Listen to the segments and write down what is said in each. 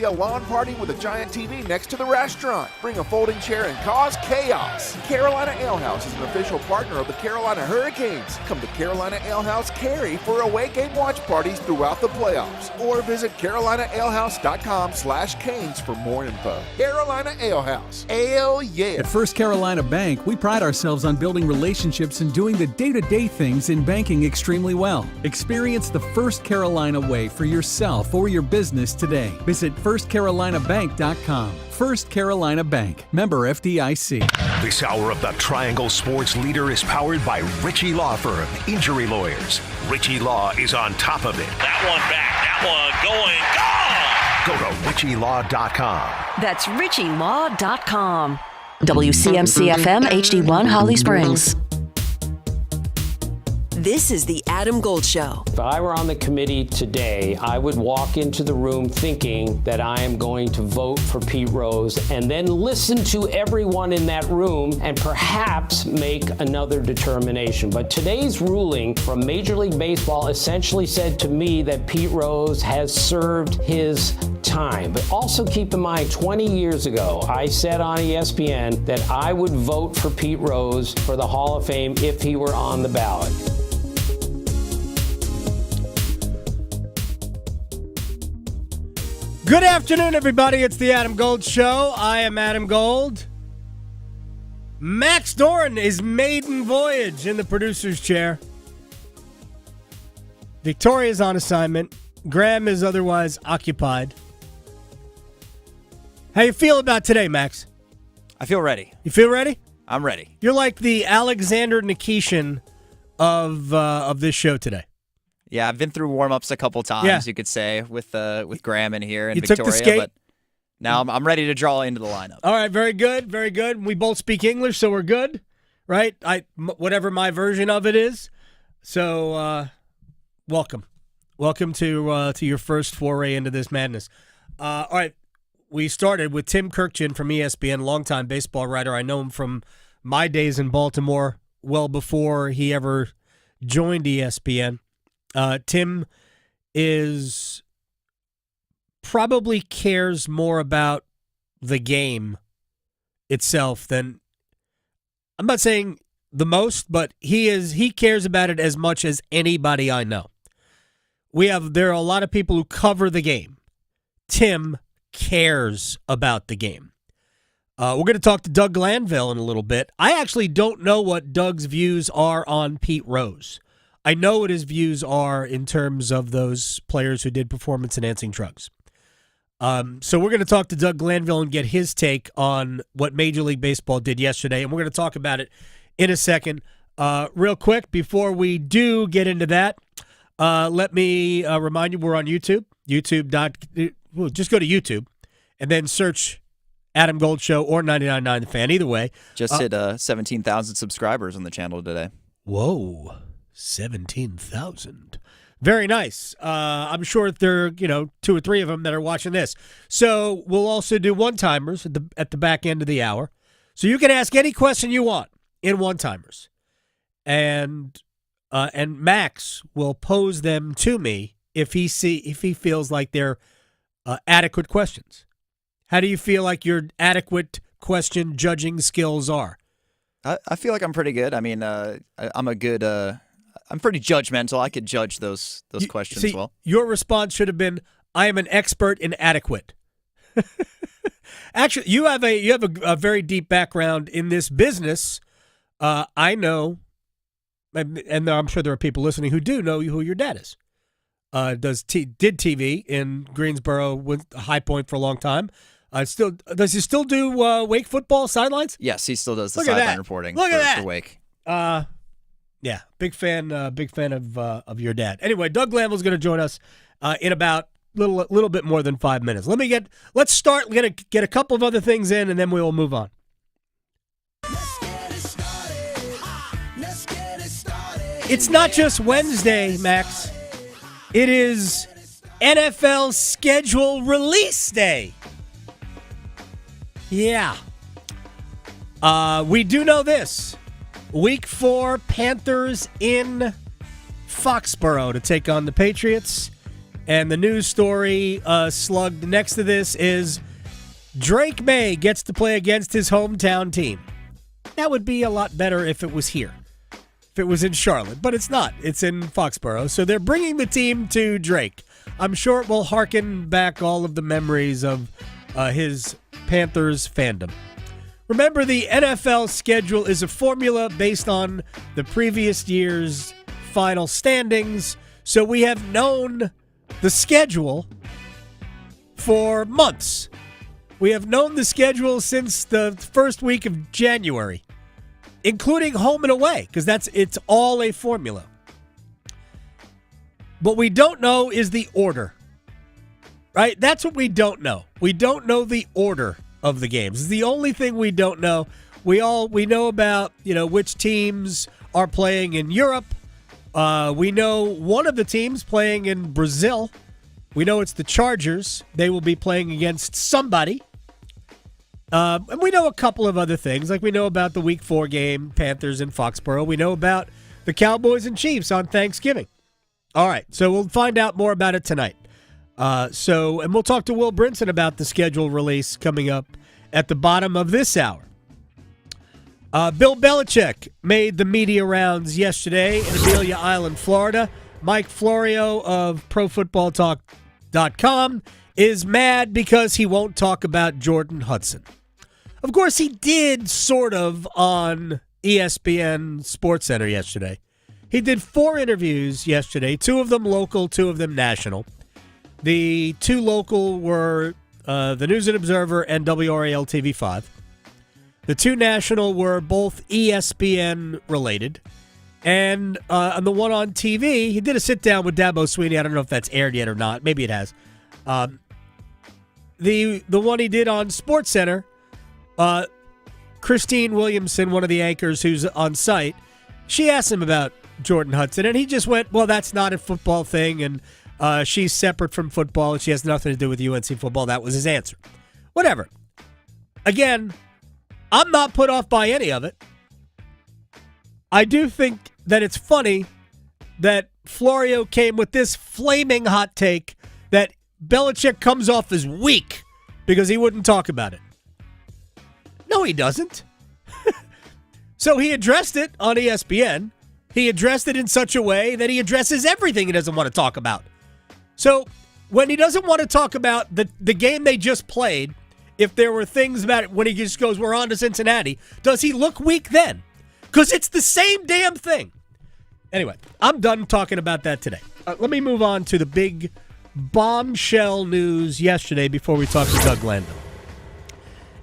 A lawn party with a giant TV next to the restaurant. Bring a folding chair and cause chaos. Carolina Ale House is an official partner of the Carolina Hurricanes. Come to Carolina Ale House Cary for away game watch parties throughout the playoffs. Or visit CarolinaAleHouse.com/Canes for more info. Carolina Ale House. Ale yeah. At First Carolina Bank, we pride ourselves on building relationships and doing the day-to-day things in banking extremely well. Experience the First Carolina way for yourself or your business today. Visit FirstCarolinaBank.com. First Carolina Bank. Member FDIC. This hour of the Triangle Sports Leader is powered by Ritchie Law Firm, injury lawyers. Ritchie Law is on top of it. That one back, that one going, gone! Go to RitchieLaw.com. That's RitchieLaw.com. WCMC-FM HD1 Holly Springs. This is the Adam Gold Show. If I were on the committee today, I would walk into the room thinking that I am going to vote for Pete Rose and then listen to everyone in that room and perhaps make another determination. But today's ruling from Major League Baseball essentially said to me that Pete Rose has served his time. But also keep in mind, 20 years ago, I said on ESPN that I would vote for Pete Rose for the Hall of Fame if he were on the ballot. Good afternoon, everybody. It's the Adam Gold Show. I am Adam Gold. Max Doran is maiden voyage in the producer's chair. Victoria's on assignment. Graham is otherwise occupied. How you feel about today, Max? I feel ready. You feel ready? I'm ready. You're like the Alexander Nikishin of this show today. Yeah, I've been through warm-ups a couple times, you could say, with Graham in here and you Victoria. Took the skate? But now I'm ready to draw into the lineup. All right, very good, very good. We both speak English, so we're good, right? Whatever my version of it is. So, welcome to your first foray into this madness. All right, we started with Tim Kirkchin from ESPN, longtime baseball writer. I know him from my days in Baltimore, well before he ever joined ESPN. Tim probably cares more about the game itself than, I'm not saying the most, but he cares about it as much as anybody I know. There are a lot of people who cover the game. Tim cares about the game. We're going to talk to Doug Glanville in a little bit. I actually don't know what Doug's views are on Pete Rose. I know what his views are in terms of those players who did performance-enhancing drugs. So we're going to talk to Doug Glanville and get his take on what Major League Baseball did yesterday, and we're going to talk about it in a second. Real quick, before we do get into that, let me remind you we're on YouTube. Just go to YouTube and then search Adam Gold Show or 99.9 The Fan. Either way. Just hit 17,000 subscribers on the channel today. Whoa. 17,000. Very nice. I'm sure there are, 2 or 3 of them that are watching this. So we'll also do one-timers at the back end of the hour. So you can ask any question you want in one-timers. And Max will pose them to me if he feels like they're adequate questions. How do you feel like your adequate question judging skills are? I feel like I'm pretty good. I mean, I'm pretty judgmental. I could judge those questions see, well. Your response should have been, "I am an expert in adequate." Actually, you have a very deep background in this business. I know, and I'm sure there are people listening who do know who your dad is. Did TV in Greensboro with High Point for a long time. Does he still do Wake football sidelines? Yes, he still does the sideline reporting for Wake. Yeah, big fan of your dad. Anyway, Doug Glanville's going to join us in about little bit more than 5 minutes. Let's start. We're going to get a couple of other things in, and then we will move on. It's not just Wednesday, Max. It is NFL schedule release day. Yeah. We do know this. Week 4, Panthers in Foxborough to take on the Patriots. And the news story slugged next to this is Drake May gets to play against his hometown team. That would be a lot better if it was here, if it was in Charlotte. But it's not. It's in Foxborough. So they're bringing the team to Drake. I'm sure it will harken back all of the memories of his Panthers fandom. Remember, the NFL schedule is a formula based on the previous year's final standings. So we have known the schedule for months. We have known the schedule since the first week of January, including home and away, because it's all a formula. What we don't know is the order, right? That's what we don't know. We don't know the order of the games. It's the only thing we don't know. We know about, which teams are playing in Europe. We know one of the teams playing in Brazil. We know it's the Chargers. They will be playing against somebody. And we know a couple of other things, like we know about the Week 4 game, Panthers and Foxborough. We know about the Cowboys and Chiefs on Thanksgiving. All right, so we'll find out more about it tonight. And we'll talk to Will Brinson about the schedule release coming up at the bottom of this hour. Bill Belichick made the media rounds yesterday in Amelia Island, Florida. Mike Florio of ProFootballTalk.com is mad because he won't talk about Jordan Hudson. Of course, he did sort of on ESPN SportsCenter yesterday. He did 4 interviews yesterday, 2 of them local, 2 of them national. The 2 local were the News and Observer and WRAL TV5. The 2 national were both ESPN related. And on the one on TV, he did a sit-down with Dabo Sweeney. I don't know if that's aired yet or not. Maybe it has. The one he did on SportsCenter, Christine Williamson, one of the anchors who's on site, she asked him about Jordan Hudson, and he just went, well, that's not a football thing, and she's separate from football, and she has nothing to do with UNC football. That was his answer. Whatever. Again, I'm not put off by any of it. I do think that it's funny that Florio came with this flaming hot take that Belichick comes off as weak because he wouldn't talk about it. No, he doesn't. So he addressed it on ESPN. He addressed it in such a way that he addresses everything he doesn't want to talk about. So when he doesn't want to talk about the game they just played, if there were things about it, when he just goes, we're on to Cincinnati, does he look weak then? Because it's the same damn thing. Anyway, I'm done talking about that today. Let me move on to the big bombshell news yesterday before we talk to Doug Glanville.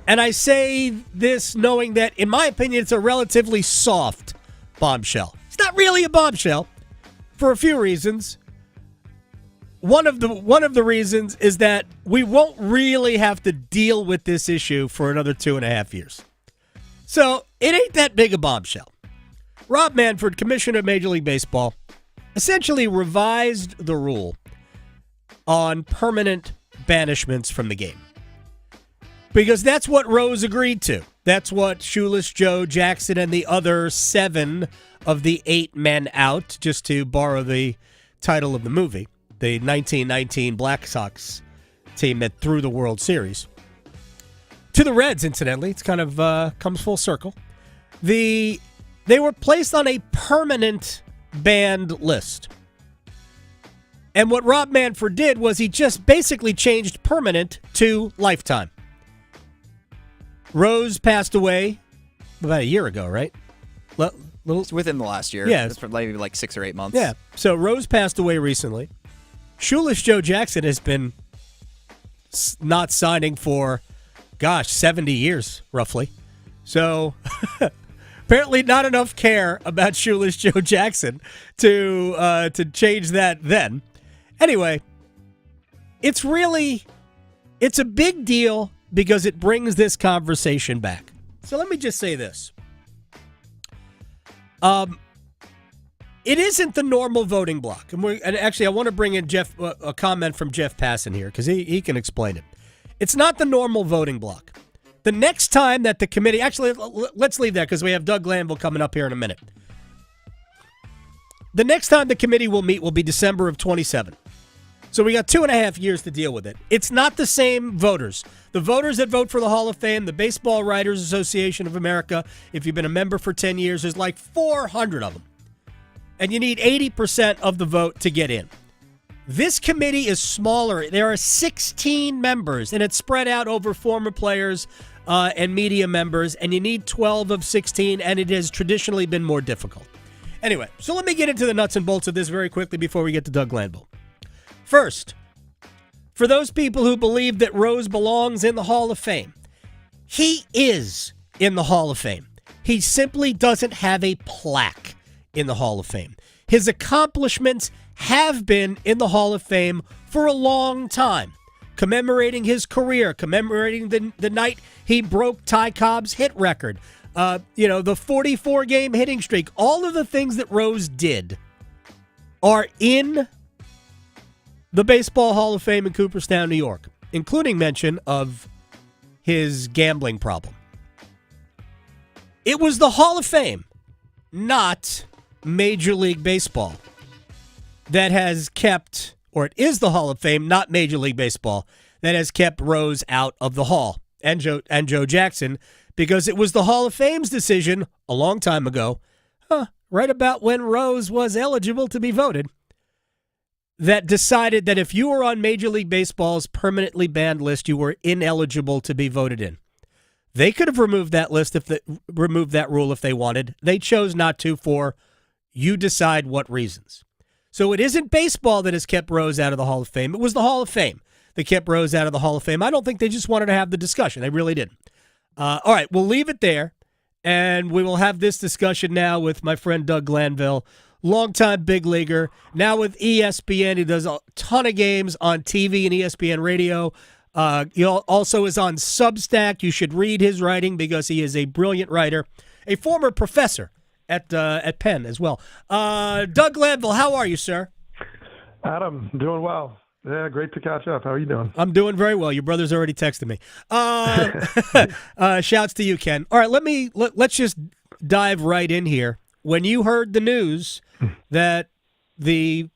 And I say this knowing that, in my opinion, it's a relatively soft bombshell. It's not really a bombshell for a few reasons. One of the reasons is that we won't really have to deal with this issue for another 2.5 years. So it ain't that big a bombshell. Rob Manfred, commissioner of Major League Baseball, essentially revised the rule on permanent banishments from the game. Because that's what Rose agreed to. That's what Shoeless Joe Jackson and the other 7 of the 8 men out, just to borrow the title of the movie, the 1919 Black Sox team that threw the World Series. To the Reds, incidentally. It's kind of comes full circle. They were placed on a permanent banned list. And what Rob Manfred did was he just basically changed permanent to lifetime. Rose passed away about a year ago, right? It's within the last year. Yeah. It's maybe like 6 or 8 months. Yeah. So Rose passed away recently. Shoeless Joe Jackson has been not signing for, 70 years, roughly. So apparently not enough care about Shoeless Joe Jackson to change that then. Anyway, it's a big deal because it brings this conversation back. So let me just say this. It isn't the normal voting block. And actually, I want to bring in a comment from Jeff Passan here because he can explain it. It's not the normal voting block. The next time that the committee... Actually, let's leave that because we have Doug Glanville coming up here in a minute. The next time the committee will meet will be December of 27. So we got 2.5 years to deal with it. It's not the same voters. The voters that vote for the Hall of Fame, the Baseball Writers Association of America, if you've been a member for 10 years, there's like 400 of them. And you need 80% of the vote to get in. This committee is smaller. There are 16 members, and it's spread out over former players and media members, and you need 12 of 16, and it has traditionally been more difficult. Anyway, so let me get into the nuts and bolts of this very quickly before we get to Doug Glanville. First, for those people who believe that Rose belongs in the Hall of Fame, he is in the Hall of Fame. He simply doesn't have a plaque in the Hall of Fame. His accomplishments have been in the Hall of Fame for a long time, commemorating his career, commemorating the night he broke Ty Cobb's hit record, the 44-game hitting streak. All of the things that Rose did are in the Baseball Hall of Fame in Cooperstown, New York, including mention of his gambling problem. It was the Hall of Fame, not Major League Baseball, that has kept, or it is the Hall of Fame, not Major League Baseball, that has kept Rose out of the Hall, and Joe Jackson, because it was the Hall of Fame's decision a long time ago, right about when Rose was eligible to be voted, that decided that if you were on Major League Baseball's permanently banned list, you were ineligible to be voted in. They could have removed that removed that rule if they wanted. They chose not to for you decide what reasons. So it isn't baseball that has kept Rose out of the Hall of Fame. It was the Hall of Fame that kept Rose out of the Hall of Fame. I don't think they just wanted to have the discussion. They really didn't. All right, we'll leave it there, and we will have this discussion now with my friend Doug Glanville, longtime big leaguer, now with ESPN. He does a ton of games on TV and ESPN radio. He also is on Substack. You should read his writing because he is a brilliant writer, a former professor at Penn as well. Doug Glanville, how are you, sir? Adam, doing well. Yeah, great to catch up. How are you doing? I'm doing very well. Your brother's already texted me. Shouts to you, Ken. All right, let's just dive right in here. When you heard the news that the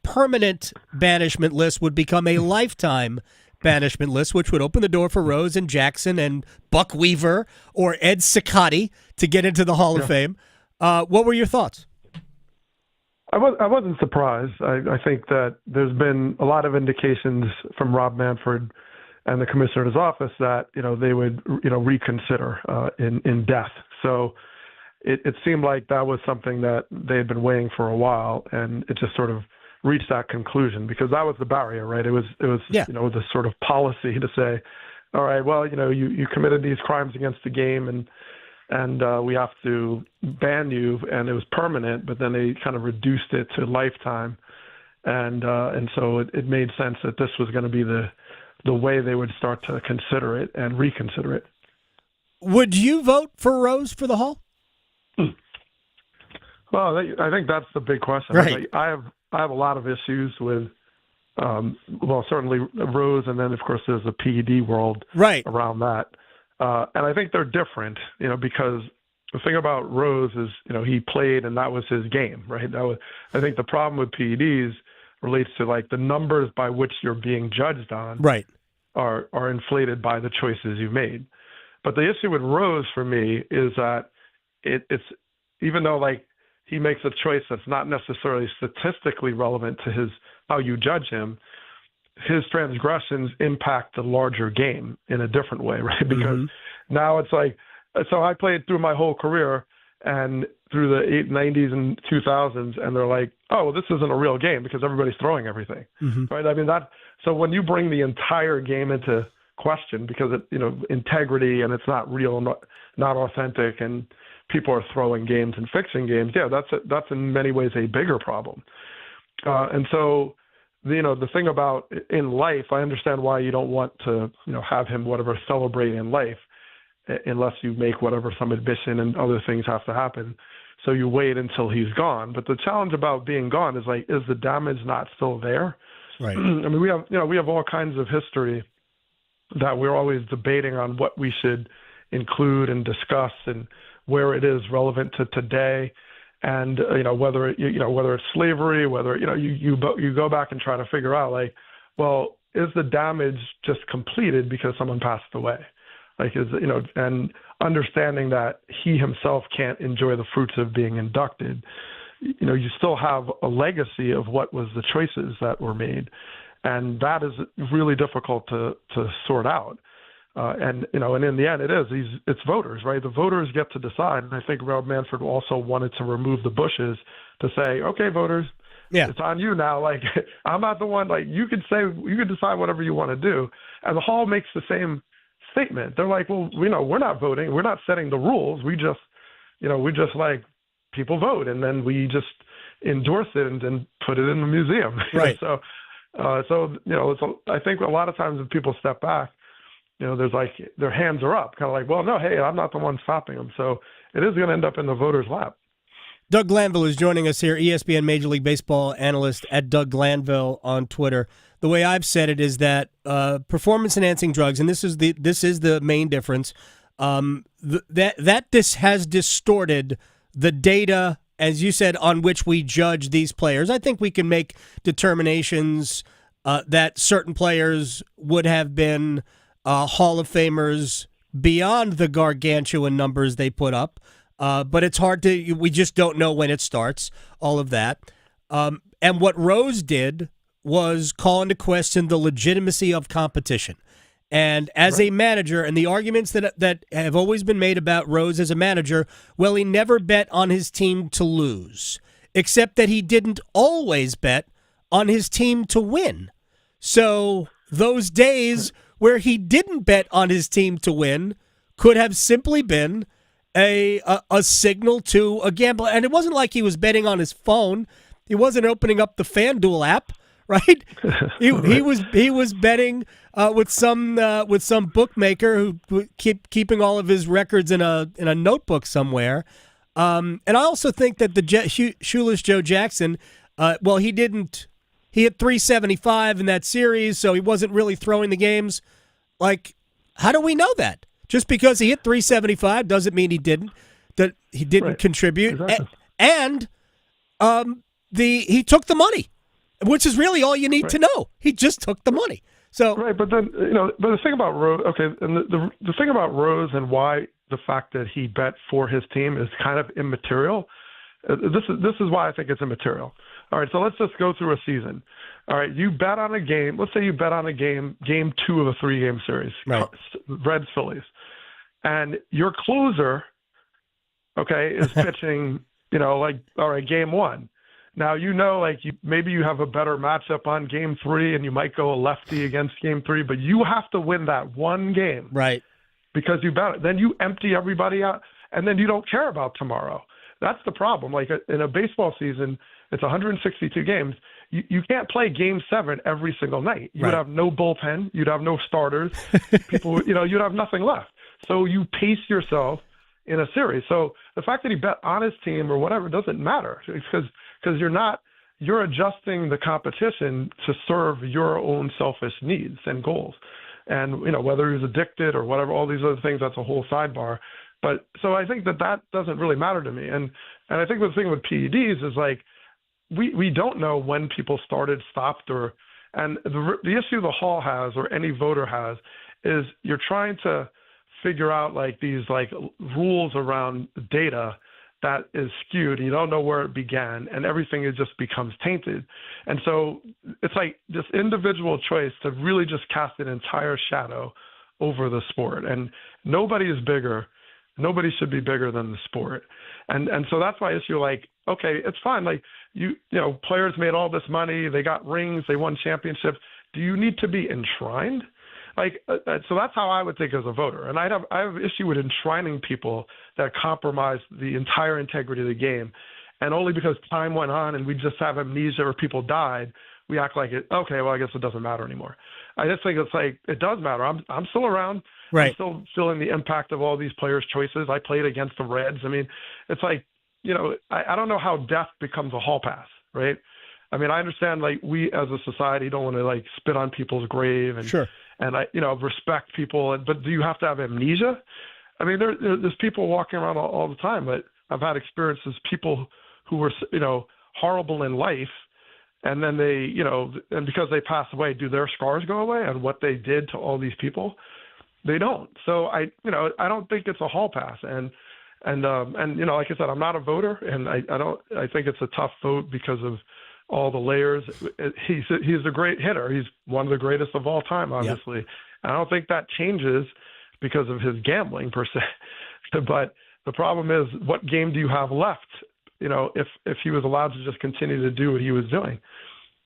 permanent banishment list would become a lifetime banishment list, which would open the door for Rose and Jackson and Buck Weaver or Ed Cicotti to get into the Hall of Fame, what were your thoughts? I wasn't surprised. I think that there's been a lot of indications from Rob Manfred and the commissioner's office that they would reconsider in death. So it seemed like that was something that they had been weighing for a while, and it just sort of reached that conclusion because that was the barrier, right? It was the sort of policy to say, all right, well, you committed these crimes against the game, and we have to ban you, and it was permanent, but then they kind of reduced it to lifetime, and so it made sense that this was going to be the way they would start to consider it and reconsider it. Would you vote for Rose for the Hall? Well, I think that's the big question. Right. I have a lot of issues with, certainly Rose, and then of course there's the PED world around that. And I think they're different, because the thing about Rose is, he played and that was his game, right? I think the problem with PEDs relates to like the numbers by which you're being judged on are inflated by the choices you've made. But the issue with Rose for me is that it's even though like he makes a choice that's not necessarily statistically relevant to how you judge him, his transgressions impact the larger game in a different way, right? Because now it's like, so I played through my whole career and through the 90s and 2000s, and they're like, oh, well, this isn't a real game because everybody's throwing everything, right? I mean, so when you bring the entire game into question because integrity and it's not real, not authentic, and people are throwing games and fixing games, that's in many ways a bigger problem. And so, the thing about in life, I understand why you don't want to, have him celebrate in life unless you make some admission and other things have to happen. So you wait until he's gone. But the challenge about being gone is like, is the damage not still there? Right. I mean, we have all kinds of history that we're always debating on what we should include and discuss and where it is relevant to today. And whether it's slavery, whether you go back and try to figure out like, well, is the damage just completed because someone passed away? Like, and understanding that he himself can't enjoy the fruits of being inducted, you still have a legacy of what was the choices that were made, and that is really difficult to sort out. And in the end, it's voters, right? The voters get to decide. And I think Rob Manfred also wanted to remove the Bushes to say, okay, voters, it's on you now. Like, I'm not the one. Like, you could decide whatever you want to do. And the Hall makes the same statement. They're like, well, we're not voting. We're not setting the rules. We just like people vote, and then we just endorse it and then put it in the museum. Right. So I think a lot of times when people step back, there's like their hands are up, kind of like, well, no, hey, I'm not the one stopping them. So it is going to end up in the voters' lap. Doug Glanville is joining us here, ESPN Major League Baseball analyst at Doug Glanville on Twitter. The way I've said it is that performance-enhancing drugs, and this is the main difference, that this has distorted the data, as you said, on which we judge these players. I think we can make determinations that certain players would have been Hall of Famers beyond the gargantuan numbers they put up. But it's hard to, we just don't know when it starts, all of that. And what Rose did was call into question the legitimacy of competition. And as a manager, and the arguments that have always been made about Rose as a manager, well, he never bet on his team to lose, except that he didn't always bet on his team to win. So those days where he didn't bet on his team to win could have simply been a signal to a gambler. And it wasn't like he was betting on his phone. He wasn't opening up the FanDuel app, right? He was betting with some bookmaker who keeping all of his records in a notebook somewhere. And I also think that the shoeless Joe Jackson, he hit 375 in that series, so he wasn't really throwing the games. Like, how do we know that? Just because he hit 375 doesn't mean he didn't contribute. Exactly. And he took the money, which is really all you need to know. He just took the money. So right, but then but the thing about Rose, okay, and the thing about Rose and why the fact that he bet for his team is kind of immaterial. This is why I think it's immaterial. All right, so let's just go through a season. All right, you bet on a game. Let's say you bet on a game 2 of a 3-game series, right? Reds Phillies, and your closer, okay, is pitching. Like, all right, game 1. Now maybe you have a better matchup on game 3, and you might go a lefty against game 3, but you have to win that one game, right? Because you bet it. Then you empty everybody out, and then you don't care about tomorrow. That's the problem. Like in a baseball season, it's 162 games. You can't play Game 7 every single night. You would have no bullpen. You'd have no starters. You'd have nothing left. So you pace yourself in a series. So the fact that he bet on his team or whatever doesn't matter because you're adjusting the competition to serve your own selfish needs and goals. And, whether he's addicted or whatever, all these other things, that's a whole sidebar. But so I think that doesn't really matter to me. And I think the thing with PEDs is like, we don't know when people started, stopped, and the issue the Hall has or any voter has is you're trying to figure out like these like rules around data that is skewed. And you don't know where it began, and everything just becomes tainted. And so it's like this individual choice to really just cast an entire shadow over the sport. And nobody is bigger. Nobody should be bigger than the sport. And so that's why issue like, okay, it's fine. Like players made all this money, they got rings, they won championships. Do you need to be enshrined? Like, so that's how I would think as a voter. And I have issue with enshrining people that compromise the entire integrity of the game. And only because time went on and we just have amnesia or people died, we act like it. Okay, well, I guess it doesn't matter anymore. I just think it's like, it does matter. I'm still around. Right. I'm still feeling the impact of all these players' choices. I played against the Reds. I mean, it's like, I don't know how death becomes a hall pass, right? I mean, I understand like we as a society don't want to like spit on people's grave and sure. And I respect people, but do you have to have amnesia? I mean, there's people walking around all the time, but I've had experiences, people who were, horrible in life, and then they, and because they pass away, do their scars go away on what they did to all these people? They don't. So I don't think it's a hall pass. And like I said, I'm not a voter, and I think it's a tough vote because of all the layers. He's a great hitter. He's one of the greatest of all time, obviously. Yep. I don't think that changes because of his gambling per se. But the problem is, what game do you have left? If he was allowed to just continue to do what he was doing.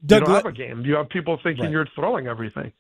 You don't have a game. You have people thinking you're throwing everything.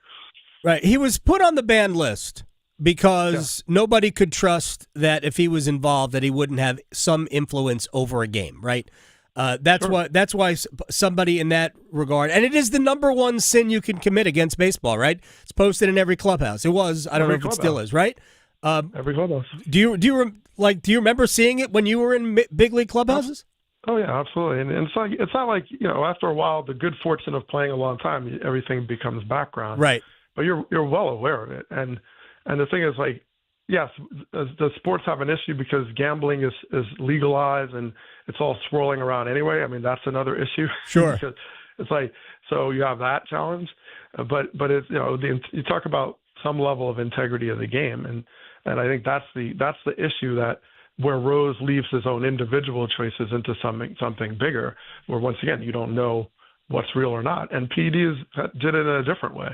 Right. He was put on the banned list because nobody could trust that if he was involved that he wouldn't have some influence over a game, right? That's why somebody in that regard, and it is the number one sin you can commit against baseball, right? It's posted in every clubhouse. It was. I don't know if it still is, right? Every clubhouse. Do you remember seeing it when you were in big league clubhouses? Oh yeah, absolutely. And it's not like after a while, the good fortune of playing a long time, everything becomes background. Right. But you're well aware of it. And the thing is, like, yes, the sports have an issue because gambling is legalized and it's all swirling around anyway. I mean, that's another issue. Sure. Because it's like, so you have that challenge, but it's you talk about some level of integrity of the game, and I think that's the issue, that where Rose leaves his own individual choices into something bigger, where once again you don't know what's real or not, and PEDs did it in a different way,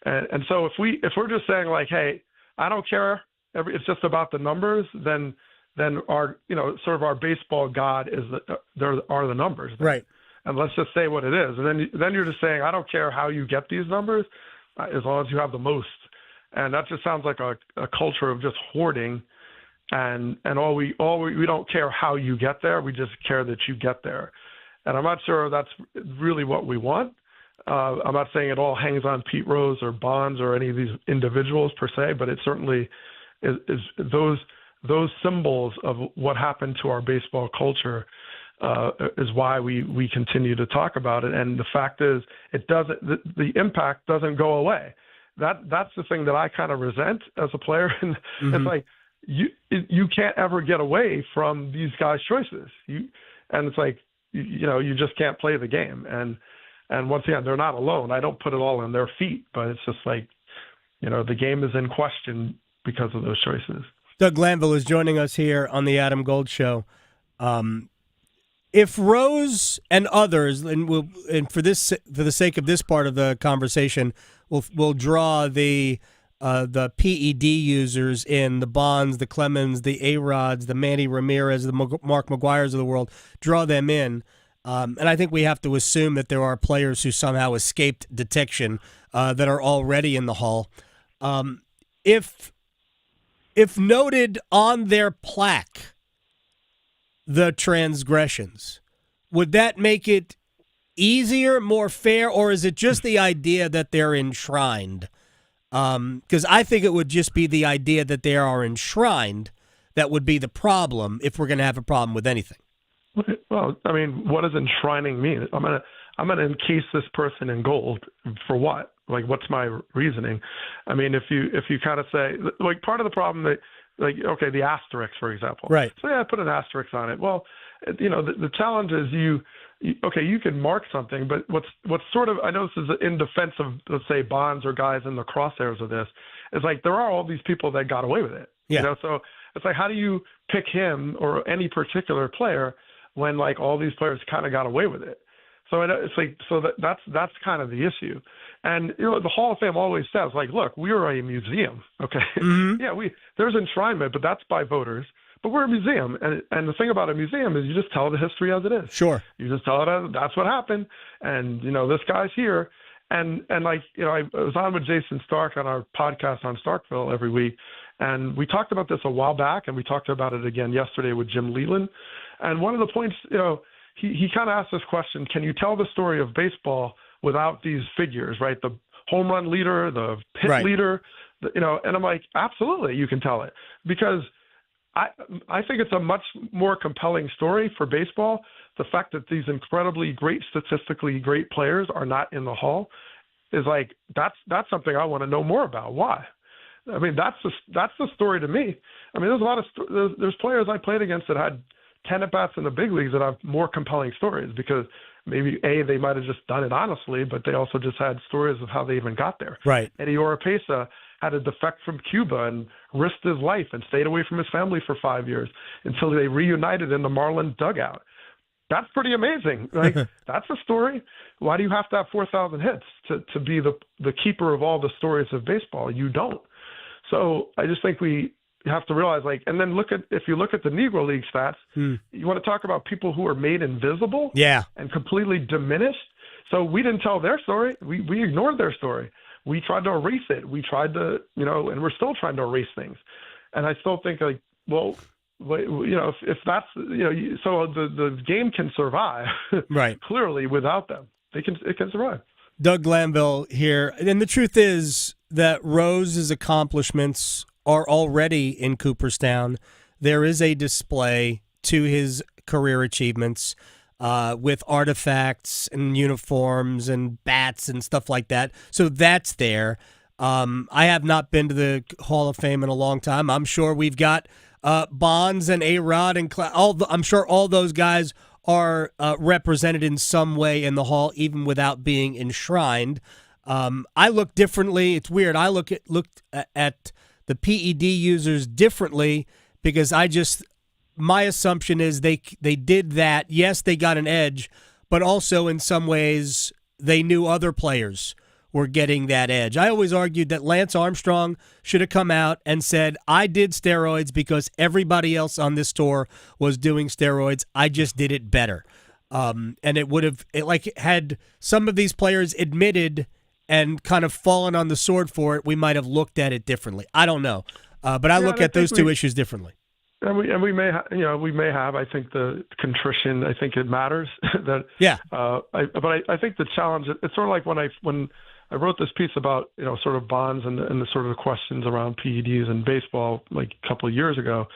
and so if we're just saying like, hey, I don't care, it's just about the numbers, then our sort of our baseball god is there are the numbers, right? And let's just say what it is, and then you're just saying, I don't care how you get these numbers, as long as you have the most. And that just sounds like a culture of just hoarding, and we don't care how you get there. We just care that you get there. And I'm not sure that's really what we want. I'm not saying it all hangs on Pete Rose or Bonds or any of these individuals per se, but it certainly is those symbols of what happened to our baseball culture is why we continue to talk about it. And the fact is, the impact doesn't go away. That's the thing that I kind of resent as a player. And It's like you can't ever get away from these guys' choices. And it's like you just can't play the game. And once again, they're not alone. I don't put it all on their feet, but it's just like the game is in question because of those choices. Doug Glanville is joining us here on the Adam Gold Show. If Rose and others, and for the sake of this part of the conversation, we'll draw the PED users in, the Bonds, the Clemens, the A-Rods, the Manny Ramirez, the Mark McGuires of the world, draw them in. And I think we have to assume that there are players who somehow escaped detection that are already in the Hall. If noted on their plaque, the transgressions, would that make it easier, more fair, or is it just the idea that they're enshrined? Because I think it would just be the idea that they are enshrined that would be the problem if we're going to have a problem with anything. Well, I mean, what does enshrining mean? I'm gonna encase this person in gold for what? Like, what's my reasoning? I mean, if you kind of say, like, part of the problem that, like, okay, the asterisk, for example. Right. So yeah, I put an asterisk on it. Well, the challenge is you can mark something, but what's sort of, I know this is in defense of, let's say, Bonds or guys in the crosshairs of this, is like there are all these people that got away with it. Yeah. So it's like, how do you pick him or any particular player when like all these players kind of got away with it? So it's like, that's kind of the issue. And the Hall of Fame always says, like, look, we are a museum, okay? Mm-hmm. Yeah, there's enshrinement, but that's by voters. But we're a museum, and the thing about a museum is you just tell the history as it is. Sure. You just tell it as that's what happened, and this guy's here, and like I was on with Jason Stark on our podcast on Starkville every week, and we talked about this a while back, and we talked about it again yesterday with Jim Leland, and one of the points, he kind of asked this question: can you tell the story of baseball without these figures, right? The home run leader, the hit leader, and I'm like, absolutely, you can tell it, because I think it's a much more compelling story for baseball. The fact that these incredibly great, statistically great players are not in the Hall is like, that's something I want to know more about. Why? I mean, that's the story to me. I mean, there's a lot of there's players I played against that had 10 at-bats in the big leagues that have more compelling stories because maybe, A, they might have just done it honestly, but they also just had stories of how they even got there. Right. Eddie Oropesa had a defect from Cuba and risked his life and stayed away from his family for 5 years until they reunited in the Marlins dugout. That's pretty amazing. Like, that's a story. Why do you have to have 4,000 hits to be the keeper of all the stories of baseball? You don't. So I just think we have to realize, like, and then if you look at the Negro League stats, you want to talk about people who are made invisible and completely diminished. So we didn't tell their story. We ignored their story. We tried to erase it. We tried to, and we're still trying to erase things. And I still think, like, well, if that's, so the game can survive, right? Clearly, without them, it can survive. Doug Glanville here, and the truth is that Rose's accomplishments are already in Cooperstown. There is a display to his career achievements with artifacts and uniforms and bats and stuff like that. So that's there. I have not been to the Hall of Fame in a long time. I'm sure we've got Bonds and A-Rod and I'm sure all those guys are represented in some way in the Hall, even without being enshrined. I look differently. It's weird. I looked at the PED users differently because my assumption is they did that. Yes, they got an edge, but also in some ways they knew other players were getting that edge. I always argued that Lance Armstrong should have come out and said, I did steroids because everybody else on this tour was doing steroids. I just did it better. And it would have, had some of these players admitted and kind of fallen on the sword for it, we might have looked at it differently. I don't know. But I look at those two issues differently. And we may have. I think the contrition. I think it matters. But I think the challenge. It's sort of like when I wrote this piece about sort of Bonds and the sort of the questions around PEDs in baseball like a couple of years ago.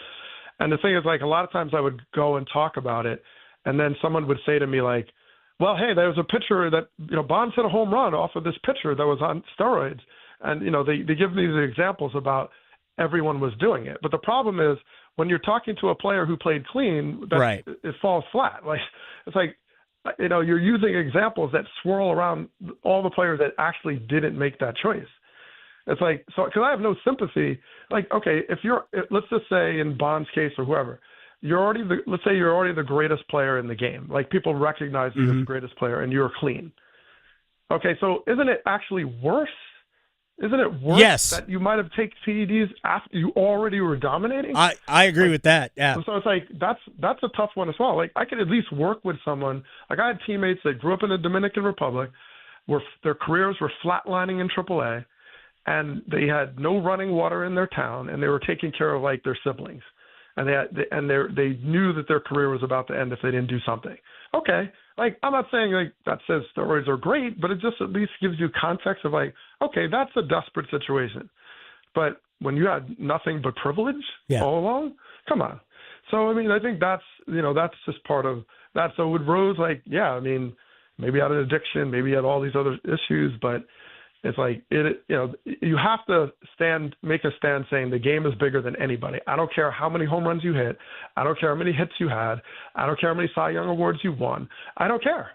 And the thing is, like, a lot of times I would go and talk about it, and then someone would say to me like, "Well, hey, there was a pitcher that Bonds hit a home run off of this pitcher that was on steroids," and they give me the examples about everyone was doing it. But the problem is, when you're talking to a player who played clean, it falls flat. Like, it's like, you're using examples that swirl around all the players that actually didn't make that choice. It's like, so, because I have no sympathy. Like, okay, let's just say in Bond's case or whoever, let's say you're already the greatest player in the game. Like, people recognize you as the greatest player and you're clean. Okay, so isn't it actually worse? Isn't it worse that you might have taken PEDs after you already were dominating? I agree with that. Yeah. So it's like that's a tough one as well. Like, I could at least work with someone. Like, I had teammates that grew up in the Dominican Republic, where their careers were flatlining in AAA, and they had no running water in their town, and they were taking care of like their siblings, and they knew that their career was about to end if they didn't do something. Okay. Like, I'm not saying like that says steroids are great, but it just at least gives you context of like, okay, that's a desperate situation. But when you had nothing but privilege all along, come on. So, I mean, I think that's just part of that. So with Rose, like, yeah, I mean, maybe had an addiction, maybe had all these other issues, but it's like, you have to make a stand saying the game is bigger than anybody. I don't care how many home runs you hit. I don't care how many hits you had. I don't care how many Cy Young awards you won. I don't care.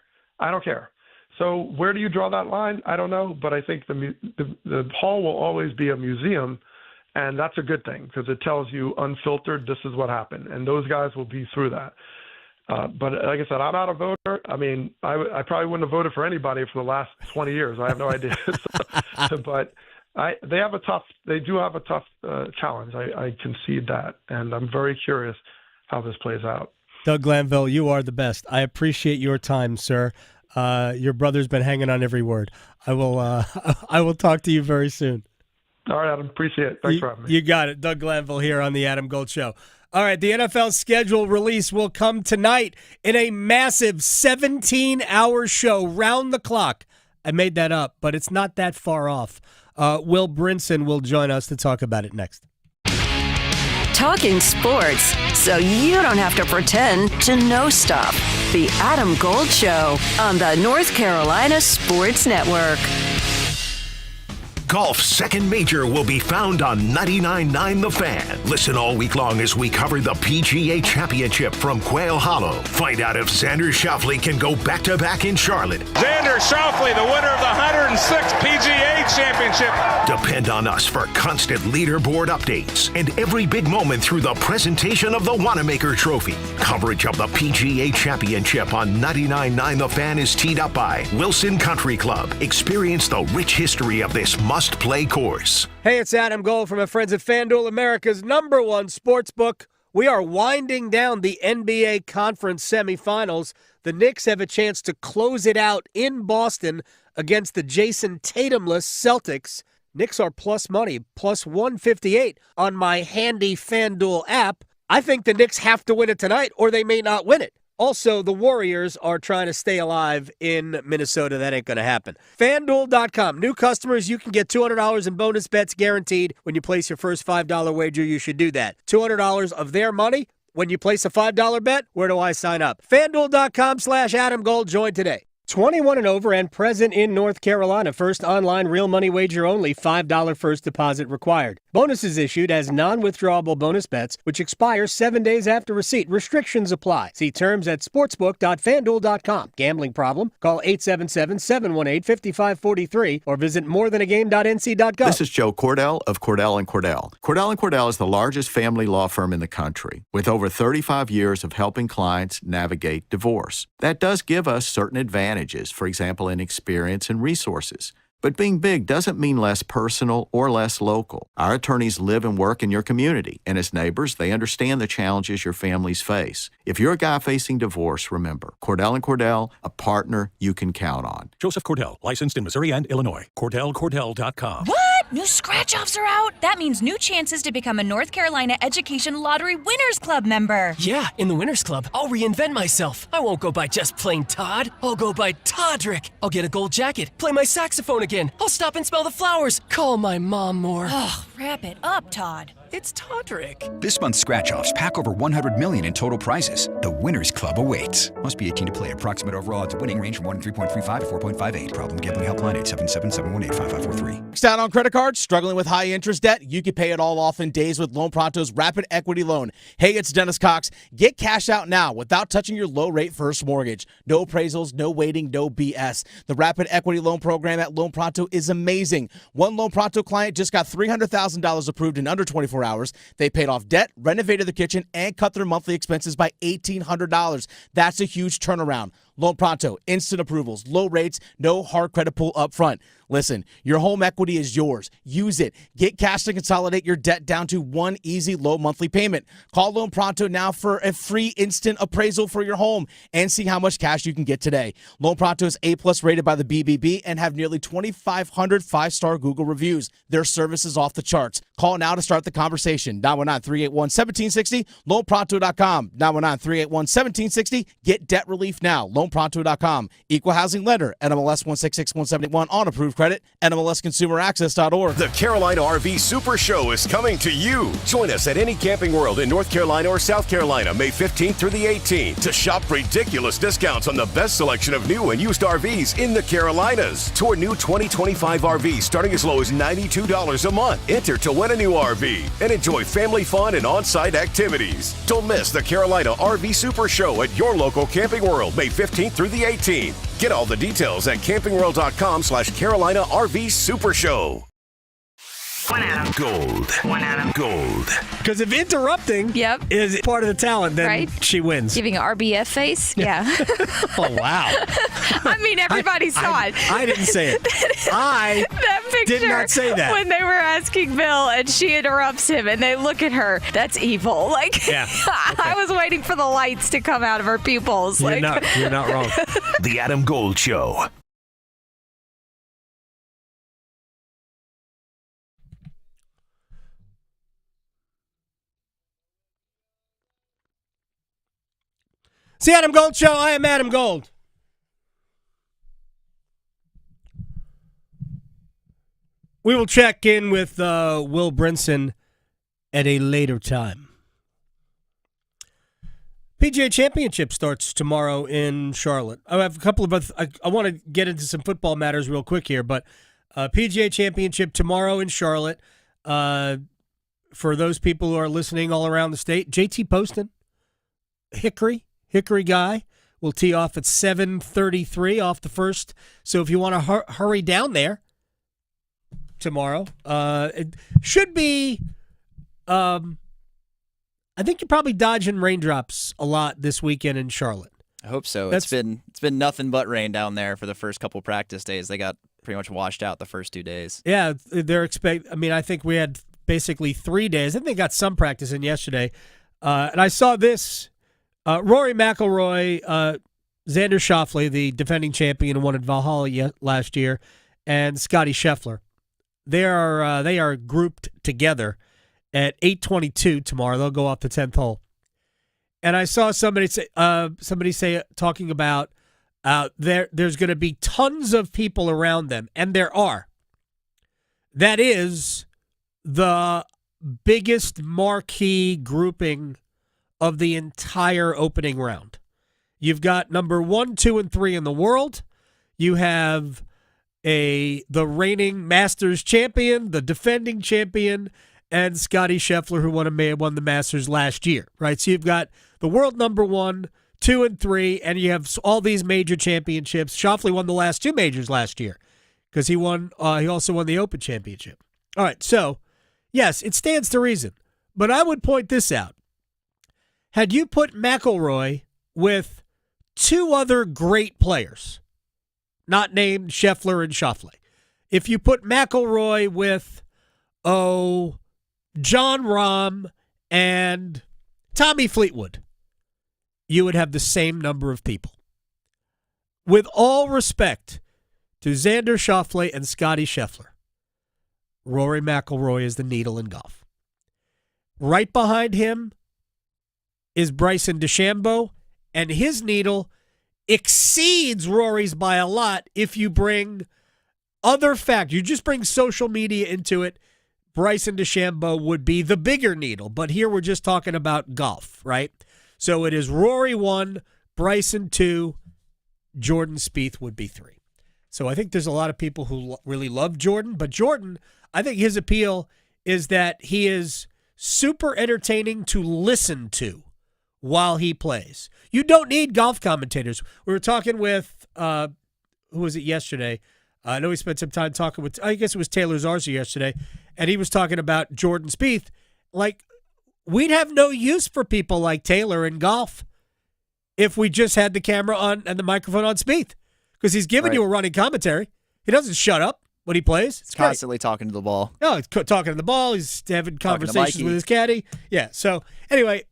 So where do you draw that line? I don't know, but I think the hall will always be a museum, and that's a good thing because it tells you unfiltered, this is what happened, and those guys will be through that. But like I said, I'm not a voter. I mean, I probably wouldn't have voted for anybody for the last 20 years. I have no idea. But they do have a tough challenge. I concede that, and I'm very curious how this plays out. Doug Glanville, you are the best. I appreciate your time, sir. Your brother's been hanging on every word. I will talk to you very soon. All right, Adam. Appreciate it. Thanks for having me. You got it. Doug Glanville here on the Adam Gold Show. All right, the NFL schedule release will come tonight in a massive 17-hour show, round the clock. I made that up, but it's not that far off. Will Brinson will join us to talk about it next. Talking sports, so you don't have to pretend to know stuff. The Adam Gold Show on the North Carolina Sports Network. Golf's second major will be found on 99.9 The Fan. Listen all week long as we cover the PGA Championship from Quail Hollow. Find out if Xander Schauffele can go back-to-back in Charlotte. Xander Schauffele, the winner of the 106th PGA Championship. Depend on us for constant leaderboard updates and every big moment through the presentation of the Wanamaker Trophy. Coverage of the PGA Championship on 99.9 The Fan is teed up by Wilson Country Club. Experience the rich history of this must-play course. Hey, it's Adam Gold from our friends at FanDuel, America's #1 sportsbook. We are winding down the NBA Conference semifinals. The Knicks have a chance to close it out in Boston against the Jason Tatumless Celtics. Knicks are plus money, plus 158 on my handy FanDuel app. I think the Knicks have to win it tonight or they may not win it. Also, the Warriors are trying to stay alive in Minnesota. That ain't going to happen. FanDuel.com. New customers, you can get $200 in bonus bets guaranteed when you place your first $5 wager. You should do that. $200 of their money when you place a $5 bet. Where do I sign up? FanDuel.com/Adam Gold. Join today. 21 and over and present in North Carolina. First online real money wager only. $5 first deposit required. Bonuses issued as non-withdrawable bonus bets, which expire 7 days after receipt. Restrictions apply. See terms at sportsbook.fanduel.com. Gambling problem? Call 877-718-5543 or visit morethanagame.nc.gov. This is Joe Cordell of Cordell & Cordell. Cordell & Cordell is the largest family law firm in the country with over 35 years of helping clients navigate divorce. That does give us certain advantages, for example, in experience and resources. But being big doesn't mean less personal or less local. Our attorneys live and work in your community, and as neighbors, they understand the challenges your families face. If you're a guy facing divorce, remember, Cordell & Cordell, a partner you can count on. Joseph Cordell, licensed in Missouri and Illinois. CordellCordell.com. What? New scratch-offs are out? That means new chances to become a North Carolina Education Lottery Winners Club member. Yeah, in the Winners Club, I'll reinvent myself. I won't go by just plain Todd. I'll go by Toddrick. I'll get a gold jacket, play my saxophone again. I'll stop and smell the flowers. Call my mom more. Ugh, wrap it up, Todd. It's Toddrick. This month's scratch-offs pack over $100 million in total prizes. The Winners Club awaits. Must be 18 to play. Approximate overall odds of winning range from 1 in 3.35 to 4.58. Problem gambling helpline 877-718-5543. Maxed out on credit cards? Struggling with high interest debt? You can pay it all off in days with Loan Pronto's Rapid Equity Loan. Hey, it's Dennis Cox. Get cash out now without touching your low-rate first mortgage. No appraisals, no waiting, no BS. The Rapid Equity Loan program at Loan Pronto is amazing. One Loan Pronto client just got $300,000 approved in under 24 hours. They paid off debt, renovated the kitchen, and cut their monthly expenses by $1,800. That's a huge turnaround. Loan Pronto, instant approvals, low rates, no hard credit pull up front. Listen, your home equity is yours. Use it. Get cash to consolidate your debt down to one easy low monthly payment. Call Loan Pronto now for a free instant appraisal for your home and see how much cash you can get today. Loan Pronto is A+ rated by the BBB and have nearly 2,500 five-star Google reviews. Their service is off the charts. Call now to start the conversation. 919-381-1760, loanpronto.com. 919-381-1760. Get debt relief now. Loanpronto.com. Equal housing lender. NMLS 166171 on approved credit. NMLSconsumeraccess.org. The Carolina RV Super Show is coming to you. Join us at any Camping World in North Carolina or South Carolina, May 15th through the 18th, to shop ridiculous discounts on the best selection of new and used RVs in the Carolinas. Tour new 2025 RVs starting as low as $92 a month. Enter to win a new RV and enjoy family fun and on-site activities. Don't miss the Carolina RV Super Show at your local Camping World, May 15th through the 18th. Get all the details at campingworld.com/Carolina RV Super Show. One Adam. Gold. One Adam. Gold. Because if interrupting is part of the talent, then she wins. Giving an RBF face? Yeah. Oh, wow. I mean, everybody saw it. I didn't say it. I that picture did not say that. When they were asking Bill and she interrupts him and they look at her, that's evil. Like, yeah. Okay. I was waiting for the lights to come out of her pupils. You're not wrong. The Adam Gold Show. It's the Adam Gold Show. I am Adam Gold. We will check in with Will Brinson at a later time. PGA Championship starts tomorrow in Charlotte. I have a couple of I want to get into some football matters real quick here, but PGA Championship tomorrow in Charlotte. For those people who are listening all around the state, JT Poston, Hickory guy, will tee off at 7:33 off the first. So if you want to hurry down there tomorrow, it should be. I think you're probably dodging raindrops a lot this weekend in Charlotte. I hope so. It's been nothing but rain down there for the first couple practice days. They got pretty much washed out the first 2 days. Yeah, I think we had basically 3 days. I think they got some practice in yesterday. And I saw this. Rory McIlroy, Xander Schauffele, the defending champion who won at Valhalla last year, and Scotty Scheffler. They are grouped together at 8:22 tomorrow. They'll go off the 10th hole. And I saw somebody say talking about there's going to be tons of people around them, and there are. That is the biggest marquee grouping of the entire opening round. You've got number 1, 2, and 3 in the world. You have the reigning Masters champion, the defending champion, and Scotty Scheffler, who won the Masters last year, right? So you've got the world number 1, 2, and 3, and you have all these major championships. Schauffele won the last 2 majors last year because he also won the Open Championship. All right, so yes, it stands to reason, but I would point this out. Had you put McIlroy with 2 other great players, not named Scheffler and Schauffele, if you put McIlroy with, Jon Rahm and Tommy Fleetwood, you would have the same number of people. With all respect to Xander Schauffele and Scotty Scheffler, Rory McIlroy is the needle in golf. Right behind him is Bryson DeChambeau, and his needle exceeds Rory's by a lot if you bring other factors. You just bring social media into it, Bryson DeChambeau would be the bigger needle. But here we're just talking about golf, right? So it is Rory 1, Bryson 2, Jordan Spieth would be 3. So I think there's a lot of people who really love Jordan, but Jordan, I think his appeal is that he is super entertaining to listen to while he plays. You don't need golf commentators. We were talking with, who was it yesterday? I know we spent some time talking with, I guess it was Taylor Zarza yesterday, and he was talking about Jordan Spieth. Like, we'd have no use for people like Taylor in golf if we just had the camera on and the microphone on Spieth, because he's giving you a running commentary. He doesn't shut up when he plays. He's constantly talking to the ball. No, he's talking to the ball. He's having conversations with his caddy. Yeah, so anyway,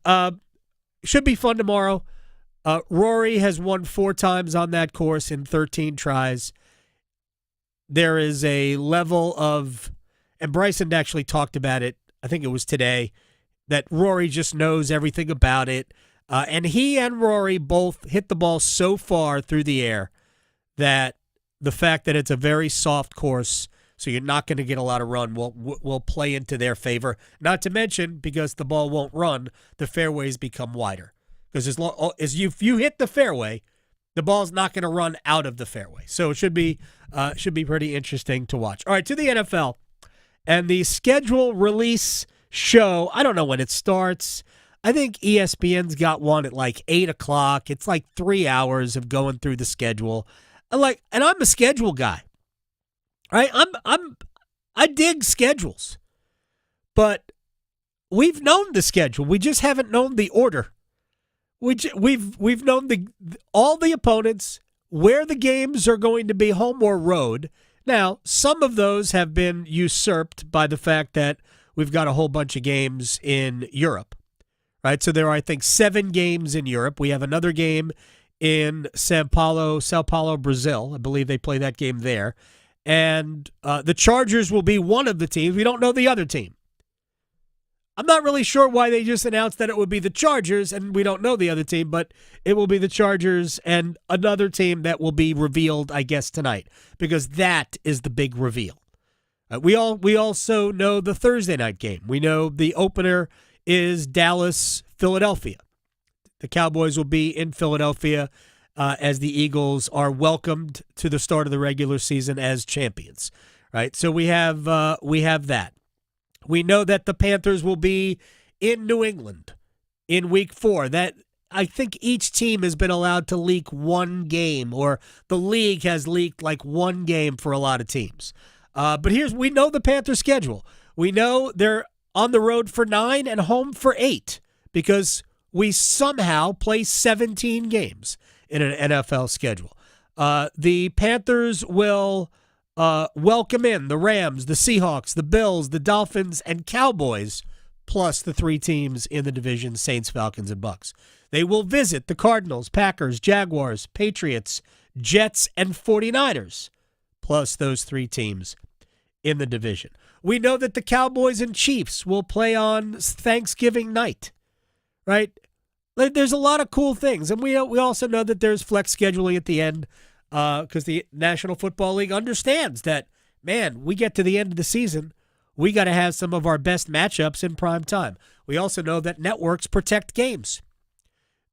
should be fun tomorrow. Rory has won 4 times on that course in 13 tries. There is a level of, and Bryson actually talked about it, I think it was today, that Rory just knows everything about it. And he and Rory both hit the ball so far through the air that the fact that it's a very soft course, so you're not going to get a lot of run, will play into their favor. Not to mention, because the ball won't run, the fairways become wider. Because as you hit the fairway, the ball's not going to run out of the fairway. So it should be pretty interesting to watch. All right, to the NFL. And the schedule release show, I don't know when it starts. I think ESPN's got one at like 8 o'clock. It's like 3 hours of going through the schedule. And I'm a schedule guy. Right? I dig schedules. But we've known the schedule. We just haven't known the order. We've known all the opponents, where the games are going to be, home or road. Now, some of those have been usurped by the fact that we've got a whole bunch of games in Europe, right? So there are, I think, 7 games in Europe. We have another game in Sao Paulo, Brazil. I believe they play that game there. And the Chargers will be one of the teams. We don't know the other team. I'm not really sure why they just announced that it would be the Chargers, and we don't know the other team, but it will be the Chargers and another team that will be revealed, I guess, tonight, because that is the big reveal. We also know the Thursday night game. We know the opener is Dallas-Philadelphia. The Cowboys will be in Philadelphia as the Eagles are welcomed to the start of the regular season as champions. right? So we have that. We know that the Panthers will be in New England in Week 4. That I think each team has been allowed to leak one game, or the league has leaked like one game for a lot of teams. But we know the Panthers' schedule. We know they're on the road for 9 and home for 8 because we somehow play 17 games in an NFL schedule. The Panthers will welcome in the Rams, the Seahawks, the Bills, the Dolphins, and Cowboys, plus the 3 teams in the division, Saints, Falcons, and Bucks. They will visit the Cardinals, Packers, Jaguars, Patriots, Jets, and 49ers, plus those 3 teams in the division. We know that the Cowboys and Chiefs will play on Thanksgiving night, right? There's a lot of cool things. And we also know that there's flex scheduling at the end because the National Football League understands that, man, we get to the end of the season, we got to have some of our best matchups in prime time. We also know that networks protect games.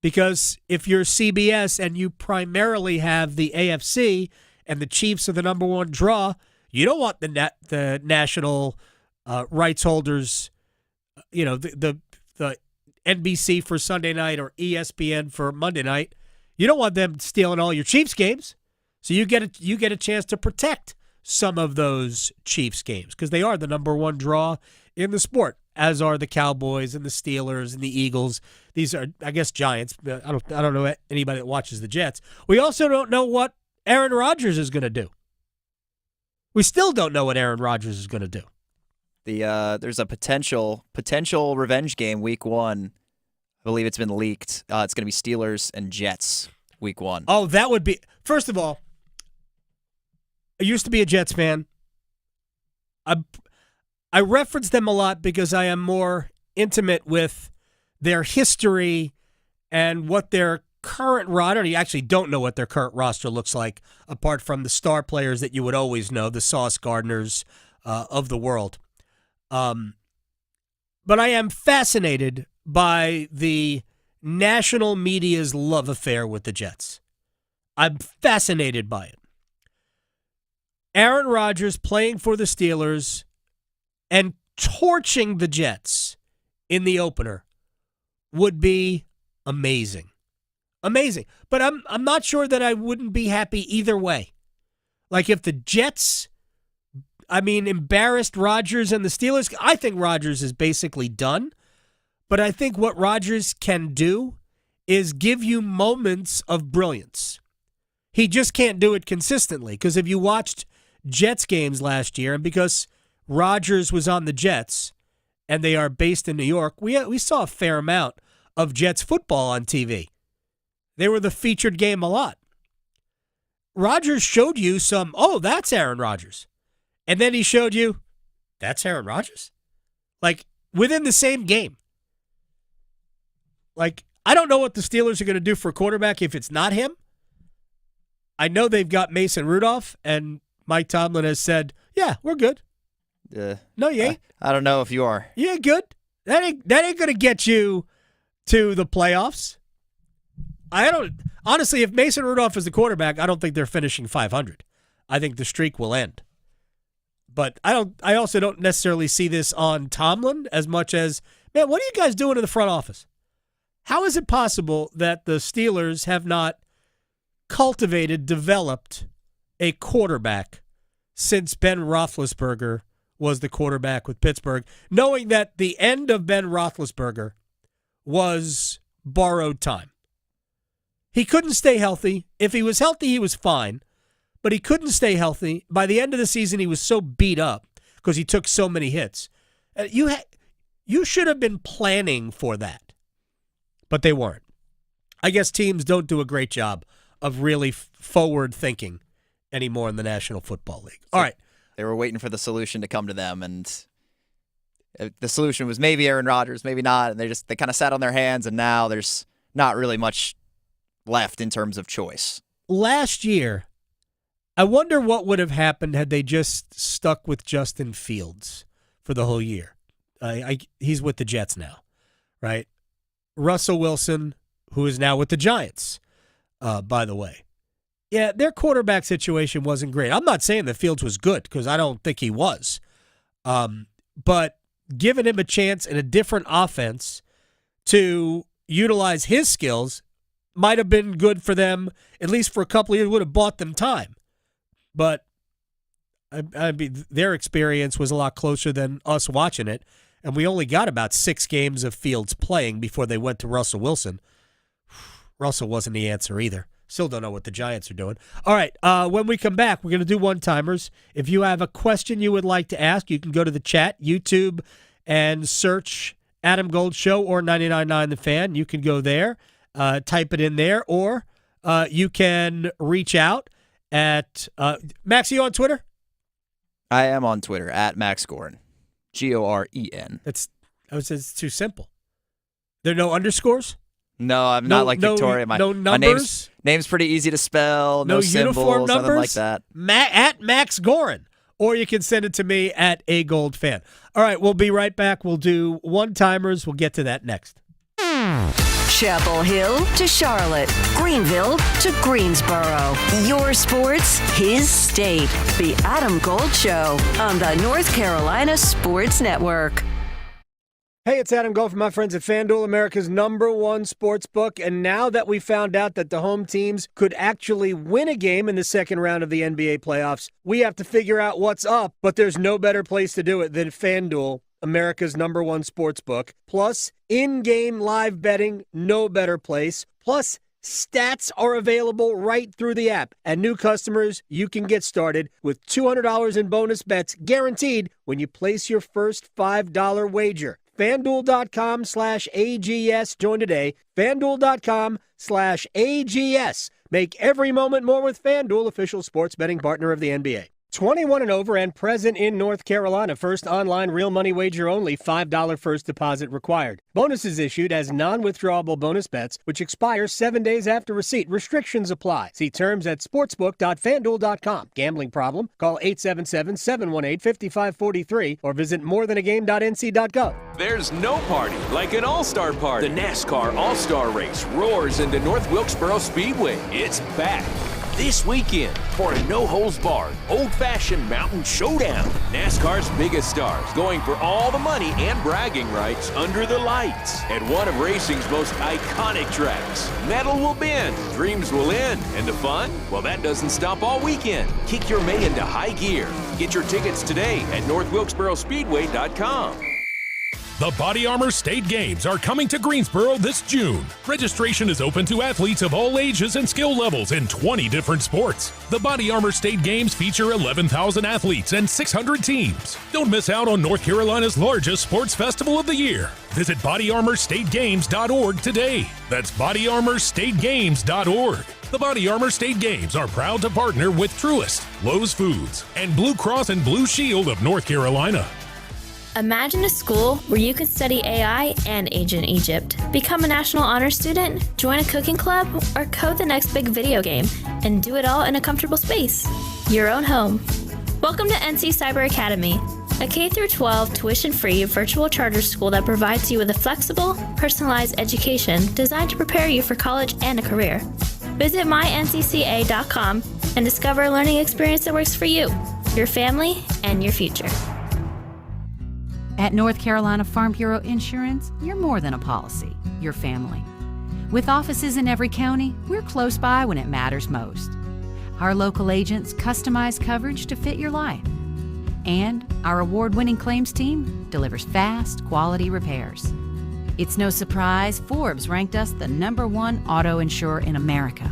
Because if you're CBS and you primarily have the AFC and the Chiefs are the number 1 draw, you don't want the national rights holders, the NBC for Sunday night or ESPN for Monday night. You don't want them stealing all your Chiefs games. So you get a chance to protect some of those Chiefs games because they are the number 1 draw in the sport, as are the Cowboys and the Steelers and the Eagles. These are, I guess, Giants. I don't know anybody that watches the Jets. We also don't know what Aaron Rodgers is going to do. We still don't know what Aaron Rodgers is going to do. There's a potential revenge game Week 1. I believe it's been leaked. It's going to be Steelers and Jets Week 1. Oh, that would be. First of all, I used to be a Jets fan. I reference them a lot because I am more intimate with their history and what their current roster. You actually don't know what their current roster looks like, apart from the star players that you would always know, the Sauce Gardners of the world. But I am fascinated by the national media's love affair with the Jets. I'm fascinated by it. Aaron Rodgers playing for the Steelers and torching the Jets in the opener would be amazing. Amazing. But I'm not sure that I wouldn't be happy either way. Like if the Jets, embarrassed Rodgers and the Steelers, I think Rodgers is basically done. But I think what Rodgers can do is give you moments of brilliance. He just can't do it consistently because if you watched Jets games last year, and because Rodgers was on the Jets and they are based in New York, we saw a fair amount of Jets football on TV. They were the featured game a lot. Rodgers showed you that's Aaron Rodgers. And then he showed you, that's Aaron Rodgers? Like, within the same game. Like, I don't know what the Steelers are going to do for a quarterback if it's not him. I know they've got Mason Rudolph, and Mike Tomlin has said, yeah, we're good. No, you ain't. I don't know if you are. Yeah, good. That ain't going to get you to the playoffs. Honestly, if Mason Rudolph is the quarterback, I don't think they're finishing 500. I think the streak will end. But I also don't necessarily see this on Tomlin as much as, man, what are you guys doing in the front office? How is it possible that the Steelers have not developed a quarterback since Ben Roethlisberger was the quarterback with Pittsburgh, knowing that the end of Ben Roethlisberger was borrowed time? He couldn't stay healthy. If he was healthy, he was fine. But he couldn't stay healthy. By the end of the season, he was so beat up because he took so many hits. You should have been planning for that. But they weren't. I guess teams don't do a great job of really forward thinking anymore in the National Football League. All right. They were waiting for the solution to come to them, and the solution was maybe Aaron Rodgers, maybe not, and they kind of sat on their hands, and now there's not really much left in terms of choice. Last year, I wonder what would have happened had they just stuck with Justin Fields for the whole year. He's with the Jets now, right? Russell Wilson, who is now with the Giants, by the way. Yeah, their quarterback situation wasn't great. I'm not saying that Fields was good because I don't think he was. But giving him a chance in a different offense to utilize his skills might have been good for them, at least for a couple of years, would have bought them time. But I mean, their experience was a lot closer than us watching it, and we only got about 6 games of Fields playing before they went to Russell Wilson. Russell wasn't the answer either. Still don't know what the Giants are doing. All right, when we come back, we're going to do one-timers. If you have a question you would like to ask, you can go to the chat, YouTube, and search Adam Gold Show or 99.9 The Fan. You can go there, type it in there, or you can reach out at Max, are you on Twitter? I am on Twitter, at Max Goren, Goren. It's too simple. There are no underscores? No, I'm not like Victoria. No numbers? My name's pretty easy to spell. No symbols, uniform numbers? Nothing like that. At Max Goren. Or you can send it to me at AGoldFan. All right, we'll be right back. We'll do one-timers. We'll get to that next. Chapel Hill to Charlotte, Greenville to Greensboro. Your sports, his state. The Adam Gold Show on the North Carolina Sports Network. Hey, it's Adam Gold from my friends at FanDuel, America's #1 sports book. And now that we found out that the home teams could actually win a game in the second round of the NBA playoffs, we have to figure out what's up. But there's no better place to do it than FanDuel, America's #1 sports book. Plus, in-game live betting, no better place. Plus, stats are available right through the app. And new customers, you can get started with $200 in bonus bets guaranteed when you place your first $5 wager. FanDuel.com/AGS. Join today. FanDuel.com/AGS. Make every moment more with FanDuel, official sports betting partner of the NBA. 21 and over and present in North Carolina. First online real money wager only. $5 first deposit required. Bonuses issued as non-withdrawable bonus bets, which expire 7 days after receipt. Restrictions apply. See terms at sportsbook.fanduel.com. Gambling problem? Call 877-718-5543 or visit morethanagame.nc.gov. There's no party like an all-star party. The NASCAR All-Star Race roars into North Wilkesboro Speedway. It's back this weekend for a no-holds-barred, old-fashioned mountain showdown. NASCAR's biggest stars going for all the money and bragging rights under the lights at one of racing's most iconic tracks. Metal will bend, dreams will end, and the fun? Well, that doesn't stop all weekend. Kick your May into high gear. Get your tickets today at northwilkesborospeedway.com. The Body Armor State Games are coming to Greensboro this June. Registration is open to athletes of all ages and skill levels in 20 different sports. The Body Armor State Games feature 11,000 athletes and 600 teams. Don't miss out on North Carolina's largest sports festival of the year. Visit bodyarmorstategames.org today. That's bodyarmorstategames.org. The Body Armor State Games are proud to partner with Truist, Lowe's Foods, and Blue Cross and Blue Shield of North Carolina. Imagine a school where you could study AI and ancient Egypt, become a National Honor Student, join a cooking club, or code the next big video game, and do it all in a comfortable space, your own home. Welcome to NC Cyber Academy, a K-12 tuition-free virtual charter school that provides you with a flexible, personalized education designed to prepare you for college and a career. Visit myncca.com and discover a learning experience that works for you, your family, and your future. At North Carolina Farm Bureau Insurance, you're more than a policy, you're family. With offices in every county, we're close by when it matters most. Our local agents customize coverage to fit your life. And our award-winning claims team delivers fast, quality repairs. It's no surprise Forbes ranked us the #1 auto insurer in America.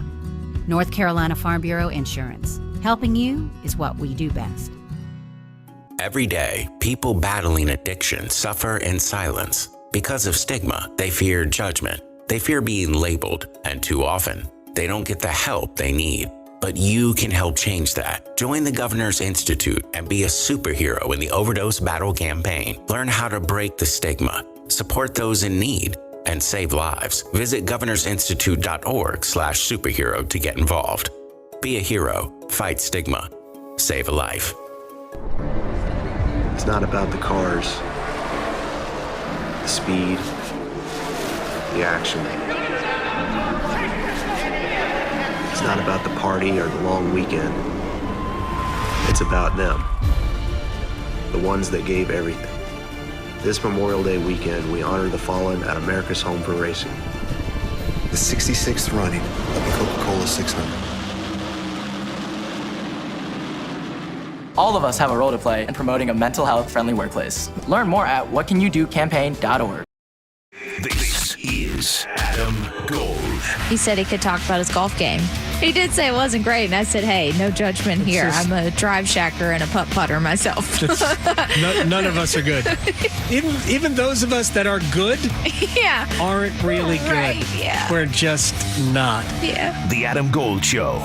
North Carolina Farm Bureau Insurance. Helping you is what we do best. Every day, people battling addiction suffer in silence. Because of stigma, they fear judgment. They fear being labeled, and too often, they don't get the help they need. But you can help change that. Join the Governor's Institute and be a superhero in the overdose battle campaign. Learn how to break the stigma, support those in need, and save lives. Visit governorsinstitute.org/superhero to get involved. Be a hero, fight stigma, save a life. It's not about the cars, the speed, the action. It's not not about the party or the long weekend. It's about them, the ones that gave everything. This Memorial Day weekend, we honor the fallen at America's Home for Racing. The 66th running of the Coca-Cola 600. All of us have a role to play in promoting a mental health-friendly workplace. Learn more at whatcanyoudocampaign.org. This is Adam Gold. He said he could talk about his golf game. He did say it wasn't great, and I said, hey, no judgment here. I'm a drive shacker and a putt-putter myself. None of us are good. Even those of us that are good aren't really good. Right, yeah. We're just not. Yeah. The Adam Gold Show.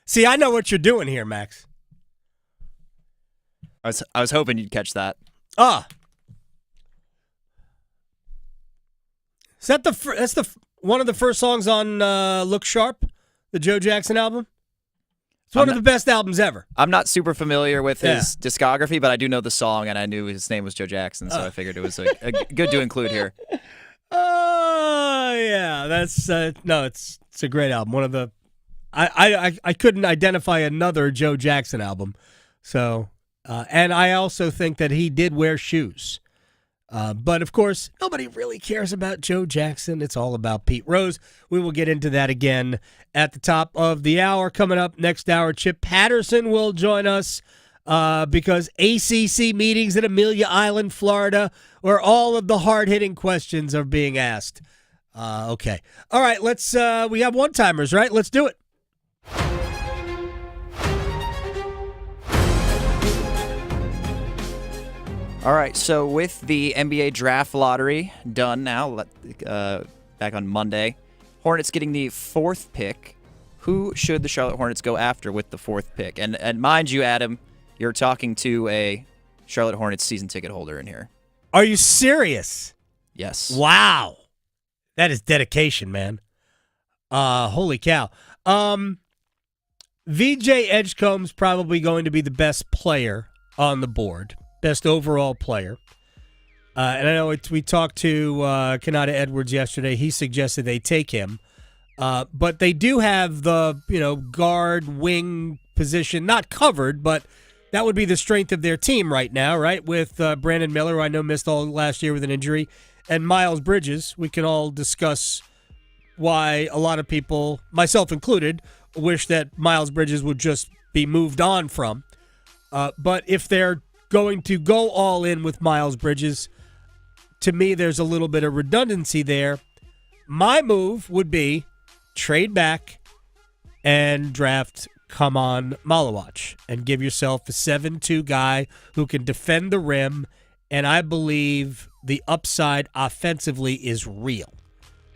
See, I know what you're doing here, Max. I was hoping you'd catch that. Is that that's one of the first songs on Look Sharp, the Joe Jackson album? It's one of the best albums ever. I'm not super familiar with his discography, but I do know the song, and I knew his name was Joe Jackson, so I figured it was a good to include here. Yeah, that's it's a great album. One of the I couldn't identify another Joe Jackson album, so and I also think that he did wear shoes. But, of course, nobody really cares about Joe Jackson. It's all about Pete Rose. We will get into that again at the top of the hour. Coming up next hour, Chip Patterson will join us because ACC meetings at Amelia Island, Florida, where all of the hard-hitting questions are being asked. Okay. All right, we have one-timers, right? Let's do it. All right, so with the NBA draft lottery done now, back on Monday, Hornets getting the 4th pick. Who should the Charlotte Hornets go after with the 4th pick? And mind you, Adam, you're talking to a Charlotte Hornets season ticket holder in here. Are you serious? Yes. Wow. That is dedication, man. Holy cow. VJ Edgecombe's probably going to be the best player on the board. Best overall player. And I know we talked to Kanata Edwards yesterday. He suggested they take him. But they do have the, guard, wing position, not covered, but that would be the strength of their team right now, right? With Brandon Miller, who I know missed all last year with an injury, and Miles Bridges. We can all discuss why a lot of people, myself included, wish that Miles Bridges would just be moved on from. But if they're going to go all in with Miles Bridges, to me, there's a little bit of redundancy there. My move would be trade back and draft Kaman Malawach and give yourself a 7-2 guy who can defend the rim, and I believe the upside offensively is real.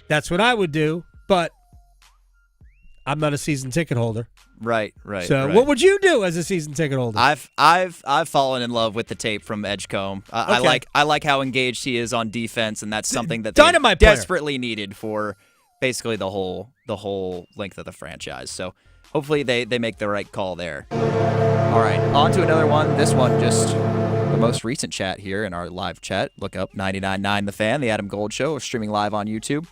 That's what I would do, but I'm not a season ticket holder. Right. So what would you do as a season ticket holder? I've fallen in love with the tape from Edgecombe. Okay. I like how engaged he is on defense, and that's something that Dynamite they player. desperately needed for basically the whole length of the franchise. So hopefully they make the right call there. All right, on to another one. This one just the most recent chat here in our live chat. Look up 99.9 The Fan, the Adam Gold Show, streaming live on YouTube.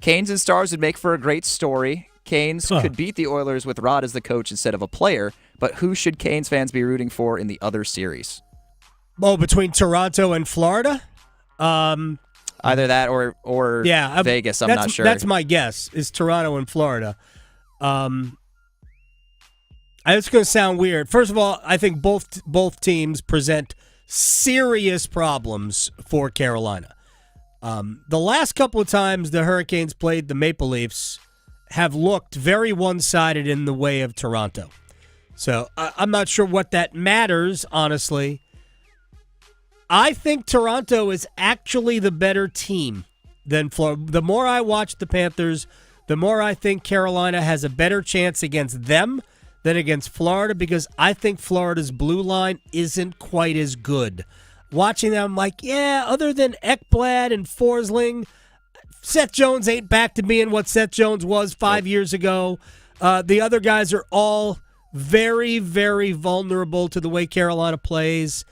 Canes and Stars would make for a great story. Canes could beat the Oilers with Rod as the coach instead of a player, but who should Canes fans be rooting for in the other series? Oh, between Toronto and Florida? Either that or Vegas, I'm not sure. That's my guess, is Toronto and Florida. It's going to sound weird. First of all, I think both teams present serious problems for Carolina. The last couple of times the Hurricanes played the Maple Leafs have looked very one-sided in the way of Toronto. So I'm not sure what that matters, honestly. I think Toronto is actually the better team than Florida. The more I watch the Panthers, the more I think Carolina has a better chance against them than against Florida, because I think Florida's blue line isn't quite as good. Watching them, I'm like, other than Ekblad and Forsling, Seth Jones ain't back to being what Seth Jones was 5 years ago. The other guys are all very, very vulnerable to the way Carolina plays.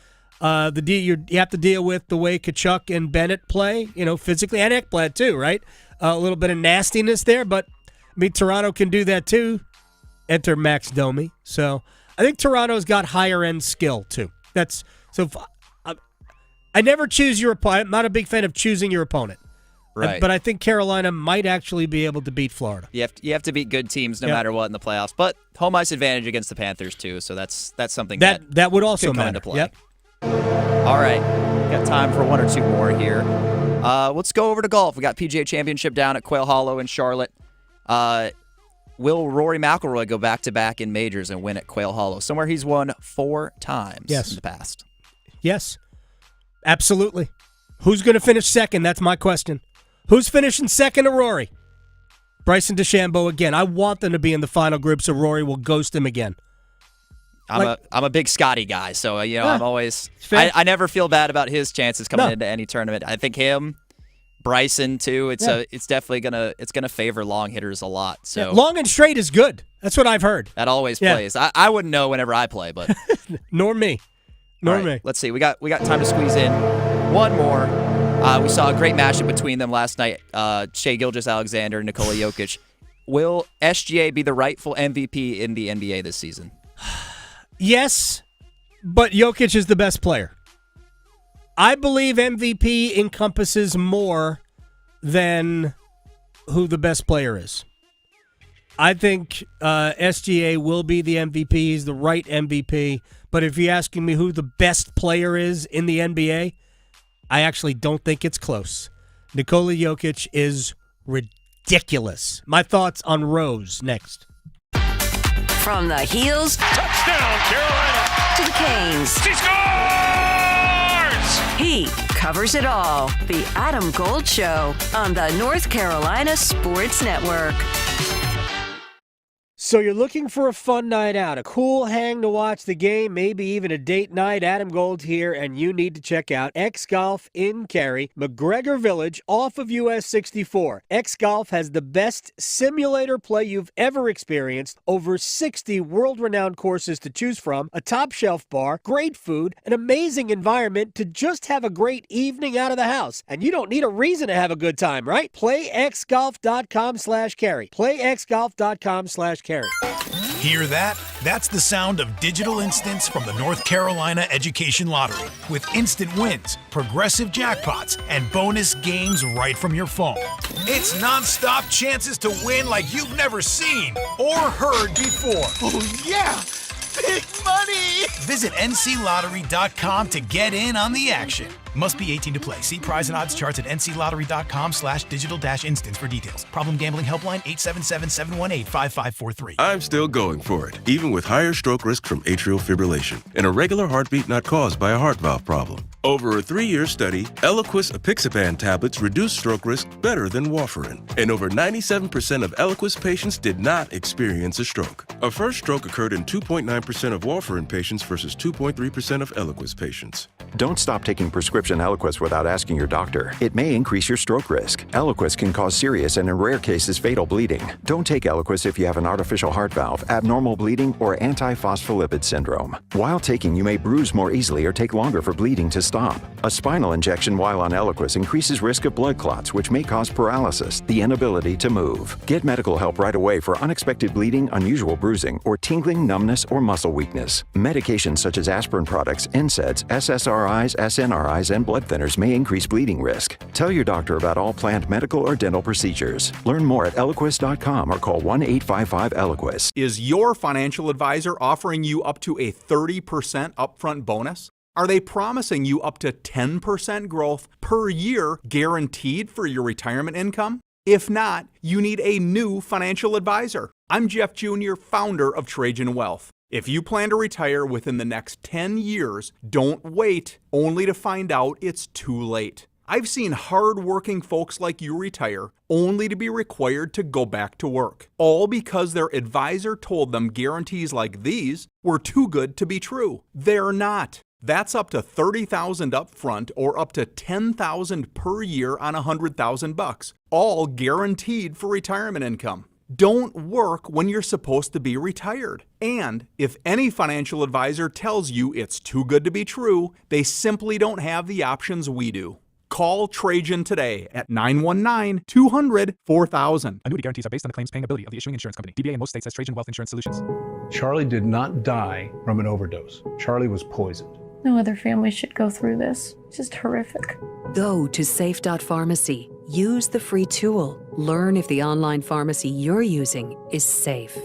You have to deal with the way Tkachuk and Bennett play, physically, and Ekblad too, right? A little bit of nastiness there, but Toronto can do that too. Enter Max Domi. So I think Toronto's got higher end skill too. I never choose your opponent. I'm not a big fan of choosing your opponent. Right. But I think Carolina might actually be able to beat Florida. You have to beat good teams no matter what in the playoffs. But home ice advantage against the Panthers too, so that's something that would also could come matter. into play. Yep. All right, got time for one or two more here. Let's go over to golf. We got PGA Championship down at Quail Hollow in Charlotte. Will Rory McIlroy go back-to-back in majors and win at Quail Hollow? Somewhere he's won 4 times in the past. Yes, absolutely. Who's going to finish second? That's my question. Who's finishing second to Rory? Bryson DeChambeau again. I want them to be in the final group so Rory will ghost him again. I'm a big Scotty guy, so I'm always I never feel bad about his chances coming into any tournament. I think him, Bryson too. It's definitely gonna favor long hitters a lot. So long and straight is good. That's what I've heard. That always plays. I wouldn't know whenever I play, but nor me. Let's see. We got time to squeeze in one more. We saw a great matchup between them last night. Shai Gilgeous-Alexander and Nikola Jokic. Will SGA be the rightful MVP in the NBA this season? Yes, but Jokic is the best player. I believe MVP encompasses more than who the best player is. I think SGA will be the MVP. He's the right MVP. But if you're asking me who the best player is in the NBA, I actually don't think it's close. Nikola Jokic is ridiculous. My thoughts on Rose next. From the heels, touchdown Carolina, to the canes. She scores! He covers it all. The Adam Gold Show on the North Carolina Sports Network. So you're looking for a fun night out, a cool hang to watch the game, maybe even a date night. Adam Gold here, and you need to check out X Golf in Cary, McGregor Village, off of US 64. X Golf has the best simulator play you've ever experienced, over 60 world-renowned courses to choose from, a top-shelf bar, great food, an amazing environment to just have a great evening out of the house. And you don't need a reason to have a good time, right? PlayXGolf.com/Cary. PlayXGolf.com/Cary. Hear that? That's the sound of digital instants from the North Carolina Education Lottery. With instant wins, progressive jackpots, and bonus games right from your phone. It's nonstop chances to win like you've never seen or heard before. Oh, yeah! Big money! Visit nclottery.com to get in on the action. Must be 18 to play. See prize and odds charts at nclottery.com/digital-instants for details. Problem gambling helpline 877-718-5543. I'm still going for it, even with higher stroke risk from atrial fibrillation and a regular heartbeat not caused by a heart valve problem. Over a 3-year study, Eliquis apixaban tablets reduce stroke risk better than warfarin. And over 97% of Eliquis patients did not experience a stroke. A first stroke occurred in 2.9% of warfarin patients versus 2.3% of Eliquis patients. Don't stop taking prescription Eliquis without asking your doctor. It may increase your stroke risk. Eliquis can cause serious and in rare cases fatal bleeding. Don't take Eliquis if you have an artificial heart valve, abnormal bleeding, or antiphospholipid syndrome. While taking, you may bruise more easily or take longer for bleeding to stop. A spinal injection while on Eliquis increases risk of blood clots, which may cause paralysis, the inability to move. Get medical help right away for unexpected bleeding, unusual bruising, or tingling, numbness, or muscle weakness. Medications such as aspirin products, NSAIDs, SSRIs, SNRIs, and blood thinners may increase bleeding risk. Tell your doctor about all planned medical or dental procedures. Learn more at Eliquis.com or call 1-855-ELIQUIS. Is your financial advisor offering you up to a 30% upfront bonus? Are they promising you up to 10% growth per year guaranteed for your retirement income? If not, you need a new financial advisor. I'm Jeff Jr., founder of Trajan Wealth. If you plan to retire within the next 10 years, don't wait only to find out it's too late. I've seen hard-working folks like you retire only to be required to go back to work, all because their advisor told them guarantees like these were too good to be true. They're not. That's up to $30,000 up front or up to $10,000 per year on $100,000, all guaranteed for retirement income. don't work when you're supposed to be retired. And if any financial advisor tells you it's too good to be true, they simply don't have the options we do. Call Trajan today at 919-200-4000. Annuity guarantees are based on the claims paying ability of the issuing insurance company. DBA in most states has Trajan Wealth Insurance Solutions. Charlie did not die from an overdose. Charlie was poisoned. No other family should go through this. It's just horrific. Go to safe.pharmacy. Use the free tool. Learn if the online pharmacy you're using is safe.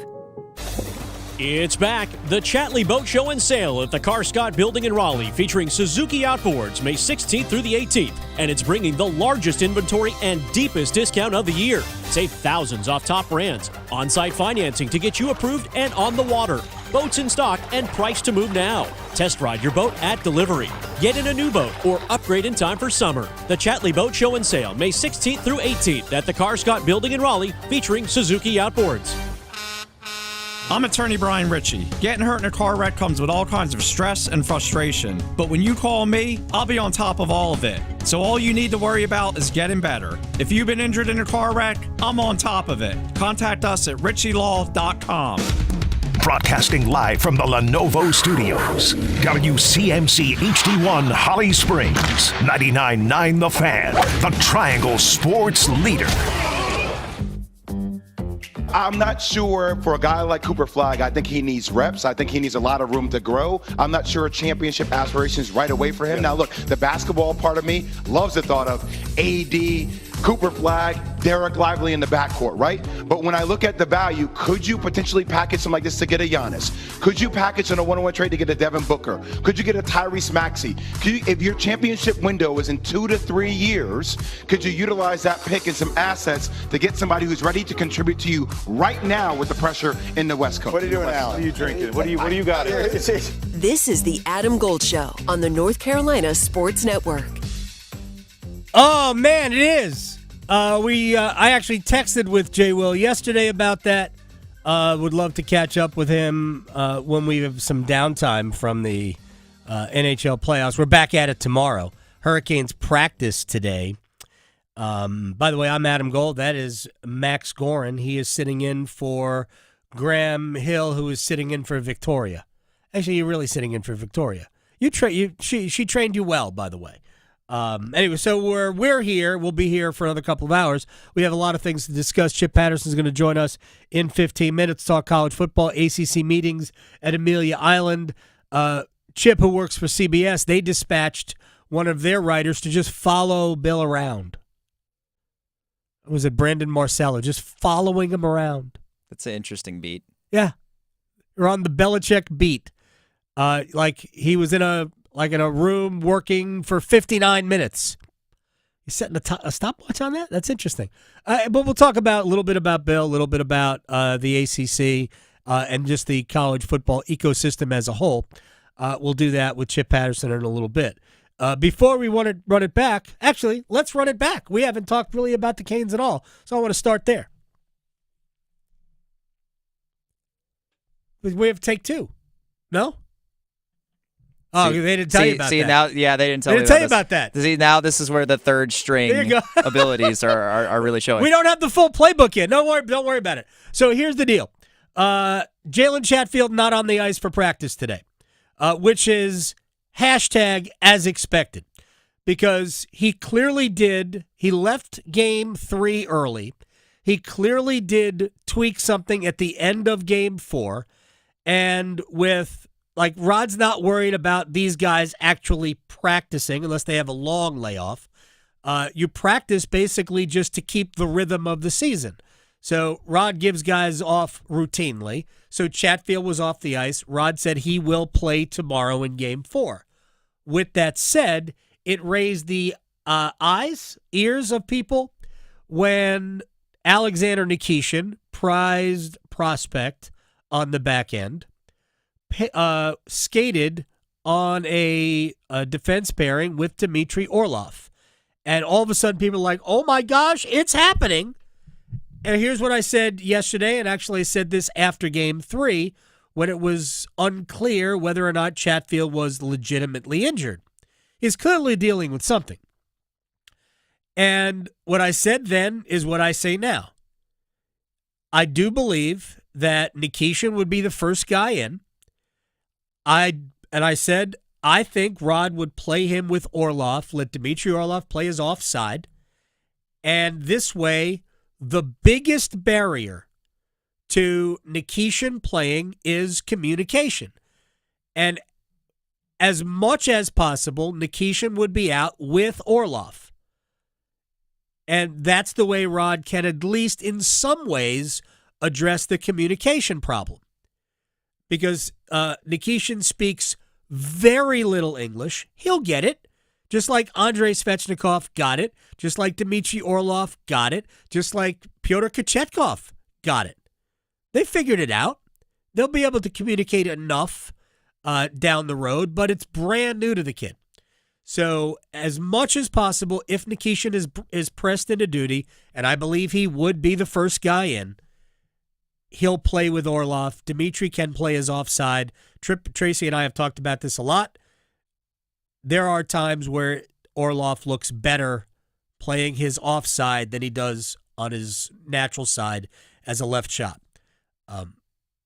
It's back. The Chatley Boat Show and Sale at the Carscott Building in Raleigh, featuring Suzuki Outboards May 16th through the 18th. And it's bringing the largest inventory and deepest discount of the year. Save thousands off top brands. On-site financing to get you approved and on the water. Boats in stock and priced to move now. Test ride your boat at delivery. Get in a new boat or upgrade in time for summer. The Chatley Boat Show and Sale, May 16th through 18th at the Carscott Building in Raleigh, featuring Suzuki Outboards. I'm attorney Brian Ritchie. Getting hurt in a car wreck comes with all kinds of stress and frustration. But when you call me, I'll be on top of all of it. So all you need to worry about is getting better. If you've been injured in a car wreck, I'm on top of it. Contact us at ritchielaw.com. Broadcasting live from the Lenovo Studios. WCMC HD1 Holly Springs. 99.9 The Fan. The Triangle Sports Leader. I'm not sure for a guy like Cooper Flagg. I think he needs reps. I think he needs a lot of room to grow. I'm not sure championship aspirations right away for him. Yeah. Now, look, the basketball part of me loves the thought of AD, Cooper Flagg, Derek Lively in the backcourt, right? But when I look at the value, could you potentially package something like this to get a Giannis? Could you package in a one-on-one trade to get a Devin Booker? Could you get a Tyrese Maxey? If your championship window is in 2 to 3 years, could you utilize that pick and some assets to get somebody who's ready to contribute to you right now with the pressure in the West Coast? What are you doing, Alan? What are you drinking? What do you got here? This is the Adam Gold Show on the North Carolina Sports Network. Oh, man, it is. I actually texted with Jay Will yesterday about that. Would love to catch up with him when we have some downtime from the NHL playoffs. We're back at it tomorrow. Hurricanes practice today. By the way, I'm Adam Gold. That is Max Gorin. He is sitting in for Graham Hill, who is sitting in for Victoria. Actually, you're really sitting in for Victoria. She trained you well, by the way. Anyway, so we're here. We'll be here for another couple of hours. We have a lot of things to discuss. Chip Patterson is going to join us in 15 minutes to talk college football, ACC meetings at Amelia Island. Chip, who works for CBS, they dispatched one of their writers to just follow Bill around. Was it Brandon Marcello? Just following him around. That's an interesting beat. Yeah. You're on the Belichick beat. Like he was in a room working for 59 minutes. He's setting a stopwatch on that? That's interesting. But we'll talk a little bit about Bill, a little bit about the ACC and just the college football ecosystem as a whole. We'll do that with Chip Patterson in a little bit. Before we want to run it back, actually, let's run it back. We haven't talked really about the Canes at all, so I want to start there. We have take two. No? Oh, they didn't tell you about that. Now, yeah, they didn't tell you about that. See, now this is where the third string abilities are really showing. We don't have the full playbook yet. Don't worry about it. So here's the deal. Jalen Chatfield not on the ice for practice today, which is hashtag as expected, because he clearly did. He left game 3 early. He clearly did tweak something at the end of game 4, and with Rod's not worried about these guys actually practicing unless they have a long layoff. You practice basically just to keep the rhythm of the season. So Rod gives guys off routinely. So Chatfield was off the ice. Rod said he will play tomorrow in game 4. With that said, it raised the ears of people when Alexander Nikishin, prized prospect on the back end, skated on a defense pairing with Dmitry Orlov. And all of a sudden people are like, oh my gosh, it's happening. And here's what I said yesterday, and actually I said this after game 3, when it was unclear whether or not Chatfield was legitimately injured. He's clearly dealing with something. And what I said then is what I say now. I do believe that Nikishin would be the first guy in. I said I think Rod would play him with Orlov, let Dmitry Orlov play his offside, and this way the biggest barrier to Nikishin playing is communication. And as much as possible, Nikishin would be out with Orlov. And that's the way Rod can, at least in some ways, address the communication problem. Because Nikishin speaks very little English. He'll get it. Just like Andrei Svechnikov got it. Just like Dmitry Orlov got it. Just like Pyotr Kochetkov got it. They figured it out. They'll be able to communicate enough down the road, but it's brand new to the kid. So as much as possible, if Nikishin is pressed into duty, and I believe he would be the first guy in, he'll play with Orlov. Dmitry can play his offside. Tracy and I have talked about this a lot. There are times where Orlov looks better playing his offside than he does on his natural side as a left shot.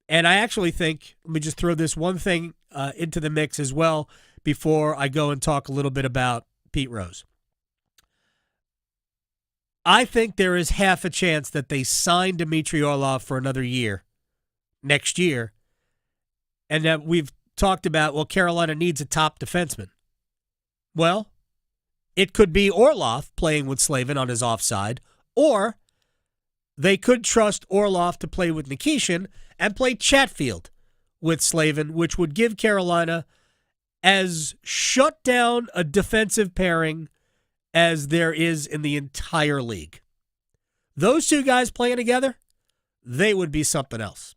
And I actually think, let me just throw this one thing into the mix as well before I go and talk a little bit about Pete Rose. I think there is half a chance that they sign Dmitry Orlov for another year, next year, and that we've talked about, well, Carolina needs a top defenseman. Well, it could be Orlov playing with Slavin on his offside, or they could trust Orlov to play with Nikishin and play Chatfield with Slavin, which would give Carolina as shut down a defensive pairing as there is in the entire league. Those two guys playing together, they would be something else.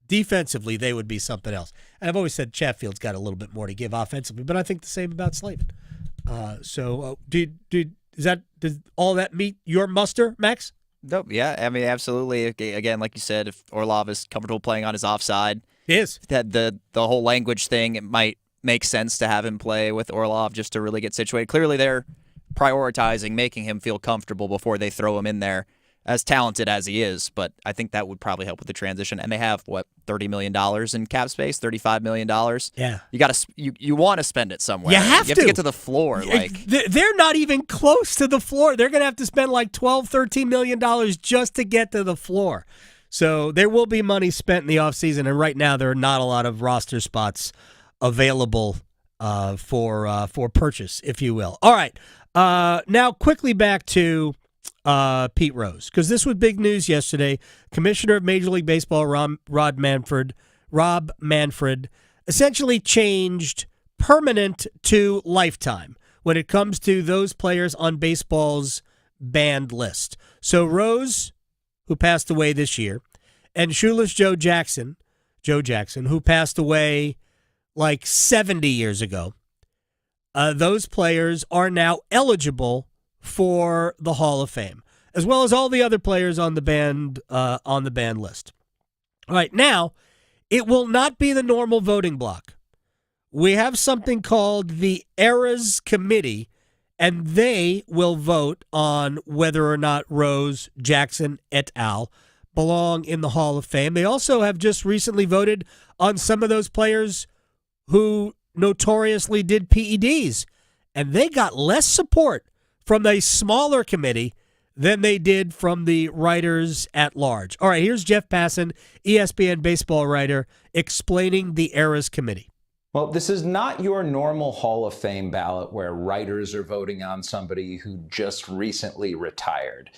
Defensively, they would be something else. And I've always said Chatfield's got a little bit more to give offensively, but I think the same about Slavin. Does all that meet your muster, Max? Nope. Yeah, I mean, absolutely. Again, like you said, if Orlov is comfortable playing on his offside, that the whole language thing, it might make sense to have him play with Orlov just to really get situated. Clearly, they're prioritizing making him feel comfortable before they throw him in there, as talented as he is. But I think that would probably help with the transition. And they have, $30 million in cap space, $35 million. Yeah. You want to spend it somewhere. You have to get to the floor. They're not even close to the floor. They're going to have to spend like $12, $13 million just to get to the floor. So there will be money spent in the offseason, and right now there are not a lot of roster spots available for purchase, if you will. All right. Now quickly back to Pete Rose, because this was big news yesterday. Commissioner of Major League Baseball Rob Manfred essentially changed permanent to lifetime when it comes to those players on baseball's banned list. So Rose, who passed away this year, and Shoeless Joe Jackson, who passed away like 70 years ago, those players are now eligible for the Hall of Fame, as well as all the other players on the banned list. All right, now it will not be the normal voting block. We have something called the Eras Committee, and they will vote on whether or not Rose, Jackson, et al. Belong in the Hall of Fame. They also have just recently voted on some of those players who notoriously did PEDs, and they got less support from a smaller committee than they did from the writers at large. All right, here's Jeff Passan, ESPN baseball writer, explaining the Eras Committee. Well, this is not your normal Hall of Fame ballot where writers are voting on somebody who just recently retired.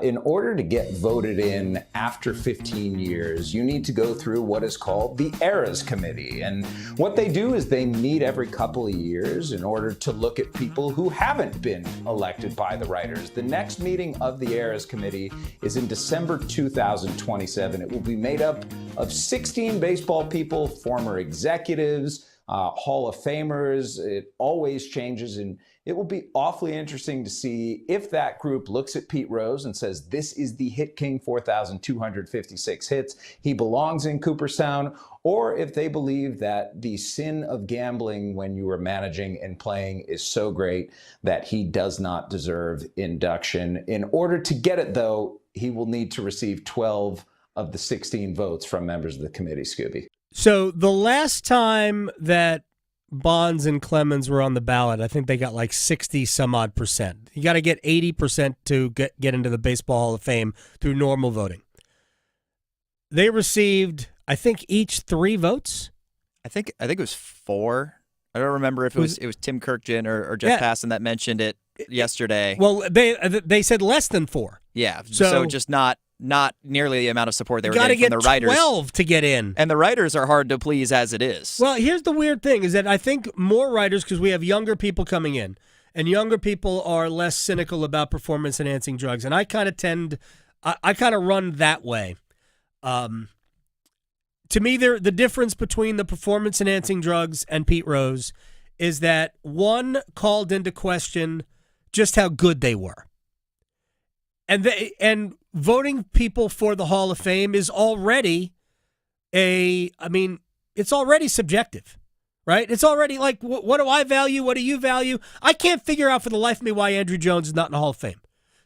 In order to get voted in after 15 years, you need to go through what is called the Eras Committee. And what they do is they meet every couple of years in order to look at people who haven't been elected by the writers. The next meeting of the Eras Committee is in December 2027. It will be made up of 16 baseball people, former executives, Hall of Famers. It always changes, and it will be awfully interesting to see if that group looks at Pete Rose and says, this is the hit king, 4,256 hits. He belongs in Cooperstown, or if they believe that the sin of gambling when you are managing and playing is so great that he does not deserve induction. In order to get it, though, he will need to receive 12 of the 16 votes from members of the committee, Scooby. So the last time that Bonds and Clemens were on the ballot, I think they got like 60 some odd percent. You got to get 80% to get into the Baseball Hall of Fame through normal voting. They received, I think, each 3 votes. I think it was 4. I don't remember if it was Tim Kirkjian or Jeff Passan that mentioned it yesterday. Well, they said less than 4. Yeah, so just not nearly the amount of support they were getting from the writers. You got to get 12 to get in. And the writers are hard to please as it is. Well, here's the weird thing, is that I think more writers, because we have younger people coming in, and younger people are less cynical about performance-enhancing drugs, and I kind of run that way. To me, the difference between the performance-enhancing drugs and Pete Rose is that one called into question just how good they were. And voting people for the Hall of Fame is already it's already subjective, right? It's already like, what do I value? What do you value? I can't figure out for the life of me why Andrew Jones is not in the Hall of Fame.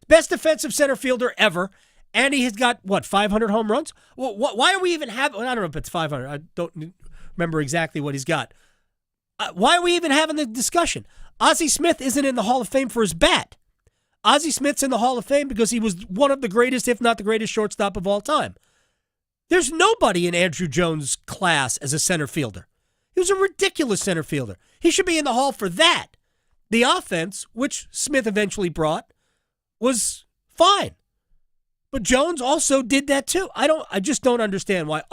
Best defensive center fielder ever. And he has got, 500 home runs? Well, why are we even having, I don't know if it's 500. I don't remember exactly what he's got. Why are we even having the discussion? Ozzie Smith isn't in the Hall of Fame for his bat. Ozzie Smith's in the Hall of Fame because he was one of the greatest, if not the greatest, shortstop of all time. There's nobody in Andrew Jones' class as a center fielder. He was a ridiculous center fielder. He should be in the Hall for that. The offense, which Smith eventually brought, was fine. But Jones also did that too. I just don't understand why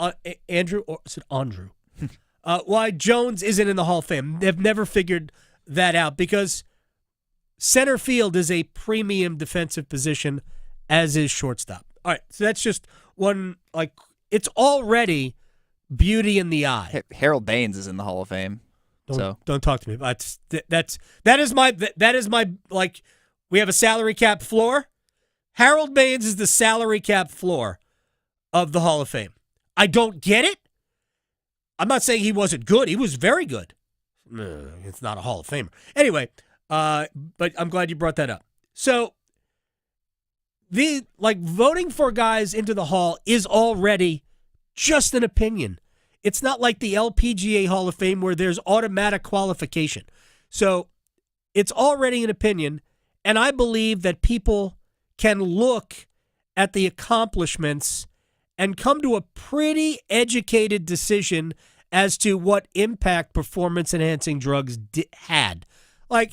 why Jones isn't in the Hall of Fame. They've never figured that out because center field is a premium defensive position, as is shortstop. All right, so that's just one, it's already beauty in the eye. Harold Baines is in the Hall of Fame. Don't talk to me. That is my we have a salary cap floor. Harold Baines is the salary cap floor of the Hall of Fame. I don't get it. I'm not saying he wasn't good. He was very good. It's not a Hall of Famer. Anyway, but I'm glad you brought that up. So, voting for guys into the Hall is already just an opinion. It's not like the LPGA Hall of Fame where there's automatic qualification. So, it's already an opinion, and I believe that people can look at the accomplishments and come to a pretty educated decision as to what impact performance-enhancing drugs had. I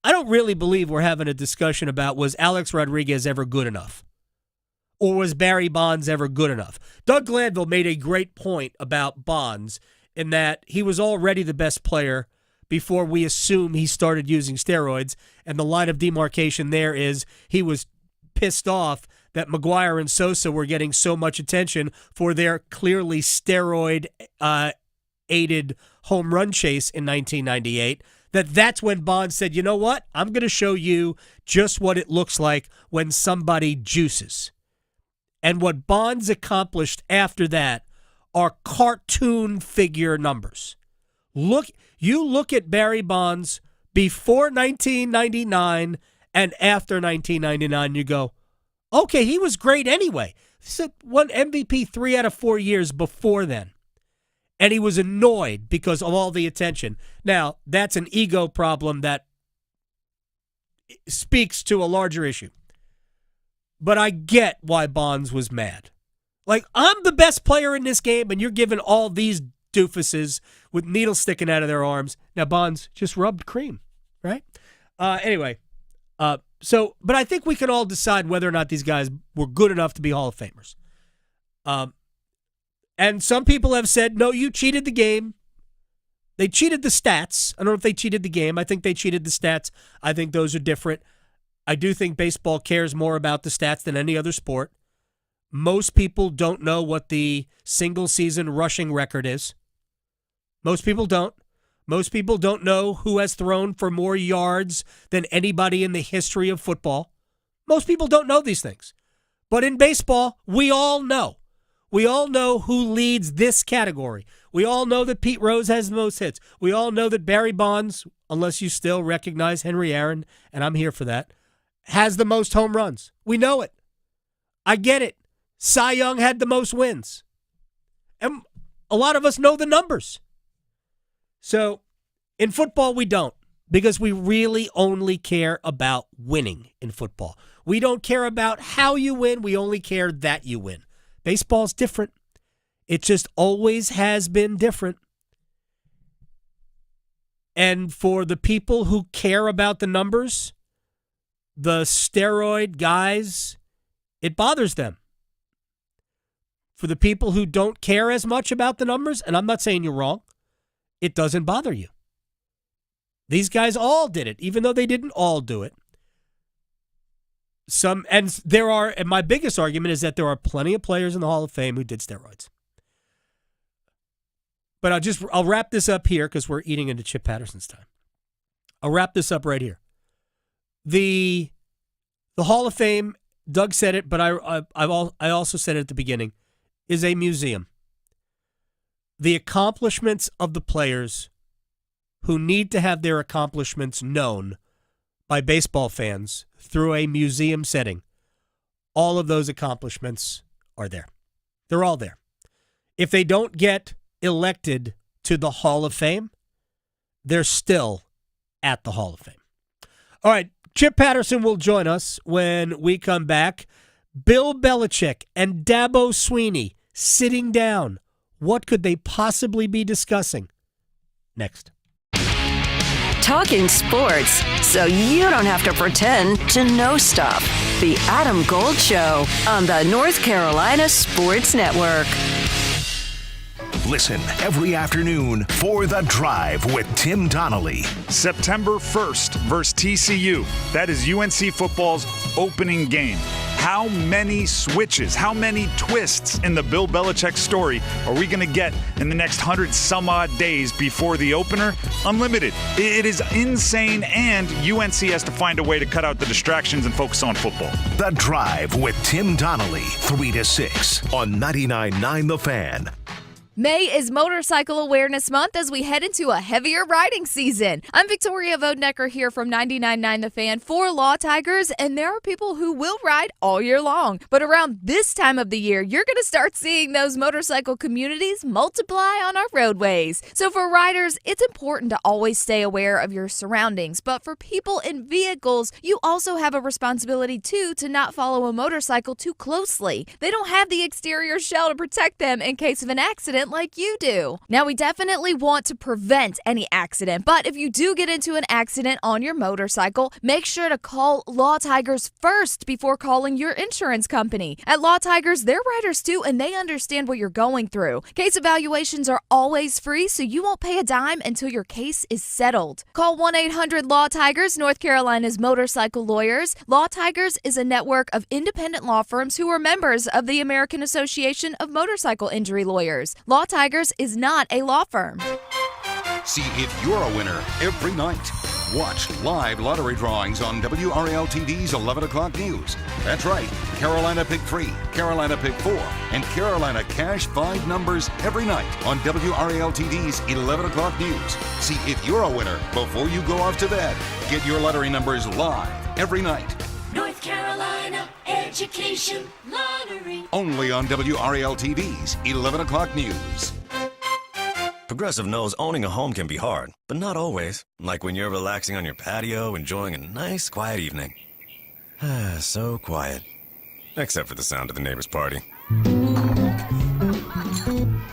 don't really believe we're having a discussion about, was Alex Rodriguez ever good enough? Or was Barry Bonds ever good enough? Doug Glanville made a great point about Bonds in that he was already the best player before we assume he started using steroids, and the line of demarcation there is he was pissed off that McGuire and Sosa were getting so much attention for their clearly steroid-aided home run chase in 1998, that's when Bonds said, you know what? I'm going to show you just what it looks like when somebody juices. And what Bonds accomplished after that are cartoon figure numbers. You look at Barry Bonds before 1999 and after 1999, you go, okay, he was great anyway. He won MVP 3 out of 4 years before then. And he was annoyed because of all the attention. Now, that's an ego problem that speaks to a larger issue. But I get why Bonds was mad. I'm the best player in this game, and you're giving all these doofuses with needles sticking out of their arms. Now, Bonds just rubbed cream, right? Anyway. But I think we can all decide whether or not these guys were good enough to be Hall of Famers. And some people have said, no, you cheated the game. They cheated the stats. I don't know if they cheated the game. I think they cheated the stats. I think those are different. I do think baseball cares more about the stats than any other sport. Most people don't know what the single-season rushing record is. Most people don't. Most people don't know who has thrown for more yards than anybody in the history of football. Most people don't know these things. But in baseball, we all know. We all know who leads this category. We all know that Pete Rose has the most hits. We all know that Barry Bonds, unless you still recognize Henry Aaron, and I'm here for that, has the most home runs. We know it. I get it. Cy Young had the most wins. And a lot of us know the numbers. So in football, we don't, because we really only care about winning in football. We don't care about how you win. We only care that you win. Baseball's different. It just always has been different. And for the people who care about the numbers, the steroid guys, it bothers them. For the people who don't care as much about the numbers, and I'm not saying you're wrong, it doesn't bother you. These guys all did it, even though they didn't all do it. And my biggest argument is that there are plenty of players in the Hall of Fame who did steroids. But I'll wrap this up here because we're eating into Chip Patterson's time. I'll wrap this up right here. The Hall of Fame, Doug said it, but I also said it at the beginning, is a museum. The accomplishments of the players who need to have their accomplishments known by baseball fans through a museum setting, all of those accomplishments are there. They're all there. If they don't get elected to the Hall of Fame, they're still at the Hall of Fame. All right, Chip Patterson will join us when we come back. Bill Belichick and Dabo Swinney sitting down. What could they possibly be discussing? Next. Talking sports so you don't have to pretend to know stuff. The Adam Gold Show on the North Carolina Sports Network. Listen every afternoon for The Drive with Tim Donnelly. September 1st versus TCU. That is UNC football's opening game. How many switches, how many twists in the Bill Belichick story are we going to get in the next 100 some odd days before the opener? Unlimited. It is insane, and UNC has to find a way to cut out the distractions and focus on football. The Drive with Tim Donnelly, 3 to 6 on 99.9 The Fan. May is Motorcycle Awareness Month as we head into a heavier riding season. I'm Victoria Vodenecker here from 99.9 The Fan for Law Tigers, and there are people who will ride all year long. But around this time of the year, you're going to start seeing those motorcycle communities multiply on our roadways. So for riders, it's important to always stay aware of your surroundings. But for people in vehicles, you also have a responsibility, too, to not follow a motorcycle too closely. They don't have the exterior shell to protect them in case of an accident like you do. Now, we definitely want to prevent any accident, but if you do get into an accident on your motorcycle, make sure to call Law Tigers first before calling your insurance company. At Law Tigers, they're riders too, and they understand what you're going through. Case evaluations are always free, so you won't pay a dime until your case is settled. Call 1-800-LAW-TIGERS, North Carolina's motorcycle lawyers. Law Tigers is a network of independent law firms who are members of the American Association of Motorcycle Injury Lawyers. Law Tigers is not a law firm. See if you're a winner every night. Watch live lottery drawings on WRAL-TV's 11 o'clock news. That's right, Carolina Pick 3, Carolina Pick 4, and Carolina Cash 5 numbers every night on WRAL-TV's 11 o'clock news. See if you're a winner before you go off to bed. Get your lottery numbers live every night. North Carolina Education Lottery. Only on WRAL-TV's 11 o'clock news. Progressive knows owning a home can be hard, but not always. Like when you're relaxing on your patio, enjoying a nice, quiet evening. So quiet. Except for the sound of the neighbor's party.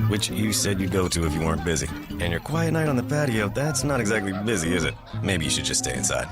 Which you said you'd go to if you weren't busy. And your quiet night on the patio, that's not exactly busy, is it? Maybe you should just stay inside.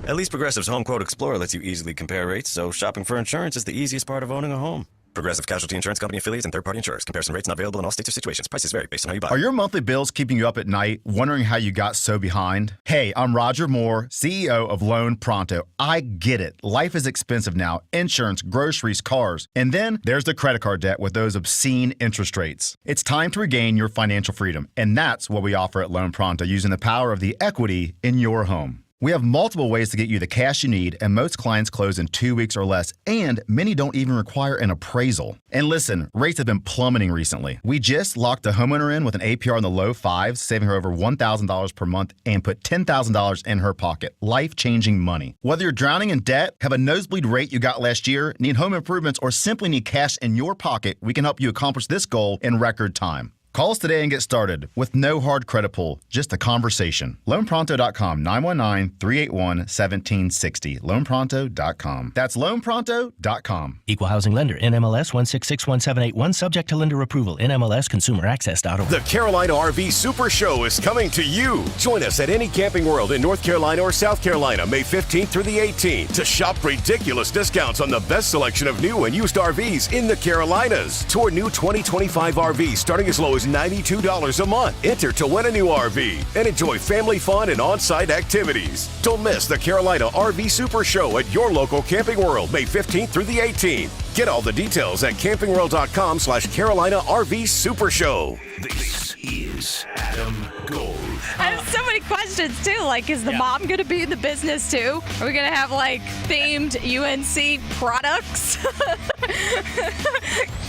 At least Progressive's Home Quote Explorer lets you easily compare rates, so shopping for insurance is the easiest part of owning a home. Progressive Casualty Insurance Company affiliates and third-party insurers. Comparison rates not available in all states or situations. Prices vary based on how you buy. Are your monthly bills keeping you up at night, wondering how you got so behind? Hey, I'm Roger Moore, CEO of Loan Pronto. I get it. Life is expensive now. Insurance, groceries, cars. And then there's the credit card debt with those obscene interest rates. It's time to regain your financial freedom, and that's what we offer at Loan Pronto using the power of the equity in your home. We have multiple ways to get you the cash you need, and most clients close in 2 weeks or less, and many don't even require an appraisal. And listen, rates have been plummeting recently. We just locked a homeowner in with an APR in the low fives, saving her over $1,000 per month, and put $10,000 in her pocket. Life-changing money. Whether you're drowning in debt, have a nosebleed rate you got last year, need home improvements, or simply need cash in your pocket, we can help you accomplish this goal in record time. Call us today and get started with no hard credit pull, just a conversation. LoanPronto.com, 919-381-1760. LoanPronto.com. That's LoanPronto.com. Equal housing lender, NMLS 1661781, subject to lender approval, NMLSConsumerAccess.org. The Carolina RV Super Show is coming to you. Join us at any Camping World in North Carolina or South Carolina, May 15th through the 18th, to shop ridiculous discounts on the best selection of new and used RVs in the Carolinas. Tour new 2025 RVs starting as low as $92 a month. Enter to win a new RV and enjoy family fun and on-site activities. Don't miss the Carolina RV Super Show at your local Camping World, May 15th through the 18th. Get all the details at campingworld.com/Carolina RV Super Show. This is Adam Gold. I have so many questions too. Like, is the mom going to be in the business too? Are we going to have like themed UNC products?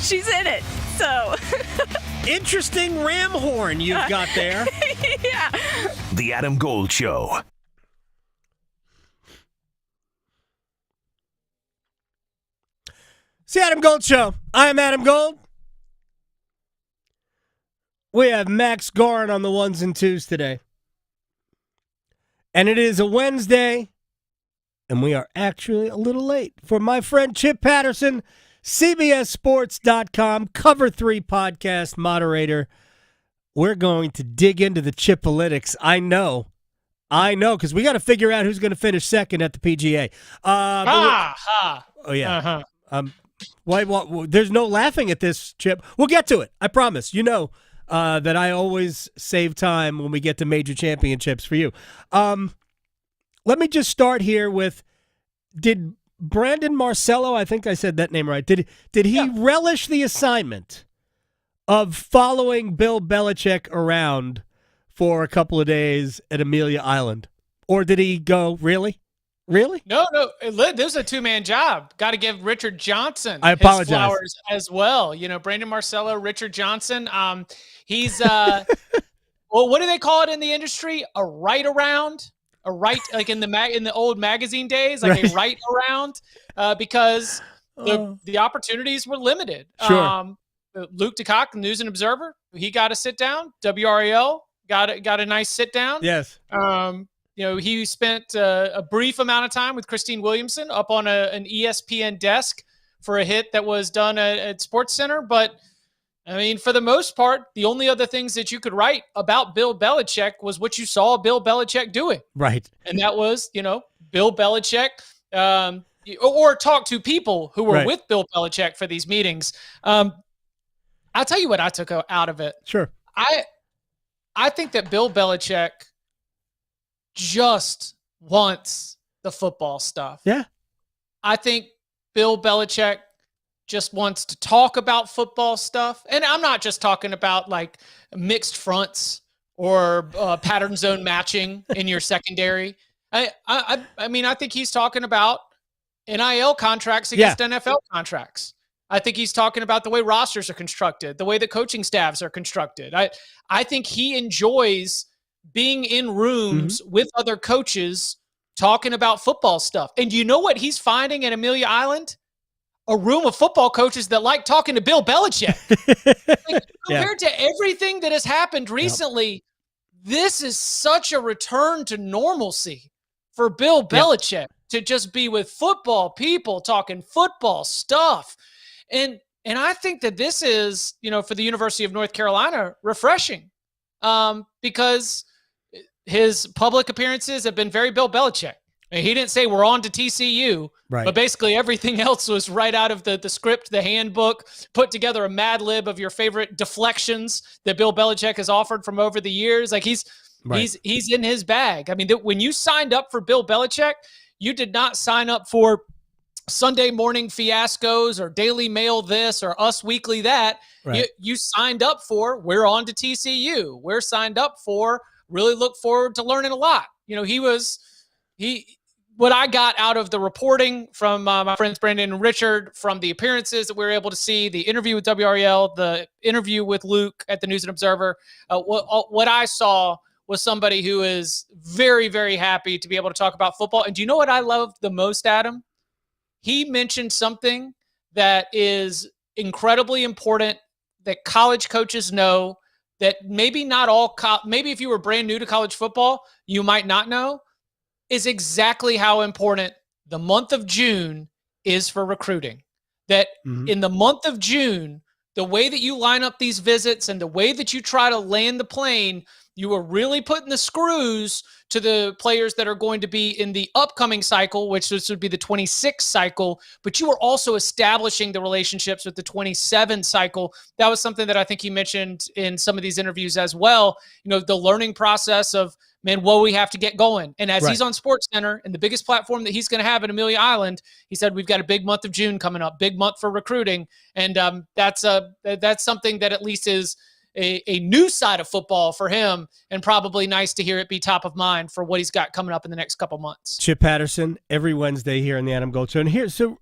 She's in it, so. Interesting ram horn you've got there. Yeah. The Adam Gold Show. It's the Adam Gold Show. I am Adam Gold. We have Max Gorin on the ones and twos today. And it is a Wednesday, and we are actually a little late. For my friend Chip Patterson, CBSSports.com, Cover 3 podcast moderator, we're going to dig into the Chipalytics. I know, because we got to figure out who's going to finish second at the PGA. Oh, yeah. There's no laughing at this, Chip. We'll get to it. I promise. You know that I always save time when we get to major championships for you. Let me just start here with, did Brandon Marcello, I think I said that name right, did he relish the assignment of following Bill Belichick around for a couple of days at Amelia Island? Or did he go, really? Really? No. This is a two-man job. Got to give Richard Johnson his flowers as well. You know, Brandon Marcello, Richard Johnson. He's well, what do they call it in the industry? A right around, a right, like in the old magazine days, like a right around, because the opportunities were limited. Sure. Luke DeCock, News and Observer, he got a sit down. WRAL got a nice sit down. Yes. He spent a brief amount of time with Christine Williamson up on an ESPN desk for a hit that was done at SportsCenter. But, I mean, for the most part, the only other things that you could write about Bill Belichick was what you saw Bill Belichick doing. Right. And that was, Bill Belichick, or talk to people who were with Bill Belichick for these meetings. I'll tell you what I took out of it. Sure. I think that Bill Belichick just wants the football stuff. Yeah. I think Bill Belichick just wants to talk about football stuff. And I'm not just talking about like mixed fronts or pattern zone matching in your secondary. I mean, I think he's talking about NIL contracts against NFL contracts. I think he's talking about the way rosters are constructed, the way that coaching staffs are constructed. I think he enjoys being in rooms with other coaches talking about football stuff. And you know what he's finding at Amelia Island? A room of football coaches that like talking to Bill Belichick. Compared to everything that has happened recently, this is such a return to normalcy for Bill Belichick to just be with football people talking football stuff. And I think that this is, for the University of North Carolina, refreshing because his public appearances have been very Bill Belichick. And he didn't say we're on to TCU, but basically everything else was right out of the script, the handbook, put together a Mad Lib of your favorite deflections that Bill Belichick has offered from over the years. Like he's in his bag. I mean, when you signed up for Bill Belichick, you did not sign up for Sunday morning fiascos or Daily Mail this or Us Weekly that. You signed up for we're on to TCU. We're signed up for really look forward to learning a lot. He was what I got out of the reporting from my friends Brandon and Richard, from the appearances that we were able to see, the interview with WREL, the interview with Luke at the News and Observer, what I saw was somebody who is very, very happy to be able to talk about football. And do you know what I loved the most, Adam? He mentioned something that is incredibly important that college coaches know, that maybe not all, maybe if you were brand new to college football, you might not know, is exactly how important the month of June is for recruiting. That in the month of June, the way that you line up these visits and the way that you try to land the plane, you are really putting the screws to the players that are going to be in the upcoming cycle, which this would be the 26 cycle, but you are also establishing the relationships with the 27 cycle. That was something that I think he mentioned in some of these interviews as well. You know, the learning process of, man, what we have to get going. And as he's on SportsCenter and the biggest platform that he's going to have in Amelia Island, he said, we've got a big month of June coming up, big month for recruiting. And that's something that at least is a new side of football for him, and probably nice to hear it be top of mind for what he's got coming up in the next couple months. Chip Patterson, every Wednesday here in the Adam Gold Show. And here, so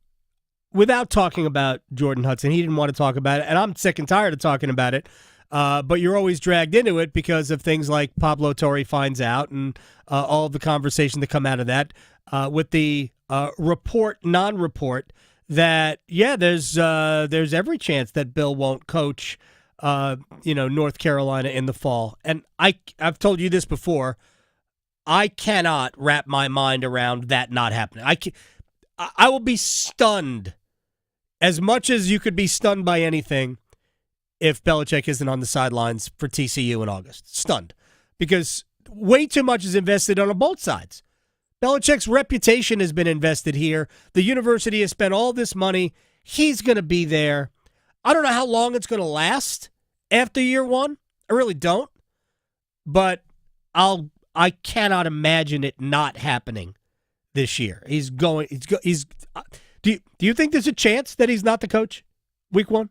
without talking about Jordan Hudson, he didn't want to talk about it, and I'm sick and tired of talking about it. But you're always dragged into it because of things like Pablo Torre finds out and all of the conversation that come out of that with the report, non-report, that, there's every chance that Bill won't coach North Carolina in the fall. And I've told you this before. I cannot wrap my mind around that not happening. I will be stunned, as much as you could be stunned by anything, if Belichick isn't on the sidelines for TCU in August. Stunned. Because way too much is invested on both sides. Belichick's reputation has been invested here. The university has spent all this money. He's going to be there. I don't know how long it's going to last after year one. I really don't. But I cannot imagine it not happening this year. Do you think there's a chance that he's not the coach week one?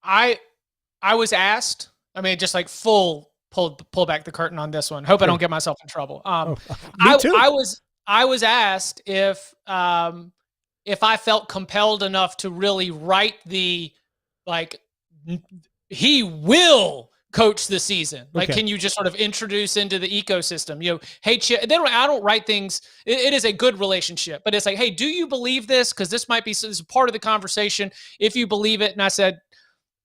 I was asked, just like pull back the curtain on this one. Hope I don't get myself in trouble. Me too. I was asked if I felt compelled enough to really write he will coach the season. Can you just sort of introduce into the ecosystem? Hey, I don't write things. It is a good relationship, but it's like, hey, do you believe this? Because this might be part of the conversation. If you believe it, and I said,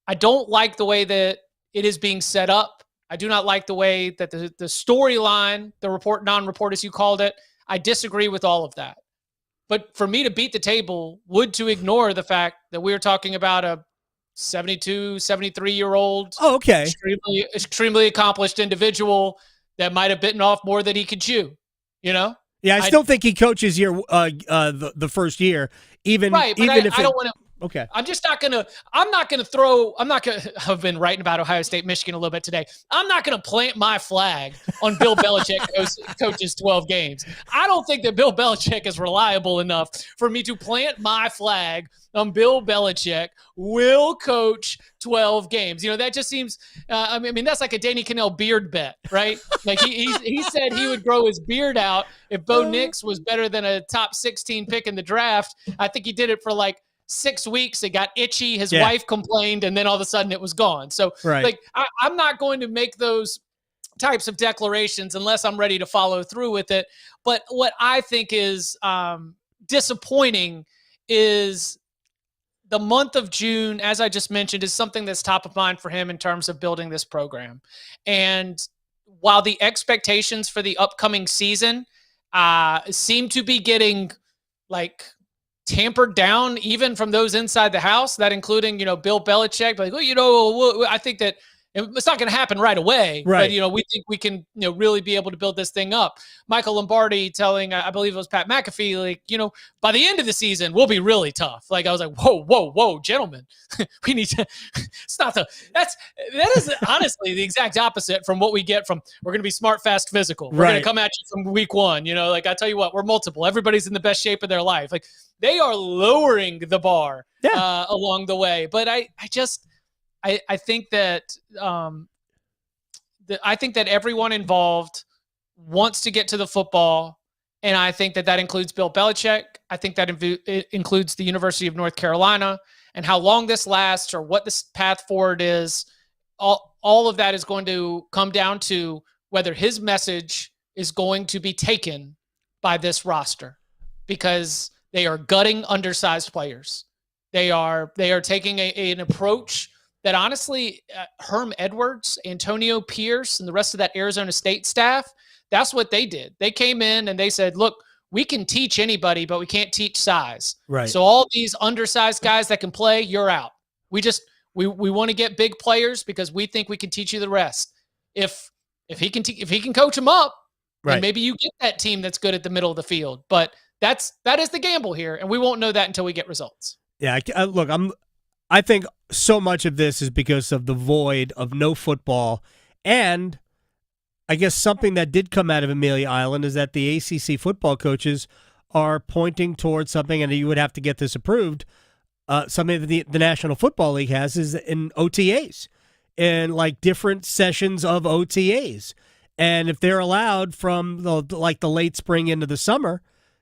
I don't like the way that it is being set up. I do not like the way that the storyline, the non-report as you called it, I disagree with all of that. But for me to beat the table would to ignore the fact that we're talking about a 72, 73-year-old, extremely accomplished individual that might have bitten off more than he could chew, Yeah, I still think he coaches the first year, even if I don't want to. Okay. I've been writing about Ohio State, Michigan a little bit today. I'm not going to plant my flag on Bill Belichick coaches 12 games. I don't think that Bill Belichick is reliable enough for me to plant my flag on Bill Belichick will coach 12 games. That just seems, that's like a Danny Cannell beard bet, right? Like he said he would grow his beard out if Bo Nix was better than a top 16 pick in the draft. I think he did it for 6 weeks. It got itchy. His wife complained, and then all of a sudden it was gone. So I'm not going to make those types of declarations unless I'm ready to follow through with it. But what I think is disappointing is the month of June, as I just mentioned, is something that's top of mind for him in terms of building this program. And while the expectations for the upcoming season seem to be getting tampered down even from those inside the house, that including, Bill Belichick, I think that it's not going to happen right away, right. But, we think we can, really be able to build this thing up. Michael Lombardi telling, I believe it was Pat McAfee, by the end of the season, we'll be really tough. I was like, whoa, gentlemen, we need to, that is honestly the exact opposite from what we get from, we're going to be smart, fast, physical. We're going to come at you from week one, I tell you what, we're multiple. Everybody's in the best shape of their life. They are lowering the bar along the way. But I think that I think that everyone involved wants to get to the football, and I think that includes Bill Belichick. I think that it includes the University of North Carolina, and how long this lasts or what this path forward is. All of that is going to come down to whether his message is going to be taken by this roster, because they are gutting undersized players. They are taking an approach that honestly, Herm Edwards, Antonio Pierce, and the rest of that Arizona State staff, that's what they did. They came in and they said, look, we can teach anybody, but we can't teach size. Right. So all these undersized guys that can play, you're out. We want to get big players because we think we can teach you the rest. If he can coach them up, then maybe you get that team that's good at the middle of the field. But that is the gamble here, and we won't know that until we get results. Yeah, look, I think so much of this is because of the void of no football, and I guess something that did come out of Amelia Island is that the ACC football coaches are pointing towards something, and you would have to get this approved. Something that the National Football League has is in OTAs, and like different sessions of OTAs, and if they're allowed from the late spring into the summer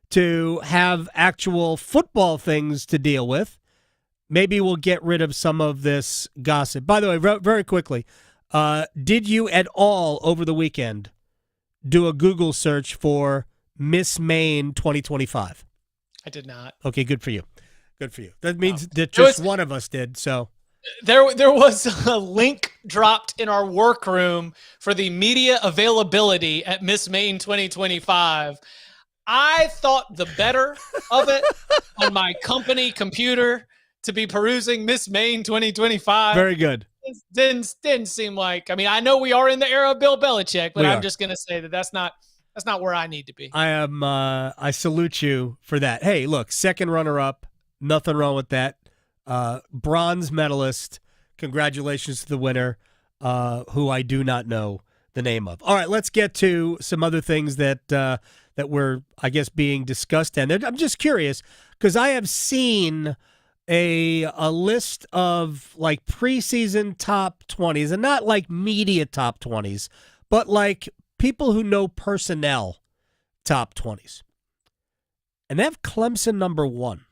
to have actual football things to deal with, maybe we'll get rid of some of this gossip. By the way, very quickly, did you at all over the weekend do a Google search for Miss Maine 2025? I did not. Okay, good for you. Good for you. That means that just one of us did. So there was a link dropped in our workroom for the media availability at Miss Maine 2025. I thought the better of it on my company computer to be perusing Miss Maine 2025. Very good. Didn't seem like, I mean, I know we are in the era of Bill Belichick, but I'm just going to say that's not where I need to be. I salute you for that. Hey, look, second runner up, nothing wrong with that. Bronze medalist. Congratulations to the winner, who I do not know the name of. All right, let's get to some other things that were, I guess, being discussed. And I'm just curious because I have seen a list of like preseason top 20s, and not like media top 20s, but like people who know personnel top 20s. And they have Clemson number 1.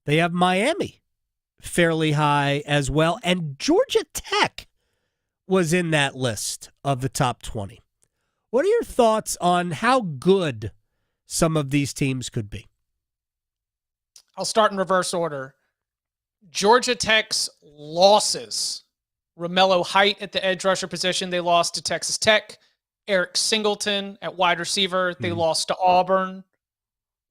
They have Miami fairly high as well, and Georgia Tech was in that list of the top 20. What are your thoughts on how good some of these teams could be? I'll start in reverse order. Georgia Tech's losses. Romello Height at the edge rusher position, they lost to Texas Tech. Eric Singleton at wide receiver, they lost to Auburn.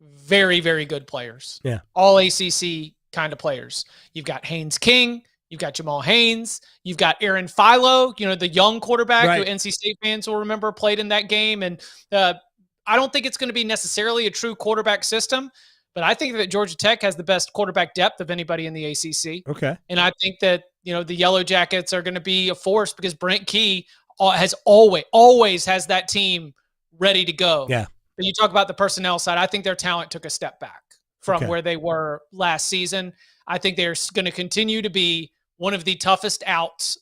Very, very good players. Yeah. All ACC kind of players. You've got Haynes King. You've got Jamal Haynes. You've got Aaron Philo, the young quarterback who NC State fans will remember played in that game. And I don't think it's going to be necessarily a true quarterback system, but I think that Georgia Tech has the best quarterback depth of anybody in the ACC. Okay. And I think that, the Yellow Jackets are going to be a force because Brent Key has always has that team ready to go. Yeah. But you talk about the personnel side, I think their talent took a step back from where they were last season. I think they're going to continue to be one of the toughest outs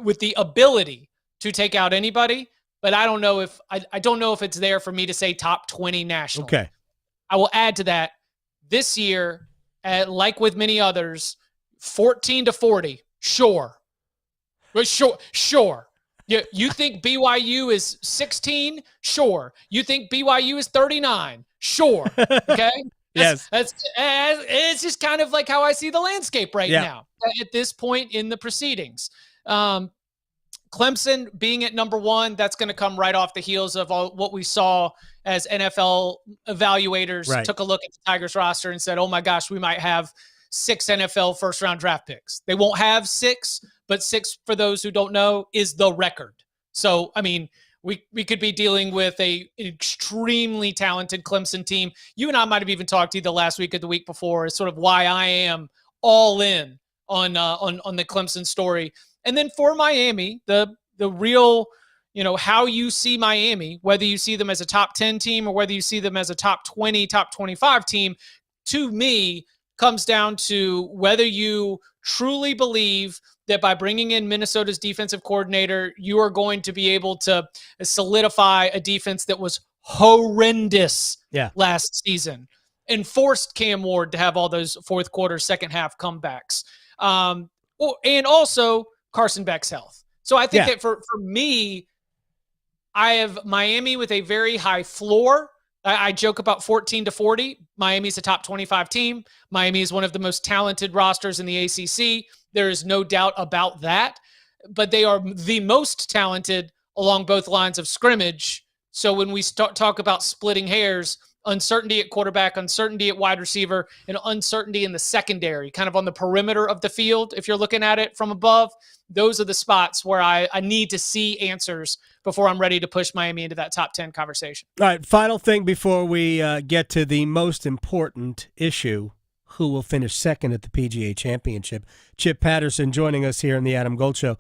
with the ability to take out anybody. But I don't know if it's there for me to say top 20 national. Okay. I will add to that this year, like with many others, 14-40. Sure. You think BYU is 16? Sure. You think BYU is 39? Sure. Okay. Yes. It's just kind of like how I see the landscape right now at this point in the proceedings. Clemson being at number 1, that's going to come right off the heels of all what we saw as NFL evaluators took a look at the Tigers roster and said, oh my gosh, we might have 6 NFL first-round draft picks. They won't have 6, but 6, for those who don't know, is the record. So, I mean, we could be dealing with an extremely talented Clemson team. You and I might have even talked either last week or the week before is sort of why I am all in on the Clemson story. And then for Miami, the real, how you see Miami, whether you see them as a top 10 team or whether you see them as a top 20, top 25 team, to me, comes down to whether you truly believe that by bringing in Minnesota's defensive coordinator, you are going to be able to solidify a defense that was horrendous last season and forced Cam Ward to have all those fourth quarter, second half comebacks. And also Carson Beck's health. So I think that for me, I have Miami with a very high floor. I joke about 14-40. Miami's a top 25 team. Miami is one of the most talented rosters in the ACC. There is no doubt about that. But they are the most talented along both lines of scrimmage. So when we talk about splitting hairs, uncertainty at quarterback, uncertainty at wide receiver, and uncertainty in the secondary, kind of on the perimeter of the field, if you're looking at it from above, those are the spots where I need to see answers before I'm ready to push Miami into that top 10 conversation. All right, final thing before we get to the most important issue, who will finish second at the PGA Championship. Chip Patterson joining us here in the Adam Gold Show.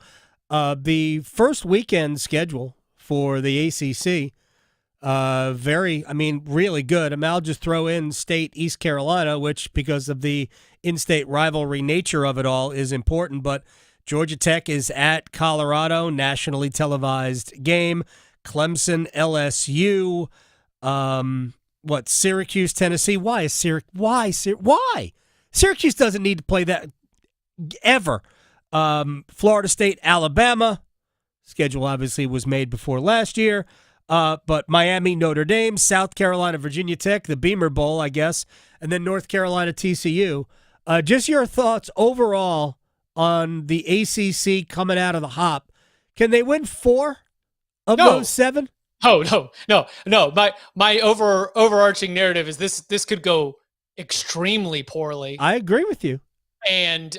The first weekend schedule for the ACC, really good. I'll just throw in State East Carolina, which because of the in-state rivalry nature of it all is important, but Georgia Tech is at Colorado, nationally televised game. Clemson, LSU, Syracuse, Tennessee. Why? Syracuse doesn't need to play that ever. Florida State, Alabama. Schedule obviously was made before last year. But Miami, Notre Dame, South Carolina, Virginia Tech, the Beamer Bowl, I guess, and then North Carolina, TCU. Just your thoughts overall on the ACC coming out of the hop. Can they win 4 of those 7? Oh, no. My overarching narrative is this could go extremely poorly. I agree with you. And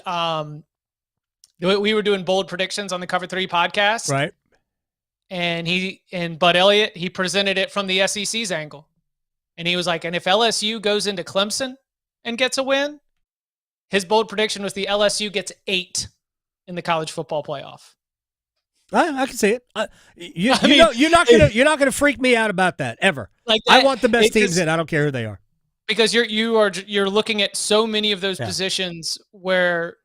we were doing bold predictions on the Cover 3 podcast. Right. And Bud Elliott, he presented it from the SEC's angle. And he was like, and if LSU goes into Clemson and gets a win, his bold prediction was the LSU gets 8 in the college football playoff. I can see it. You're not gonna freak me out about that ever. Like that, I want the best teams in. I don't care who they are. Because you're looking at so many of those positions where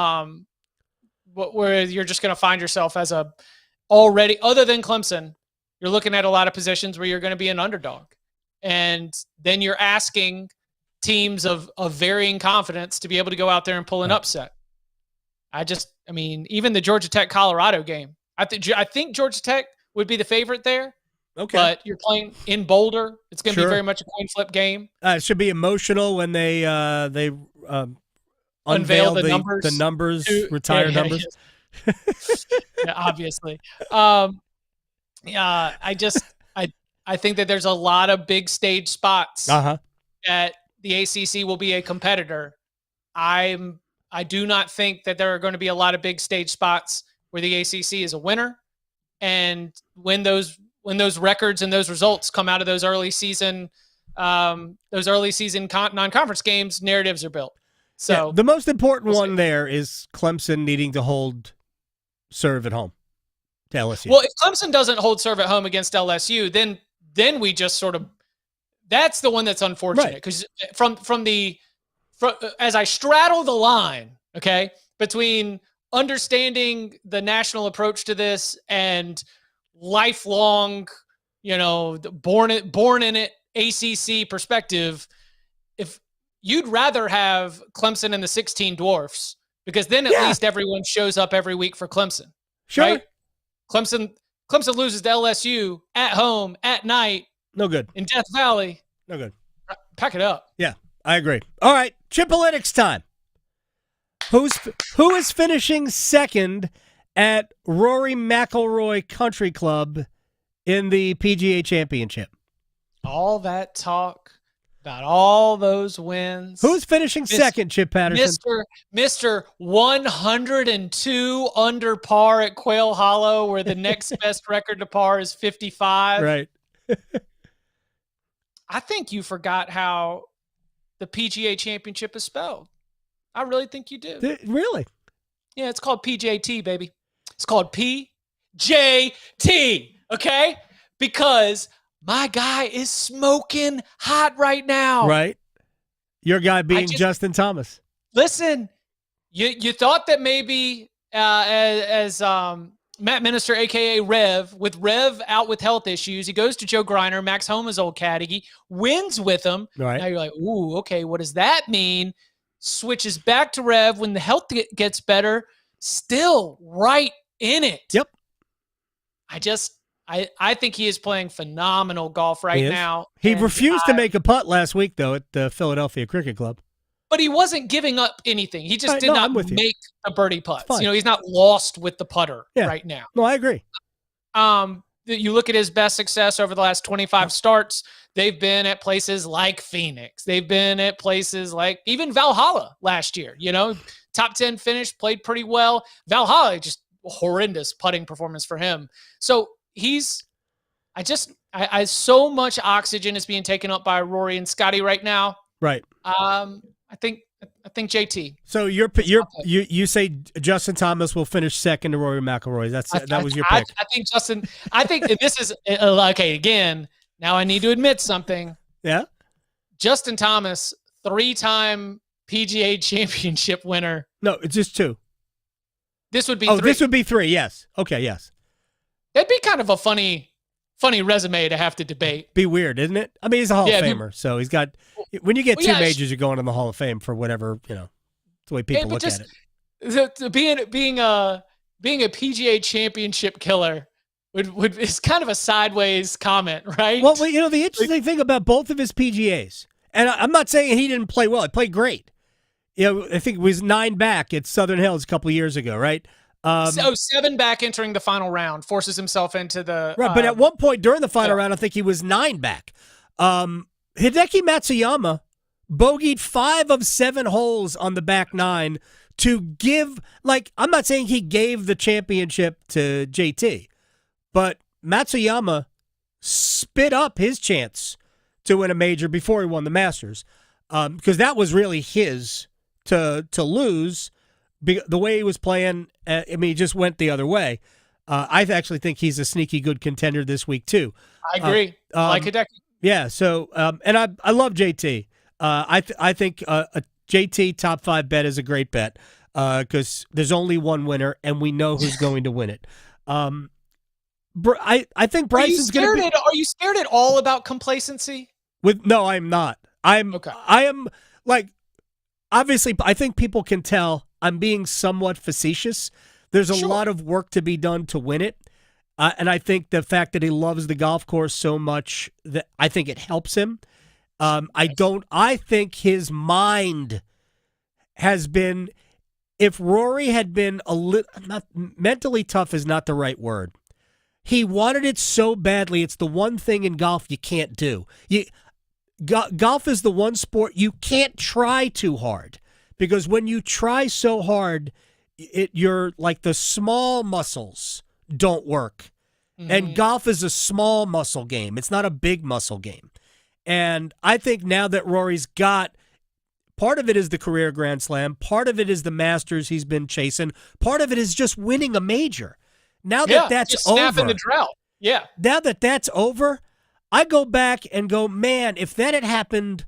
you're just going to find yourself as a already, other than Clemson, you're looking at a lot of positions where you're going to be an underdog. And then you're asking teams of varying confidence to be able to go out there and pull an upset. Even the Georgia Tech Colorado game, I think Georgia Tech would be the favorite there. Okay. But you're playing in Boulder. It's going to be very much a coin flip game. It should be emotional when they unveil the numbers, retired numbers. Yeah, obviously. I think that there's a lot of big stage spots that the ACC will be a competitor. I do not think that there are going to be a lot of big stage spots where the ACC is a winner. And when those records and those results come out of those early season non-conference games, narratives are built. So the most important one there is Clemson needing to serve at home to LSU. Well, if Clemson doesn't hold serve at home against LSU, then we just sort of, that's the one that's unfortunate because as I straddle the line, between understanding the national approach to this and lifelong, born in it ACC perspective, if you'd rather have Clemson and the 16 Dwarfs, because then at least everyone shows up every week for Clemson. Sure. Right? Clemson loses to LSU at home at night. No good. In Death Valley. No good. Pack it up. Yeah, I agree. All right, Chipolytics time. Who is finishing second at Rory McIlroy Country Club in the PGA Championship? All that talk about all those wins. Who's finishing second, Chip Patterson? Mr. 102 under par at Quail Hollow, where the next best record to par is 55. Right. I think you forgot how the PGA Championship is spelled. I really think you do. Really? Yeah, it's called PJT, baby. It's called PJT, okay? Because my guy is smoking hot right now. Right. Your guy being Justin Thomas. Listen, you thought that maybe as Matt Minister, a.k.a. Rev, with Rev out with health issues, he goes to Joe Griner, Max Homa's old caddy. He wins with him. Right. Now you're like, ooh, okay, what does that mean? Switches back to Rev when the health gets better. Still right in it. Yep. I think he is playing phenomenal golf right now. He refused to make a putt last week, though, at the Philadelphia Cricket Club. But he wasn't giving up anything. He just did not make the birdie putts. Fine. He's not lost with the putter right now. No, I agree. You look at his best success over the last 25 starts, they've been at places like Phoenix. They've been at places like even Valhalla last year. Top 10 finish, played pretty well. Valhalla, just horrendous putting performance for him. So I so much oxygen is being taken up by Rory and Scotty right now. Right. I think JT. So you say Justin Thomas will finish second to Rory McIlroy. That was your pick. I think Justin. I think this is okay. Again, now I need to admit something. Yeah. Justin Thomas, 3-time PGA Championship winner. No, it's just 2. This would be. Oh, 3. this would be 3. Yes. Okay. Yes. That'd be kind of a funny resume to have to debate. Be weird, isn't it? I mean, he's a Hall of Famer, so he's got. When you get 2 majors, you're going in the Hall of Fame for whatever It's the way people look at it. Being a PGA Championship killer is kind of a sideways comment, right? Well, the interesting thing about both of his PGAs, and I'm not saying he didn't play well. He played great. I think it was 9 back at Southern Hills a couple of years ago, right? 7 back entering the final round, forces himself into the right. But at one point during the final round, I think he was 9 back. Hideki Matsuyama bogeyed 5 of 7 holes on the back 9 to give. I'm not saying he gave the championship to JT, but Matsuyama spit up his chance to win a major before he won the Masters, because that was really his to lose. The way he was playing, he just went the other way. I actually think he's a sneaky good contender this week too. I agree. Like Hideki. Yeah. So, and I love JT. I think a JT top 5 bet is a great bet because there's only one winner, and we know who's going to win it. I think Bryson's going to be. Are you scared at all about complacency? No, I'm not. I am obviously. I think people can tell I'm being somewhat facetious. There's a lot of work to be done to win it. And I think the fact that he loves the golf course so much, that I think it helps him. I think his mind has been, if Rory had been not mentally tough is not the right word. He wanted it so badly. It's the one thing in golf you can't do. Golf is the one sport you can't try too hard, because when you try so hard, you're like the small muscles don't work. Mm-hmm. And golf is a small muscle game. It's not a big muscle game. And I think now that Rory's got, part of it is the career Grand Slam, part of it is the Masters he's been chasing, part of it is just winning a major. Now that that's just over, snapping the drought. Yeah. Now that that's over, I go back and go, man, if that had happened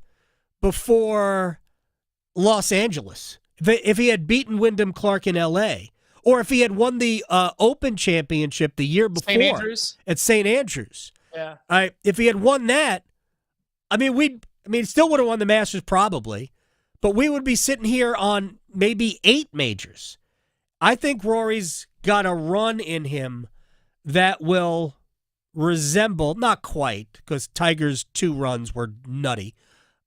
before Los Angeles, if he had beaten Wyndham Clark in L.A., or if he had won the Open Championship the year before at St. Andrews, if he had won that, still would have won the Masters probably, but we would be sitting here on maybe 8 majors. I think Rory's got a run in him that will resemble, not quite, because Tiger's 2 runs were nutty,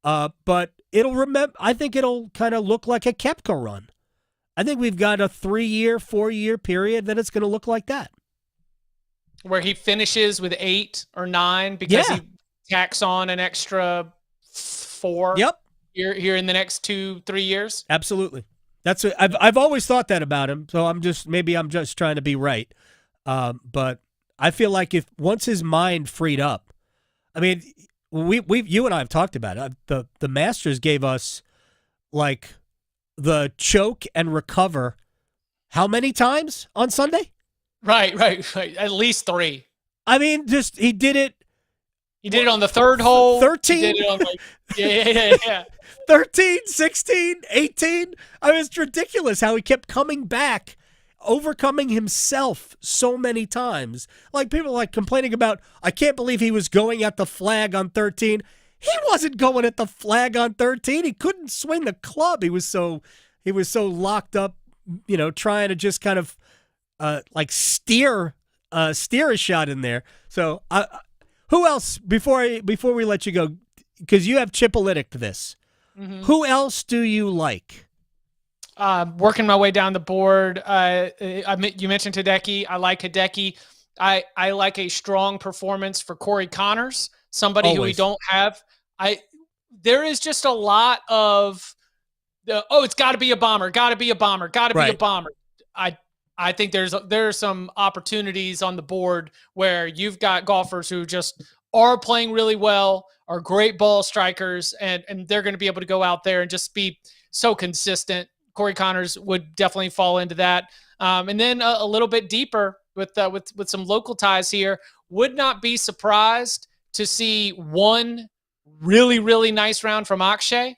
but I think it'll kind of look like a Koepka run. I think we've got a 3-year, 4-year period that it's going to look like that. Where he finishes with 8 or 9 because he tacks on an extra 4 here in the next 2-3 years? Absolutely. I've always thought that about him, so I'm just trying to be right. But I feel like if once his mind freed up, you and I have talked about it. The Masters gave us the choke and recover how many times on Sunday? Right. At least 3. He did it. He did it on the 3rd hole. 13? He did it on 13, 16, 18. I mean, it's ridiculous how he kept coming back, overcoming himself so many times. Like, people are like complaining about, I can't believe he was going at the flag on 13. He wasn't going at the flag on 13. He couldn't swing the club. He was so locked up, trying to just kind of steer a shot in there. So who else, before we let you go, because you have Chipolitic to this, who else do you like? Working my way down the board, you mentioned Hideki. I like Hideki. I like a strong performance for Corey Connors, somebody who we don't have. There is just a lot of it's got to be a bomber, got to be a bomber, got to be a bomber. I think there are some opportunities on the board where you've got golfers who just are playing really well, are great ball strikers, and they're going to be able to go out there and just be so consistent. Corey Connors would definitely fall into that. And then a little bit deeper with some local ties here, would not be surprised to see one really, really nice round from Akshay.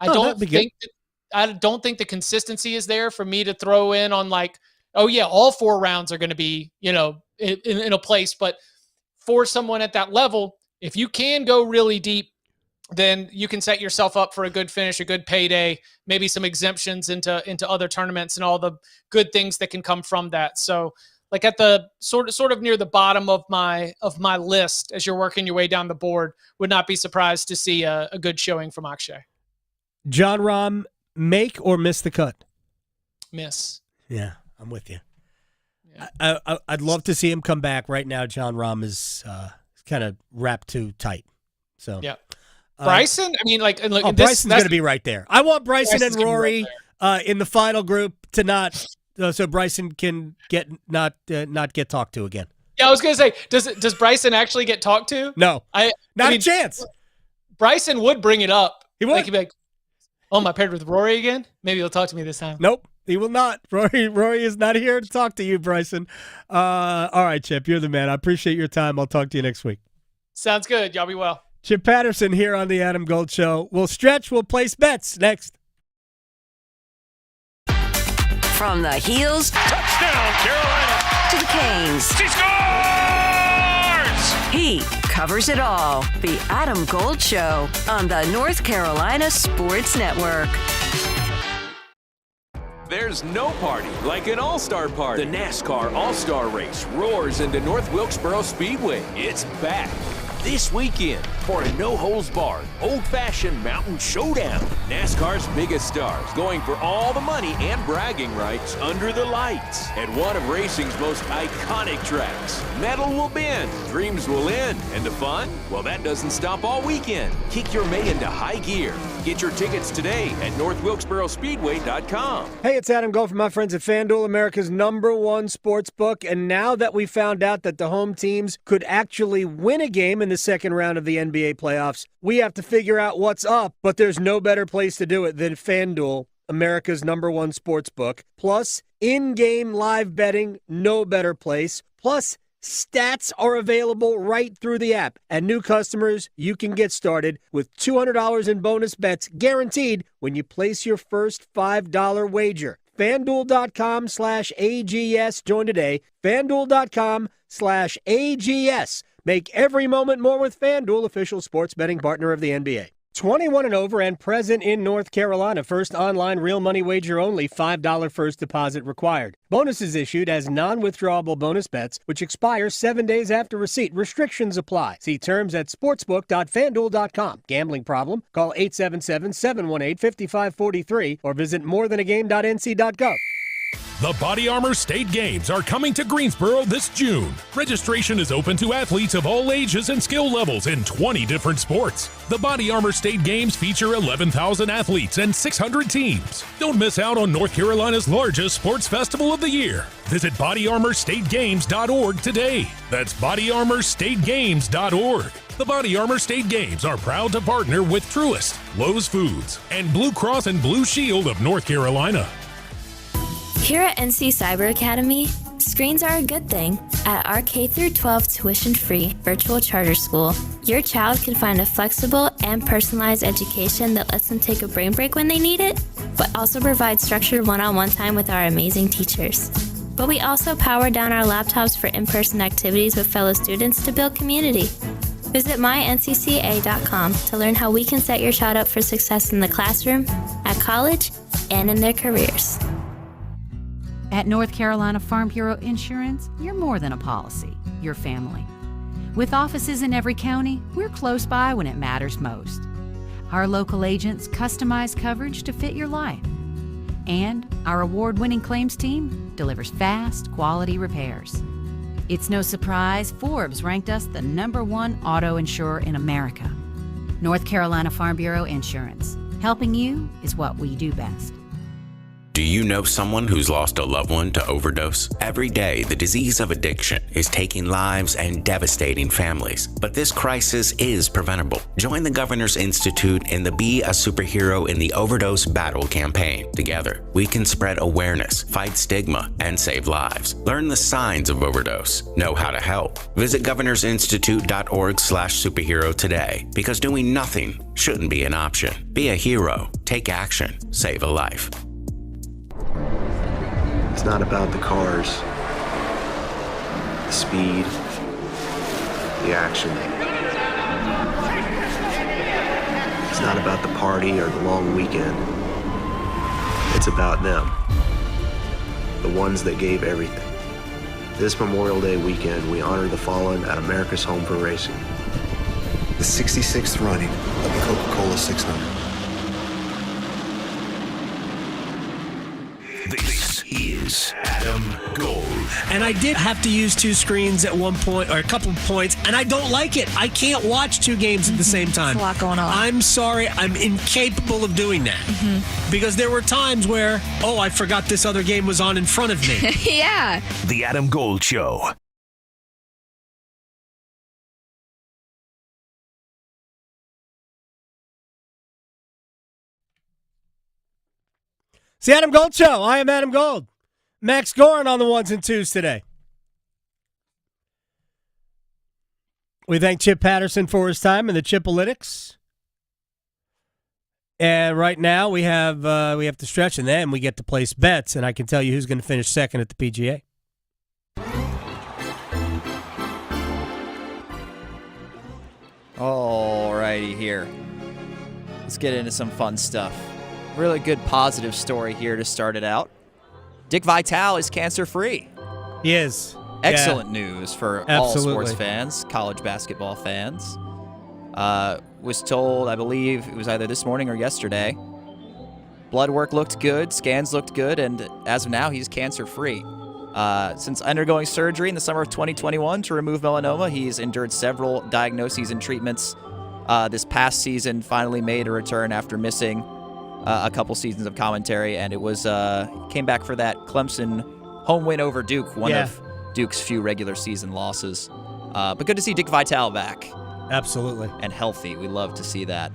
I don't think the consistency is there for me to throw in on all 4 rounds are going to be, in a place. But for someone at that level, if you can go really deep, then you can set yourself up for a good finish, a good payday, maybe some exemptions into other tournaments and all the good things that can come from that. So at the sort of near the bottom of my list, as you're working your way down the board, would not be surprised to see a good showing from Akshay. John Rahm, make or miss the cut? Miss. Yeah, I'm with you. Yeah. I'd love to see him come back. Right now, John Rahm is kind of wrapped too tight. So yeah. Bryson, Bryson's going to be right there. I want Bryson and Rory in the final group to not, so Bryson can not get talked to again. Yeah, I was going to say, does Bryson actually get talked to? No, not a chance. Bryson would bring it up. He would. He'd be like, "Oh, am I paired with Rory again? Maybe he'll talk to me this time." Nope, he will not. Rory is not here to talk to you, Bryson. All right, Chip, you're the man. I appreciate your time. I'll talk to you next week. Sounds good. Y'all be well. Chip Patterson here on the Adam Gold Show. We'll stretch, we'll place bets next. From the heels, touchdown Carolina, to the canes. She scores! He covers it all. The Adam Gold Show on the North Carolina Sports Network. There's no party like an all-star party. The NASCAR All-Star Race roars into North Wilkesboro Speedway. It's back this weekend for a no-holds-barred, old-fashioned mountain showdown. NASCAR's biggest stars going for all the money and bragging rights under the lights at one of racing's most iconic tracks. Metal will bend, dreams will end, and the fun? Well, that doesn't stop all weekend. Kick your May into high gear. Get your tickets today at northwilkesborospeedway.com. Hey, it's Adam Gold from my friends at FanDuel, America's #1 sports book. And now that we found out that the home teams could actually win a game in the second round of the NBA playoffs, we have to figure out what's up. But there's no better place to do it than FanDuel, America's #1 sports book. Plus, in-game live betting, no better place. Plus, stats are available right through the app. And new customers, you can get started with $200 in bonus bets guaranteed when you place your first $5 wager. FanDuel.com/AGS. Join today. FanDuel.com/AGS. Make every moment more with FanDuel, official sports betting partner of the NBA. 21 and over and present in North Carolina. First online real money wager only. $5 first deposit required. Bonuses issued as non-withdrawable bonus bets, which expire 7 days after receipt. Restrictions apply. See terms at sportsbook.fanduel.com. Gambling problem? Call 877-718-5543 or visit morethanagame.nc.gov. The Body Armor State Games are coming to Greensboro this June. Registration is open to athletes of all ages and skill levels in 20 different sports. The Body Armor State Games feature 11,000 athletes and 600 teams. Don't miss out on North Carolina's largest sports festival of the year. Visit bodyarmorstategames.org today. That's bodyarmorstategames.org. The Body Armor State Games are proud to partner with Truist, Lowe's Foods, and Blue Cross and Blue Shield of North Carolina. Here at NC Cyber Academy, screens are a good thing. At our K-12 tuition-free virtual charter school, your child can find a flexible and personalized education that lets them take a brain break when they need it, but also provides structured one-on-one time with our amazing teachers. But we also power down our laptops for in-person activities with fellow students to build community. Visit myncca.com to learn how we can set your child up for success in the classroom, at college, and in their careers. At North Carolina Farm Bureau Insurance, you're more than a policy, you're family. With offices in every county, we're close by when it matters most. Our local agents customize coverage to fit your life. And our award-winning claims team delivers fast, quality repairs. It's no surprise Forbes ranked us the #1 auto insurer in America. North Carolina Farm Bureau Insurance. Helping you is what we do best. Do you know someone who's lost a loved one to overdose? Every day, the disease of addiction is taking lives and devastating families. But this crisis is preventable. Join the Governor's Institute in the Be a Superhero in the Overdose Battle campaign. Together, we can spread awareness, fight stigma, and save lives. Learn the signs of overdose. Know how to help. Visit governorsinstitute.org/superhero today, because doing nothing shouldn't be an option. Be a hero. Take action. Save a life. It's not about the cars, the speed, the action. It's not about the party or the long weekend. It's about them, the ones that gave everything. This Memorial Day weekend, we honor the fallen at America's Home for Racing. The 66th running of the Coca-Cola 600. This is Adam Gold. And I did have to use two screens at one point, or a couple of points, and I don't like it. I can't watch two games at the same time. There's a lot going on. I'm sorry. I'm incapable of doing that. Because there were times where, I forgot this other game was on in front of me. Yeah. The Adam Gold Show. It's the Adam Gold Show. I am Adam Gold. Max Gorin on the ones and twos today. We thank Chip Patterson for his time in the Chipalytics. And right now we have to stretch, and then we get to place bets, and I can tell you who's going to finish second at the PGA. All righty here. Let's get into some fun stuff. Really good positive story here to start it out. Dick Vitale is cancer-free. He is. Excellent news for all sports fans, college basketball fans. Was told, I believe, it was either this morning or yesterday. Blood work looked good, scans looked good, and as of now, he's cancer-free. Since undergoing surgery in the summer of 2021 to remove melanoma, he's endured several diagnoses and treatments. This past season, finally made a return after missing a couple seasons of commentary, and it was came back for that Clemson home win over Duke, one of Duke's few regular season losses. But good to see Dick Vitale back. Absolutely. And healthy. We love to see that.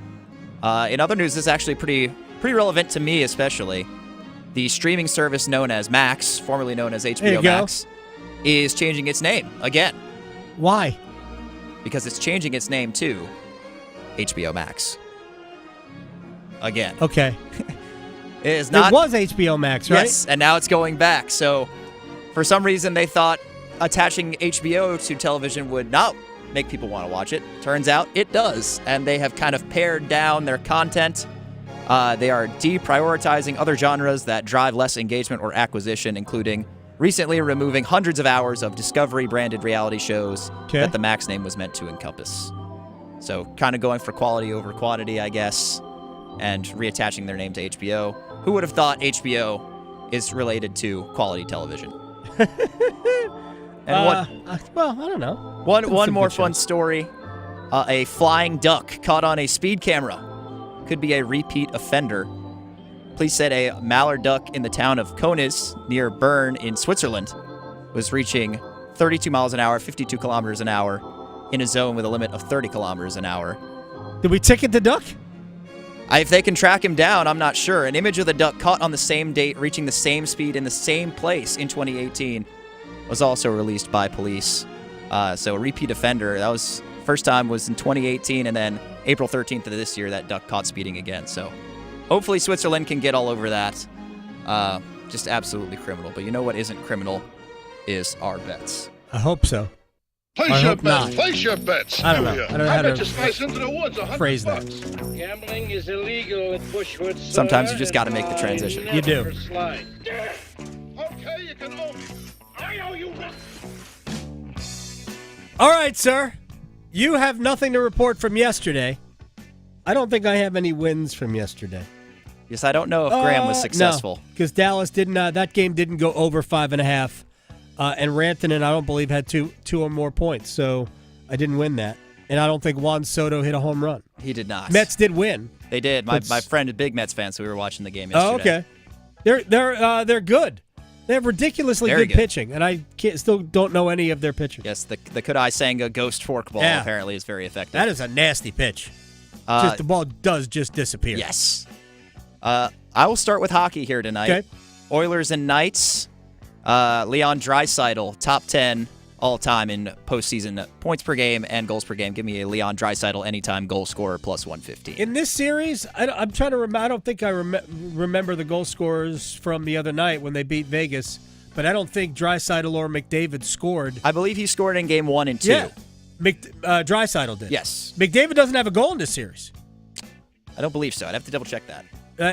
In other news, this is actually pretty relevant to me, especially. The streaming service known as Max, formerly known as HBO Max, is changing its name again. Why? Because it's changing its name to HBO Max. Again. Okay. It is not. It was HBO Max, right? Yes, and now it's going back. So, for some reason, they thought attaching HBO to television would not make people want to watch it. Turns out it does, and they have kind of pared down their content. They are deprioritizing other genres that drive less engagement or acquisition, including recently removing hundreds of hours of Discovery-branded reality shows that the Max name was meant to encompass. So, kind of going for quality over quantity, I guess, and reattaching their name to HBO. Who would have thought HBO is related to quality television? And well, I don't know. One more fun story. A flying duck caught on a speed camera could be a repeat offender. Police said a mallard duck in the town of Konis near Bern in Switzerland was reaching 32 miles an hour, 52 kilometers an hour in a zone with a limit of 30 kilometers an hour. Did we ticket the duck? If they can track him down, I'm not sure. An image of the duck caught on the same date, reaching the same speed in the same place in 2018, was also released by police. So a repeat offender. That was First time was in 2018, and then April 13th of this year, that duck caught speeding again. So hopefully Switzerland can get all over that. Just absolutely criminal. But you know what isn't criminal is our bets. I hope so. Place your bets. Place your bets. I don't know. I don't know how bet to you Spice into the woods. phrase that. Gambling is illegal at Bushwood. Sometimes you just got to make the transition. You do. Okay, you can own me. I owe you nothing. All right, sir. You have nothing to report from yesterday. I don't think I have any wins from yesterday. Yes, I don't know if Graham was successful. Because Dallas didn't. That game didn't go over 5.5. And Rantanen, I don't believe, had two or more points. So I didn't win that. And I don't think Juan Soto hit a home run. He did not. Mets did win. They did. My friend is a big Mets fan, so we were watching the game yesterday. Oh, okay. They're good. They have ridiculously good pitching, and I still don't know any of their pitchers. Yes, the Kodai Senga ghost forkball apparently is very effective. That is a nasty pitch. Just the ball does just disappear. Yes. I will start with hockey here tonight. Okay. Oilers and Knights. Leon Draisaitl, top 10 all-time in postseason points per game and goals per game. Give me a Leon Draisaitl anytime goal scorer plus 115. In this series, I'm trying to remember. I don't think I remember the goal scorers from the other night when they beat Vegas, but I don't think Draisaitl or McDavid scored. I believe he scored in game 1 and 2. Yeah, Draisaitl did. Yes. McDavid doesn't have a goal in this series. I don't believe so. I'd have to double-check that.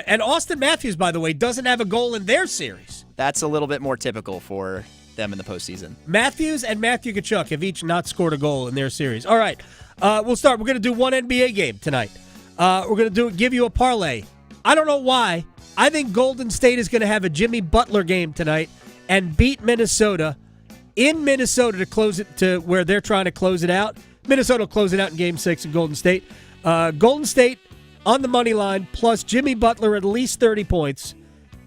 And Austin Matthews, by the way, doesn't have a goal in their series. That's a little bit more typical for them in the postseason. Matthews and Matthew Tkachuk have each not scored a goal in their series. All right, we'll start. We're going to do one NBA game tonight. We're going to give you a parlay. I don't know why. I think Golden State is going to have a Jimmy Butler game tonight and beat Minnesota in Minnesota to close it to where they're trying to close it out. Minnesota will close it out in Game 6 of Golden State. Golden State on the money line plus Jimmy Butler at least 30 points.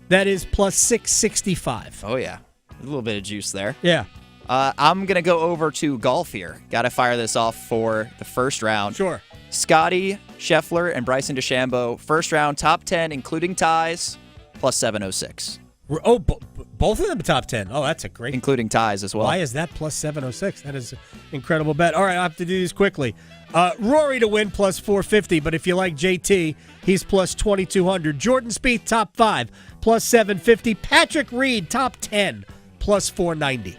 That is plus 665. Oh, yeah. A little bit of juice there. Yeah. I'm going to go over to golf here. Got to fire this off for the first round. Sure. Scotty Scheffler and Bryson DeChambeau, first round, top 10, including ties, plus 706. Oh, both of them top 10. Oh, that's a great. Including ties as well. Why is that plus 706? That is an incredible bet. All right, I have to do these quickly. Rory to win plus 450, but if you like JT, he's plus 2,200. Jordan Spieth, top 5, plus 750. Patrick Reed, top 10, plus 490.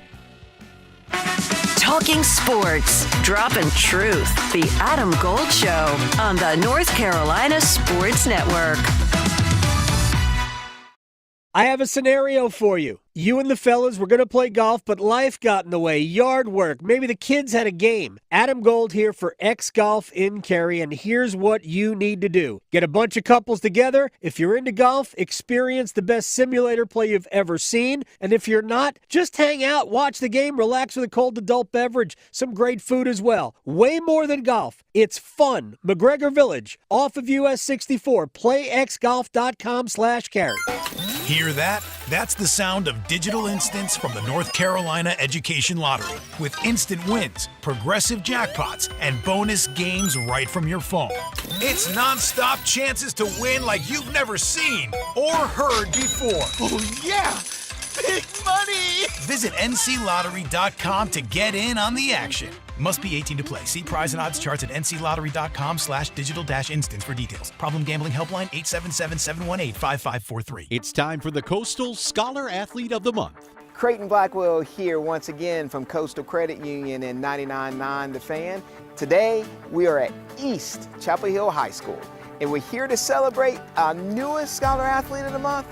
Talking sports, dropping truth. The Adam Gold Show on the North Carolina Sports Network. I have a scenario for you. You and the fellas were going to play golf, but life got in the way. Yard work. Maybe the kids had a game. Adam Gold here for X Golf in Cary, and here's what you need to do. Get a bunch of couples together. If you're into golf, experience the best simulator play you've ever seen. And if you're not, just hang out, watch the game, relax with a cold adult beverage, some great food as well. Way more than golf. It's fun. McGregor Village, off of US 64. PlayXGolf.com/Cary. Hear that? That's the sound of digital instants from the North Carolina Education Lottery. With instant wins, progressive jackpots, and bonus games right from your phone. It's nonstop chances to win like you've never seen or heard before. Oh, yeah! Big money! Visit nclottery.com to get in on the action. Must be 18 to play. See prize and odds charts at nclottery.com/digital-instants for details. Problem gambling helpline 877-718-5543. It's time for the Coastal Scholar Athlete of the Month. Creighton Blackwell here once again from Coastal Credit Union and 99.9 The Fan. Today we are at East Chapel Hill High School, and we're here to celebrate our newest Scholar Athlete of the Month,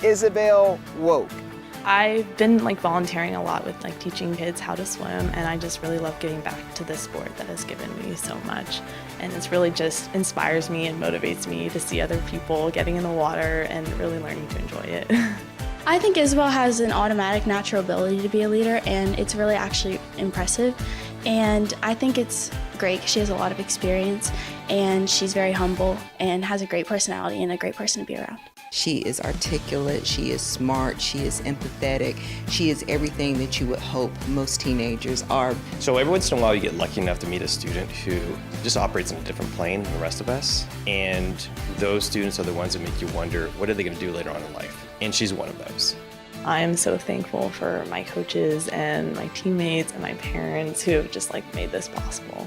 Isabel Woke. I've been volunteering a lot with teaching kids how to swim, and I just really love giving back to this sport that has given me so much. And it's really just inspires me and motivates me to see other people getting in the water and really learning to enjoy it. I think Isabel has an automatic natural ability to be a leader, and it's really actually impressive. And I think it's great because she has a lot of experience, and she's very humble and has a great personality and a great person to be around. She is articulate, she is smart, she is empathetic, she is everything that you would hope most teenagers are. So every once in a while you get lucky enough to meet a student who just operates in a different plane than the rest of us. And those students are the ones that make you wonder, what are they going to do later on in life? And she's one of those. I'm so thankful for my coaches and my teammates and my parents who have just made this possible.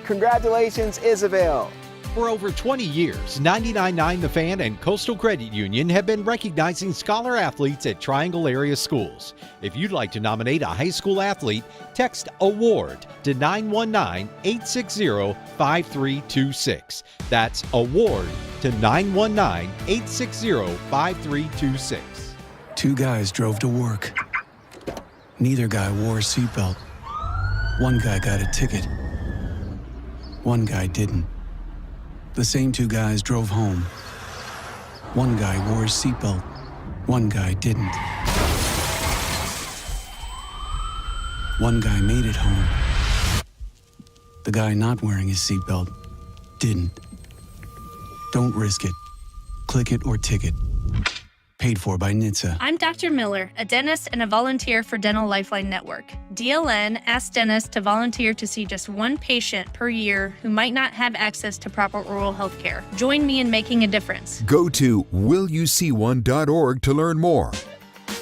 Congratulations, Isabel. For over 20 years, 99.9 The Fan and Coastal Credit Union have been recognizing scholar athletes at Triangle area schools. If you'd like to nominate a high school athlete, text AWARD to 919-860-5326. That's AWARD to 919-860-5326. Two guys drove to work. Neither guy wore a seatbelt. One guy got a ticket. One guy didn't. The same two guys drove home. One guy wore his seatbelt. One guy didn't. One guy made it home. The guy not wearing his seatbelt didn't. Don't risk it. Click it or ticket. Paid for by NHTSA. I'm Dr. Miller, a dentist and a volunteer for Dental Lifeline Network. DLN asks dentists to volunteer to see just one patient per year who might not have access to proper oral health care. Join me in making a difference. Go to willyouseeone.org to learn more.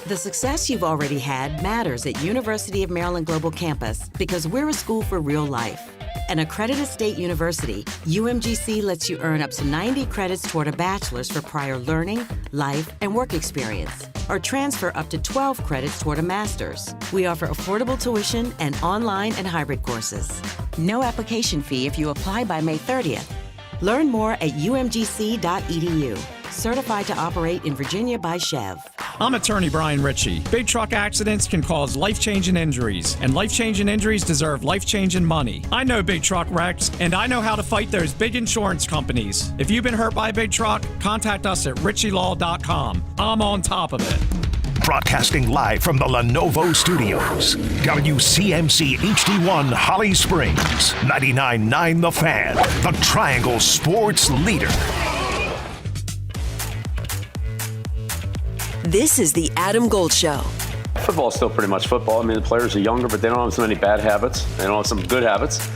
The success you've already had matters at University of Maryland Global Campus because we're a school for real life. An accredited state university, UMGC lets you earn up to 90 credits toward a bachelor's for prior learning, life, and work experience, or transfer up to 12 credits toward a master's. We offer affordable tuition and online and hybrid courses. No application fee if you apply by May 30th. Learn more at umgc.edu. Certified to operate in Virginia by Chev. I'm attorney Brian Ritchie. Big truck accidents can cause life-changing injuries, and life-changing injuries deserve life-changing money. I know big truck wrecks, and I know how to fight those big insurance companies. If you've been hurt by a big truck, contact us at ritchielaw.com. I'm on top of it. Broadcasting live from the Lenovo Studios. WCMC HD1 Holly Springs. 99.9 The Fan. The Triangle Sports Leader. This is the Adam Gold Show. Football's still pretty much football. I mean, the players are younger, but they don't have so many bad habits. They don't have some good habits.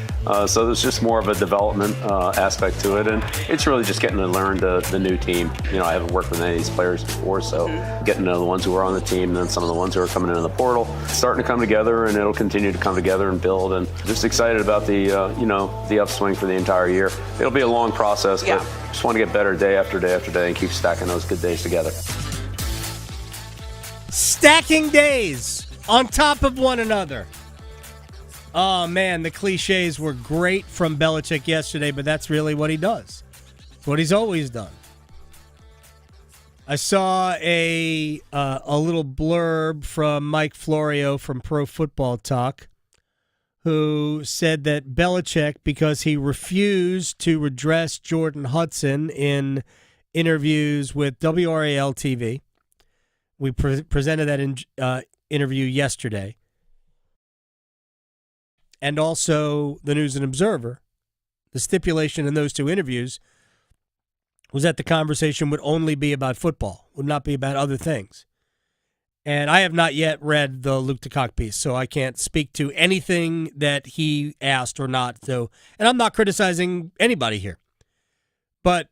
So there's just more of a development aspect to it. And it's really just getting to learn the new team. You know, I haven't worked with any of these players before, so getting to know the ones who are on the team and then some of the ones who are coming into the portal, starting to come together, and it'll continue to come together and build. And just excited about the upswing for the entire year. It'll be a long process, but just want to get better day after day after day and keep stacking those good days together. Stacking days on top of one another. Oh, man, the cliches were great from Belichick yesterday, but that's really what he does. It's what he's always done. I saw a little blurb from Mike Florio from Pro Football Talk, who said that Belichick, because he refused to address Jordan Hudson in interviews with WRAL-TV, we presented that interview yesterday. And also the News and Observer, the stipulation in those two interviews was that the conversation would only be about football, would not be about other things. And I have not yet read the Luke DeCock piece, so I can't speak to anything that he asked or not. So, and I'm not criticizing anybody here. But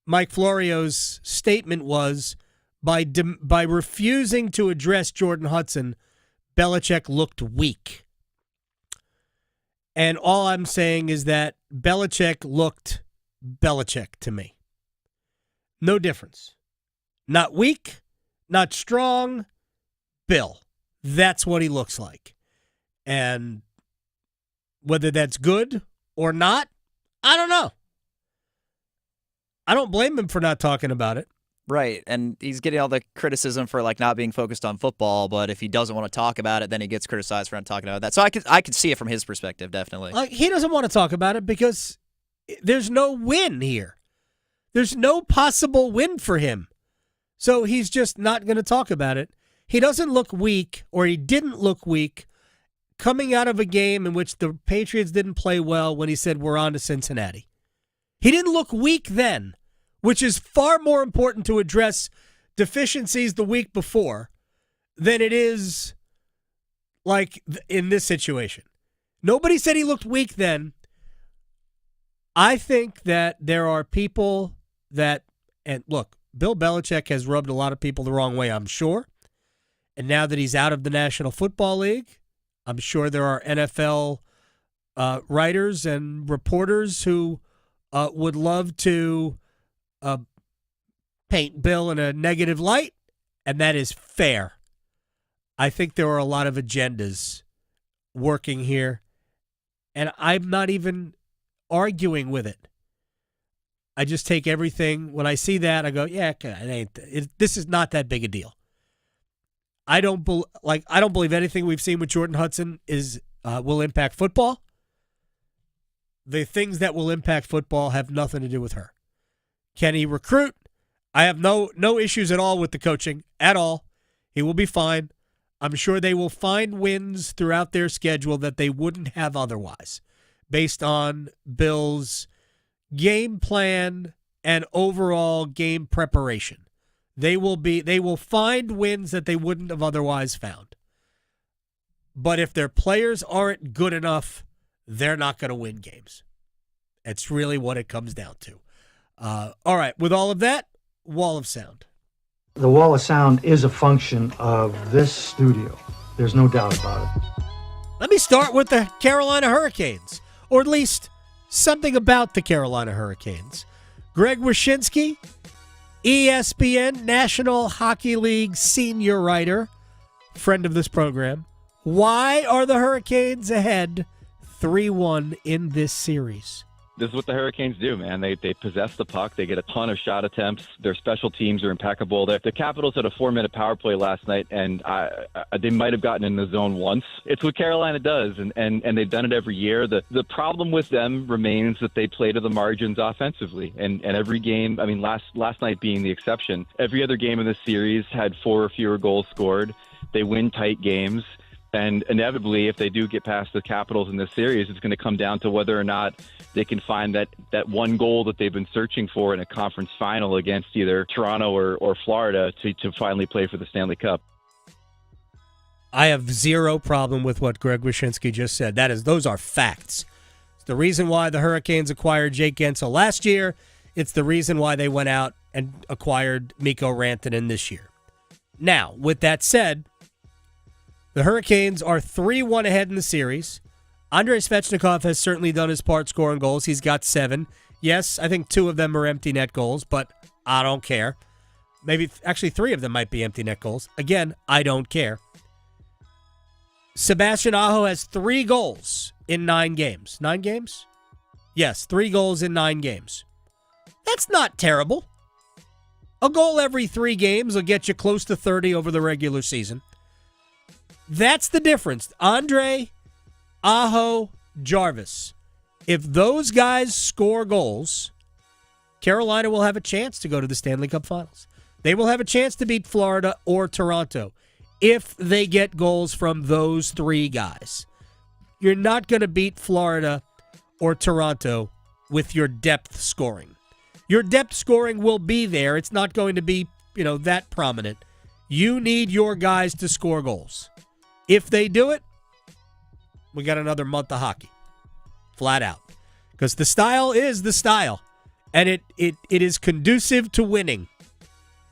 Mike Florio's statement was, by refusing to address Jordan Hudson, Belichick looked weak. And all I'm saying is that Belichick looked Belichick to me. No difference. Not weak, not strong. Bill. That's what he looks like. And whether that's good or not, I don't know. I don't blame him for not talking about it. Right, and he's getting all the criticism for not being focused on football, but if he doesn't want to talk about it, then he gets criticized for not talking about that. So I could see it from his perspective, definitely. He doesn't want to talk about it because there's no win here. There's no possible win for him. So he's just not going to talk about it. He doesn't look weak, or he didn't look weak, coming out of a game in which the Patriots didn't play well when he said, "We're on to Cincinnati." He didn't look weak then, which is far more important to address deficiencies the week before than it is in this situation. Nobody said he looked weak then. I think that there are people that, and look, Bill Belichick has rubbed a lot of people the wrong way, I'm sure. And now that he's out of the National Football League, I'm sure there are NFL writers and reporters who would love to paint Bill in a negative light, and that is fair. I think there are a lot of agendas working here, and I'm not even arguing with it. I just take everything. When I see that, I go, yeah, this is not that big a deal. I don't believe anything we've seen with Jordan Hudson will impact football. The things that will impact football have nothing to do with her. Can he recruit? I have no issues at all with the coaching at all. He will be fine. I'm sure they will find wins throughout their schedule that they wouldn't have otherwise, based on Bill's game plan and overall game preparation. They will find wins that they wouldn't have otherwise found. But if their players aren't good enough, they're not going to win games. It's really what it comes down to. All right, with all of that, Wall of Sound. The Wall of Sound is a function of this studio. There's no doubt about it. Let me start with the Carolina Hurricanes, or at least something about the Carolina Hurricanes. Greg Wyshynski, ESPN National Hockey League senior writer, friend of this program. Why are the Hurricanes ahead 3-1 in this series? This is what the Hurricanes do, man. They possess the puck. They get a ton of shot attempts. Their special teams are impeccable. The Capitals had a 4-minute power play last night, and they might have gotten in the zone once. It's what Carolina does, and they've done it every year. The problem with them remains that they play to the margins offensively. And every game, I mean, last night being the exception, every other game in this series had 4 or fewer goals scored. They win tight games. And inevitably, if they do get past the Capitals in this series, it's going to come down to whether or not they can find that one goal that they've been searching for in a conference final against either Toronto or Florida to finally play for the Stanley Cup. I have zero problem with what Greg Wyshynski just said. Those are facts. It's the reason why the Hurricanes acquired Jake Gensel last year. It's the reason why they went out and acquired Mikko Rantanen this year. Now, with that said, the Hurricanes are 3-1 ahead in the series. Andrei Svechnikov has certainly done his part scoring goals. He's got 7. Yes, I think 2 of them are empty net goals, but I don't care. Maybe actually 3 of them might be empty net goals. Again, I don't care. Sebastian Aho has 3 goals in 9 games. 9 games? Yes, 3 goals in 9 games. That's not terrible. A goal every 3 games will get you close to 30 over the regular season. That's the difference. Andre, Aho, Jarvis. If those guys score goals, Carolina will have a chance to go to the Stanley Cup Finals. They will have a chance to beat Florida or Toronto if they get goals from those 3 guys. You're not going to beat Florida or Toronto with your depth scoring. Your depth scoring will be there. It's not going to be, that prominent. You need your guys to score goals. If they do it, we got another month of hockey. Flat out. Because the style is the style. And it is conducive to winning.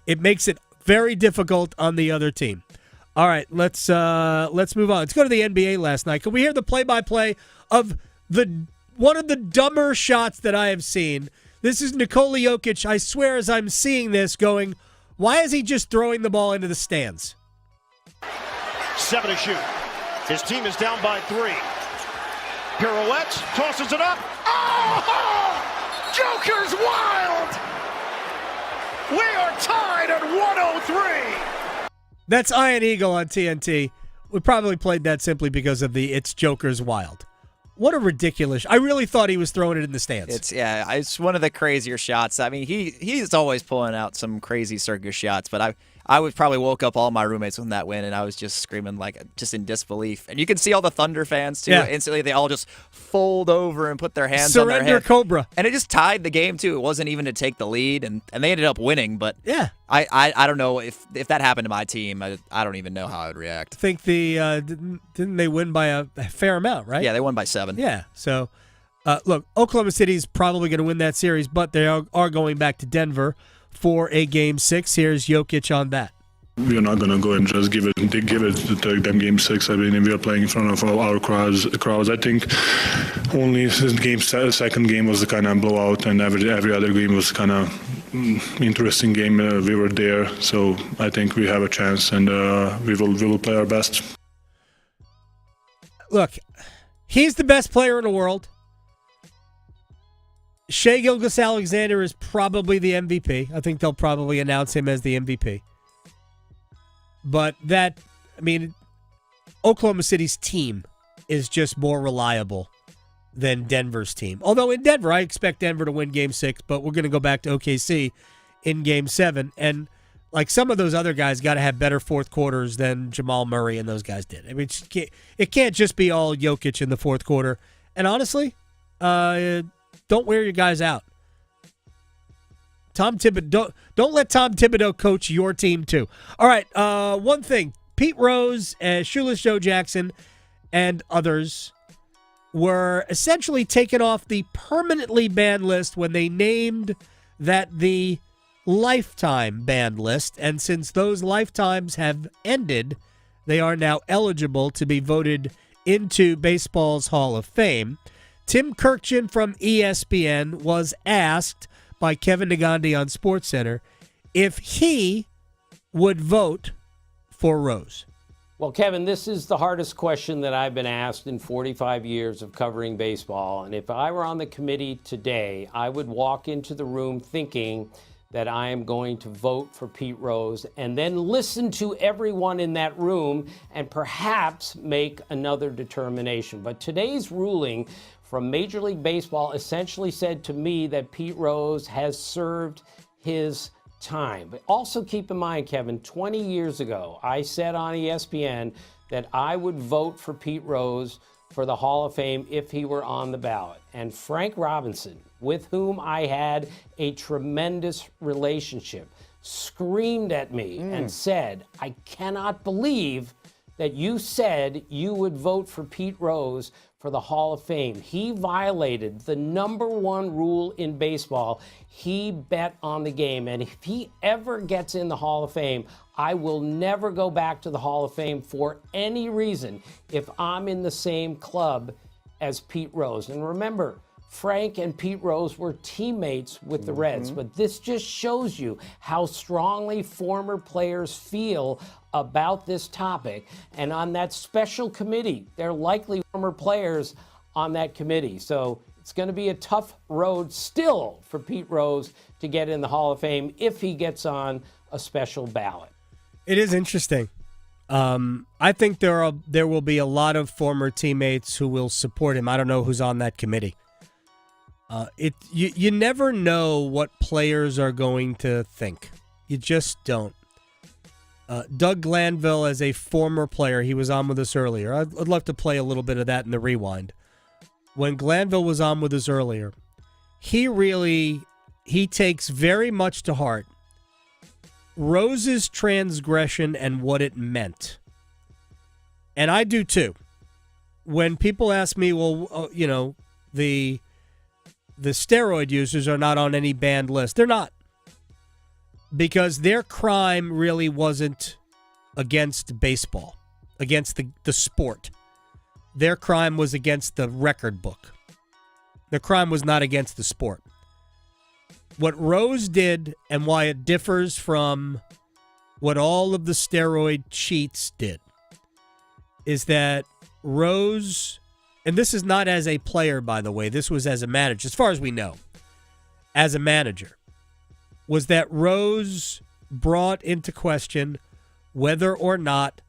It makes it very difficult on the other team. All right, let's move on. Let's go to the NBA last night. Can we hear the play-by-play of one of the dumber shots that I have seen? This is Nikola Jokic. I swear as I'm seeing this going, why is he just throwing the ball into the stands? 7 to shoot. His team is down by 3. Pirouettes, tosses it up. Oh! Joker's wild! We are tied at 103. That's Iron Eagle on TNT. We probably played that simply because of the It's Joker's Wild. What a ridiculous... I really thought he was throwing it in the stands. It's one of the crazier shots. I mean, he's always pulling out some crazy circus shots, but I was probably woke up all my roommates when that went, and I was just screaming just in disbelief. And you can see all the Thunder fans too. Yeah. Instantly, they all just fold over and put their hands on their head. Surrender Cobra. And it just tied the game too. It wasn't even to take the lead, and they ended up winning. But yeah, I don't know if that happened to my team. I don't even know how I would react. I think didn't they win by a fair amount, right? Yeah, they won by 7. Yeah. So look, Oklahoma City's probably going to win that series, but they are going back to Denver for a Game 6. Here's Jokic on that. We are not going to go and just give it to them game 6. I mean, we are playing in front of our crowds. I think only since second game was the kind of blowout, and every other game was kind of interesting game. We were there, so I think we have a chance, and we will play our best. Look, he's the best player in the world. Shai Gilgeous-Alexander is probably the MVP. I think they'll probably announce him as the MVP. But Oklahoma City's team is just more reliable than Denver's team. Although in Denver, I expect Denver to win Game 6, but we're going to go back to OKC in Game 7. And like some of those other guys got to have better fourth quarters than Jamal Murray and those guys did. I mean, it can't just be all Jokic in the fourth quarter. And honestly, don't wear your guys out. Tom Thibodeau, don't let Tom Thibodeau coach your team too. All right, one thing. Pete Rose, Shoeless Joe Jackson, and others were essentially taken off the permanently banned list when they named that the lifetime banned list. And since those lifetimes have ended, they are now eligible to be voted into baseball's Hall of Fame. Tim Kurkjian from ESPN was asked by Kevin Negandhi on SportsCenter if he would vote for Rose. Well, Kevin, this is the hardest question that I've been asked in 45 years of covering baseball. And if I were on the committee today, I would walk into the room thinking that I am going to vote for Pete Rose and then listen to everyone in that room and perhaps make another determination. But today's ruling from Major League Baseball essentially said to me that Pete Rose has served his time. But also keep in mind, Kevin, 20 years ago, I said on ESPN that I would vote for Pete Rose for the Hall of Fame if he were on the ballot. And Frank Robinson, with whom I had a tremendous relationship, screamed at me and said, I cannot believe that you said you would vote for Pete Rose for the Hall of Fame. He violated the number one rule in baseball. He bet on the game. And if he ever gets in the Hall of Fame, I will never go back to the Hall of Fame for any reason if I'm in the same club as Pete Rose. And remember, Frank and Pete Rose were teammates with the Reds, but this just shows you how strongly former players feel about this topic. And on that special committee, they're likely former players on that committee. So it's going to be a tough road still for Pete Rose to get in the Hall of Fame if he gets on a special ballot. It is interesting. I think there will be a lot of former teammates who will support him. I don't know who's on that committee. You never know what players are going to think. You just don't. Doug Glanville, as a former player, he was on with us earlier. I'd love to play a little bit of that in the rewind. When Glanville was on with us earlier, he takes very much to heart Rose's transgression and what it meant. And I do too. When people ask me, well, the steroid users are not on any banned list. They're not. Because their crime really wasn't against baseball, against the sport. Their crime was against the record book. Their crime was not against the sport. What Rose did and why it differs from what all of the steroid cheats did is that Rose, and this is not as a player, by the way, this was as a manager, as far as we know, as a manager, was that Rose brought into question whether or not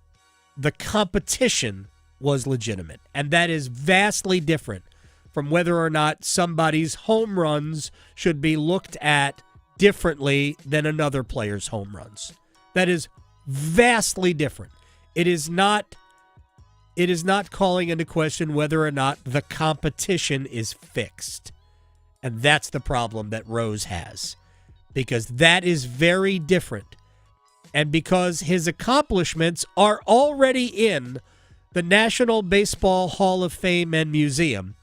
the competition was legitimate. And that is vastly different from whether or not somebody's home runs should be looked at differently than another player's home runs. That is vastly different. It is not calling into question whether or not the competition is fixed. And that's the problem that Rose has. Because that is very different. And because his accomplishments are already in the National Baseball Hall of Fame and Museum,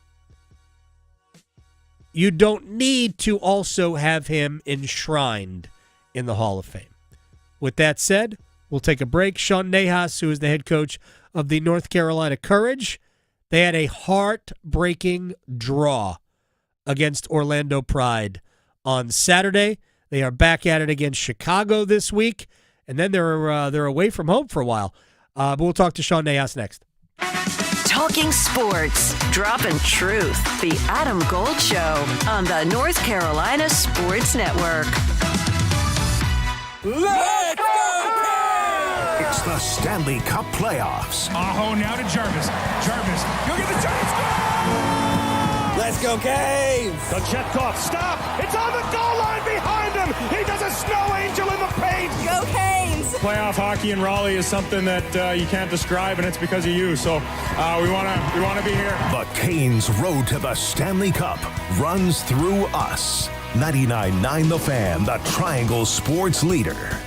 you don't need to also have him enshrined in the Hall of Fame. With that said, We'll take a break. Sean Nahas, who is the head coach of the North Carolina Courage, they had a heartbreaking draw against Orlando Pride on Saturday. They are back at it against Chicago this week, and then they're away from home for a while. But we'll talk to Sean Nahas next. Talking sports, dropping truth. The Adam Gold Show on the North Carolina Sports Network. Let's go! It's the Stanley Cup playoffs. Aho now to Jarvis. Jarvis, you'll get the Jarvis. Let's go, Canes! The Chetkov, stop! It's on the goal line behind him! He does a snow angel in the paint! Go, Canes! Playoff hockey in Raleigh is something that you can't describe, and it's because of you. So we want to be here. The Canes' road to the Stanley Cup runs through us. 99.9 The Fan, the Triangle sports leader.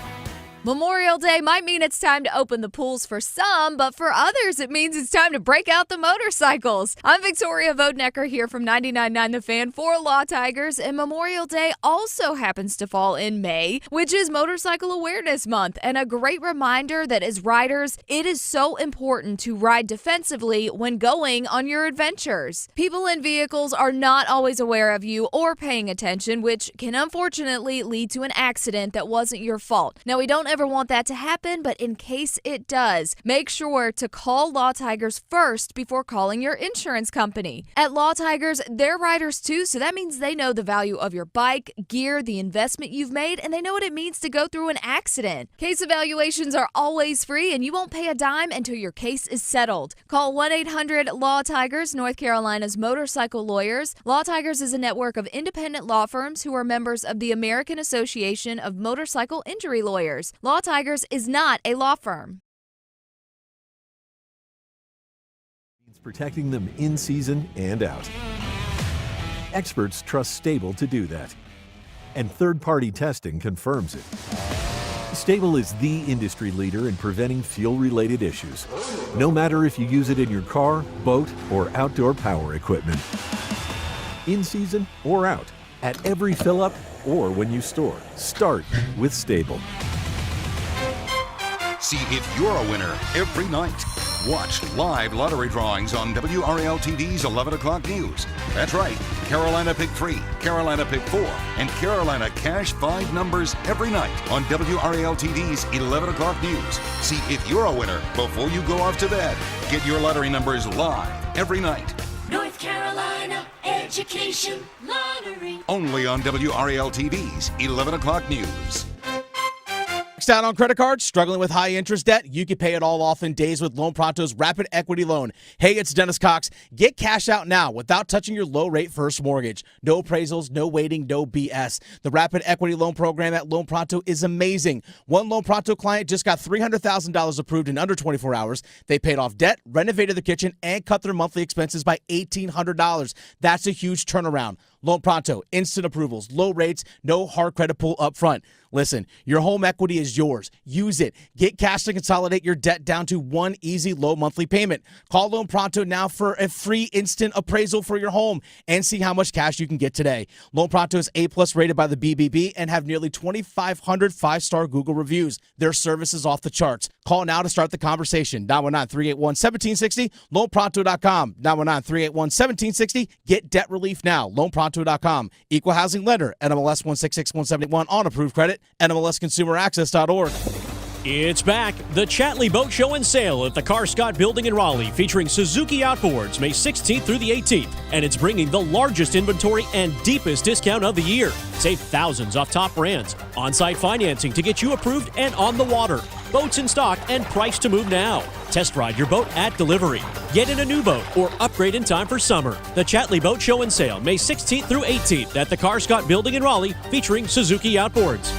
Memorial Day might mean it's time to open the pools for some, but for others, it means it's time to break out the motorcycles. I'm Victoria Vodnecker here from 99.9 The Fan for Law Tigers, and Memorial Day also happens to fall in May, which is Motorcycle Awareness Month, and a great reminder that as riders, it is so important to ride defensively when going on your adventures. People in vehicles are not always aware of you or paying attention, which can unfortunately lead to an accident that wasn't your fault. Now, we don't ever want that to happen, but in case it does, make sure to call Law Tigers first before calling your insurance company. At Law Tigers, they're riders too, so that means they know the value of your bike, gear, the investment you've made, and they know what it means to go through an accident. Case evaluations are always free, and you won't pay a dime until your case is settled. Call 1-800-LAW-TIGERS, North Carolina's motorcycle lawyers. Law Tigers is a network of independent law firms who are members of the American Association of Motorcycle Injury Lawyers. Law Tigers is not a law firm. Protecting them in season and out. Experts trust Stable to do that. And third-party testing confirms it. Stable is the industry leader in preventing fuel-related issues, no matter if you use it in your car, boat, or outdoor power equipment. In season or out, at every fill-up or when you store, start with Stable. See if you're a winner every night. Watch live lottery drawings on WRAL-TV's 11 o'clock news. That's right, Carolina Pick 3, Carolina Pick 4, and Carolina Cash 5 numbers every night on WRAL-TV's 11 o'clock news. See if you're a winner before you go off to bed. Get your lottery numbers live every night. North Carolina Education Lottery. Only on WRAL-TV's 11 o'clock news. Out on credit cards, struggling with high interest debt? You can pay it all off in days with Loan Pronto's Rapid Equity Loan. Hey, it's Dennis Cox. Get cash out now without touching your low-rate first mortgage. No appraisals, no waiting, no BS. The Rapid Equity Loan program at Loan Pronto is amazing. One Loan Pronto client just got $300,000 approved in under 24 hours. They paid off debt, renovated the kitchen, and cut their monthly expenses by $1,800. That's a huge turnaround. Loan Pronto, instant approvals, low rates, no hard credit pull up front. Listen, your home equity is yours. Use it. Get cash to consolidate your debt down to one easy low monthly payment. Call Loan Pronto now for a free instant appraisal for your home and see how much cash you can get today. Loan Pronto is A+ rated by the BBB and have nearly 2,500 five-star Google reviews. Their service is off the charts. Call now to start the conversation. 919-381-1760, loanpronto.com. 919-381-1760. Get debt relief now. Loanpronto.com. Equal housing lender. NMLS 166171 on approved credit. NMLSconsumeraccess.org. It's back. The Chatley Boat Show and Sale at the Car Scott Building in Raleigh, featuring Suzuki outboards May 16th through the 18th. And it's bringing the largest inventory and deepest discount of the year. Save thousands off top brands. On-site financing to get you approved and on the water. Boats in stock and priced to move now. Test ride your boat at delivery. Get in a new boat or upgrade in time for summer. The Chatley Boat Show and Sale, May 16th through 18th at the Car Scott Building in Raleigh, featuring Suzuki outboards.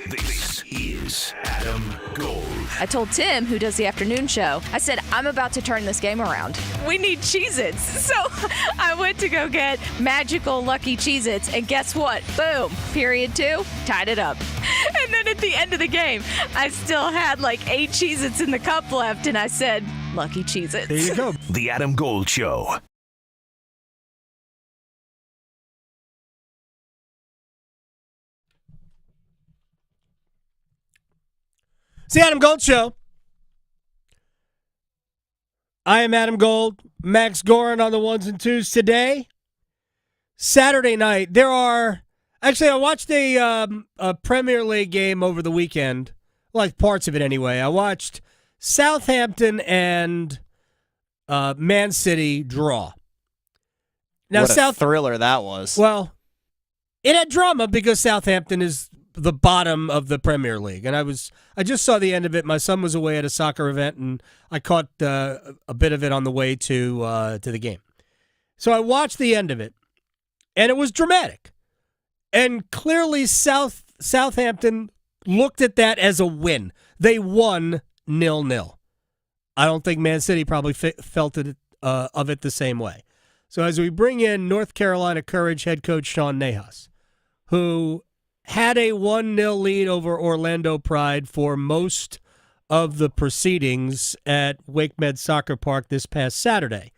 This is Adam Gold. I told Tim, who does the afternoon show, I said, I'm about to turn this game around. We need Cheez-Its. So I went to go get magical Lucky Cheez-Its, and guess what? Boom. Period 2, tied it up. And then at the end of the game, I still had like 8 Cheez-Its in the cup left, and I said, Lucky Cheez-Its. There you go. The Adam Gold Show. It's the Adam Gold Show. I am Adam Gold. Max Gorin on the ones and twos today. Saturday night, there are... Actually, I watched a Premier League game over the weekend. Like parts of it anyway. I watched Southampton and Man City draw. Now, what a thriller that was. Well, it had drama because Southampton is the bottom of the Premier League. And I just saw the end of it. My son was away at a soccer event, and I caught a bit of it on the way to the game. So I watched the end of it, and it was dramatic. And clearly Southampton looked at that as a win. They won 0-0. I don't think Man City probably felt it of it the same way. So as we bring in North Carolina Courage head coach Sean Nahas, who had a 1-0 lead over Orlando Pride for most of the proceedings at Wake Med Soccer Park this past Saturday.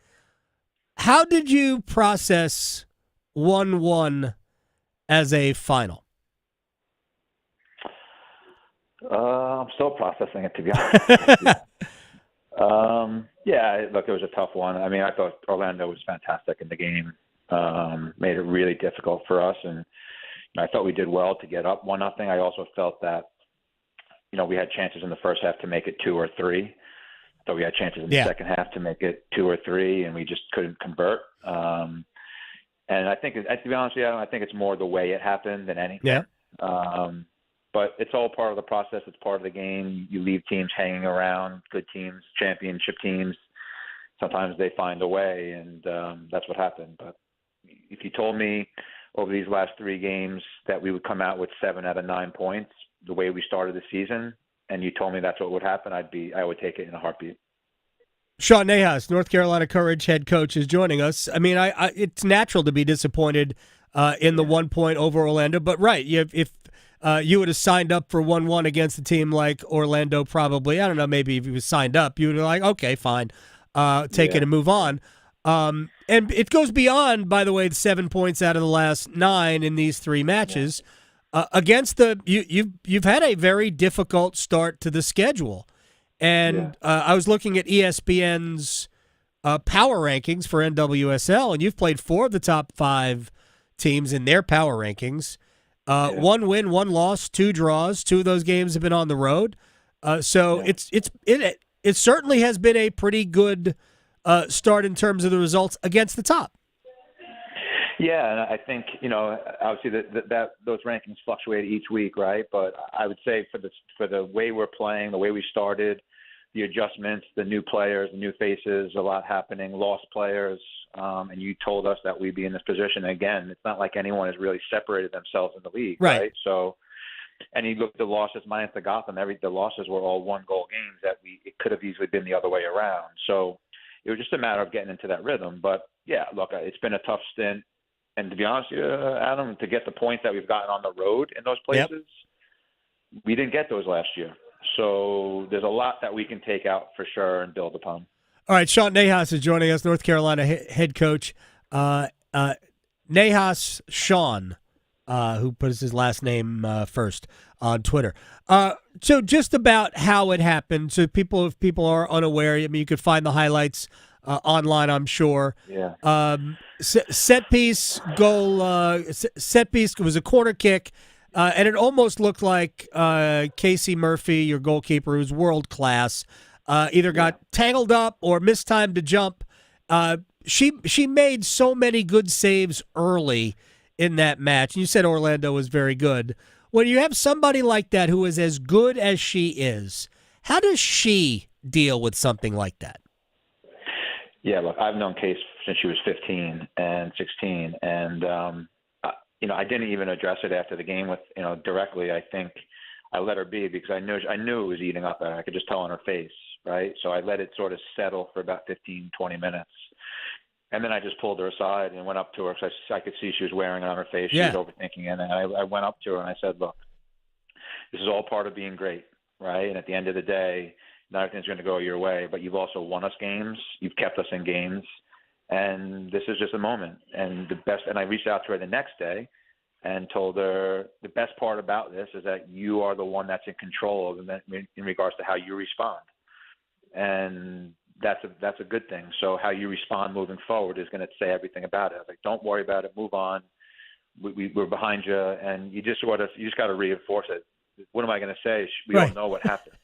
How did you process 1-1 as a final? I'm still processing it, to be honest. Yeah, look, it was a tough one. I mean, I thought Orlando was fantastic in the game. Made it really difficult for us, and I thought we did well to get up 1-0. I also felt that, we had chances in the first half to make it 2 or 3. I thought we had chances in the second half to make it 2 or 3, and we just couldn't convert. And I think, to be honest with you, I think it's more the way it happened than anything. Yeah. But it's all part of the process. It's part of the game. You leave teams hanging around, good teams, championship teams. Sometimes they find a way, and that's what happened. But if you told me over these last 3 games that we would come out with 7 out of 9 points, the way we started the season, and you told me that's what would happen, I would take it in a heartbeat. Sean Nahas, North Carolina Courage head coach, is joining us. I mean, it's natural to be disappointed in the 1 point over Orlando, but right, if you would have signed up for 1-1 against a team like Orlando, probably, I don't know, maybe if you was signed up, you would have like, okay, fine, take it and move on. And it goes beyond, by the way, the 7 points out of the last 9 in these 3 matches. Against you've had a very difficult start to the schedule. And I was looking at ESPN's power rankings for NWSL, and you've played 4 of the top 5 teams in their power rankings. 1 win, 1 loss, 2 draws. 2 of those games have been on the road. So it certainly has been a pretty good start in terms of the results against the top. Yeah, and I think, obviously that those rankings fluctuate each week, right? But I would say for the way we're playing, the way we started, the adjustments, the new players, the new faces, a lot happening, lost players, and you told us that we'd be in this position. Again, it's not like anyone has really separated themselves in the league, right? So, and you look at the losses minus the Gotham, the losses were all 1-goal games that it could have easily been the other way around. So it was just a matter of getting into that rhythm. But, yeah, look, it's been a tough stint. And to be honest with you, Adam, to get the points that we've gotten on the road in those places, we didn't get those last year. So there's a lot that we can take out for sure and build upon. All right, Sean Nahas is joining us, North Carolina head coach. Nahas Sean, who puts his last name first on Twitter. So just about how it happened, so if people are unaware, I mean, you could find the highlights online, I'm sure. Yeah. Set piece goal. Set piece was a corner kick, and it almost looked like Casey Murphy, your goalkeeper, who's world class, either got tangled up or mistimed to jump. She made so many good saves early in that match. You said Orlando was very good. When you have somebody like that who is as good as she is, how does she deal with something like that? Yeah, look, I've known Case since she was 15 and 16, and I didn't even address it after the game with directly. I think I let her be because I knew it was eating up at her. I could just tell on her face, right? So I let it sort of settle for about 15, 20 minutes. And then I just pulled her aside and went up to her because I could see she was wearing it on her face. She was overthinking it. And I went up to her and I said, look, this is all part of being great, right? And at the end of the day, not everything's going to go your way, but you've also won us games. You've kept us in games. And this is just a moment. And I reached out to her the next day and told her the best part about this is that you are the one that's in control of it in regards to how you respond. And that's a good thing. So how you respond moving forward is going to say everything about it. I was like, don't worry about it. Move on. We're behind you, and you just got to reinforce it. What am I going to say? We Right. don't know what happened.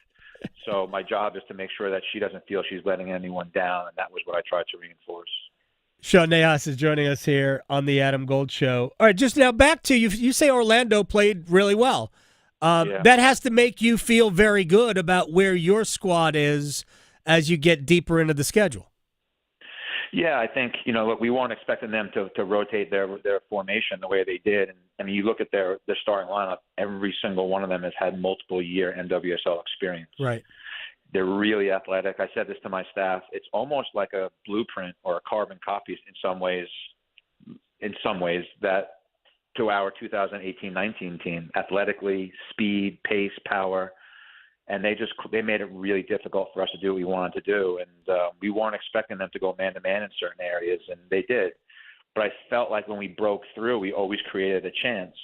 So my job is to make sure that she doesn't feel she's letting anyone down, and that was what I tried to reinforce. Sean Nahas is joining us here on the Adam Gold Show. All right, just now back to you. You say Orlando played really well. Yeah. That has to make you feel very good about where your squad is as you get deeper into the schedule. Yeah, I think, look, we weren't expecting them to rotate their formation the way they did. And I mean, you look at their starting lineup, every single one of them has had multiple year NWSL experience. Right. They're really athletic. I said this to my staff. It's almost like a blueprint or a carbon copy in some ways that to our 2018-19 team, athletically, speed, pace, power. And they made it really difficult for us to do what we wanted to do. And we weren't expecting them to go man-to-man in certain areas, and they did. But I felt like when we broke through, we always created a chance.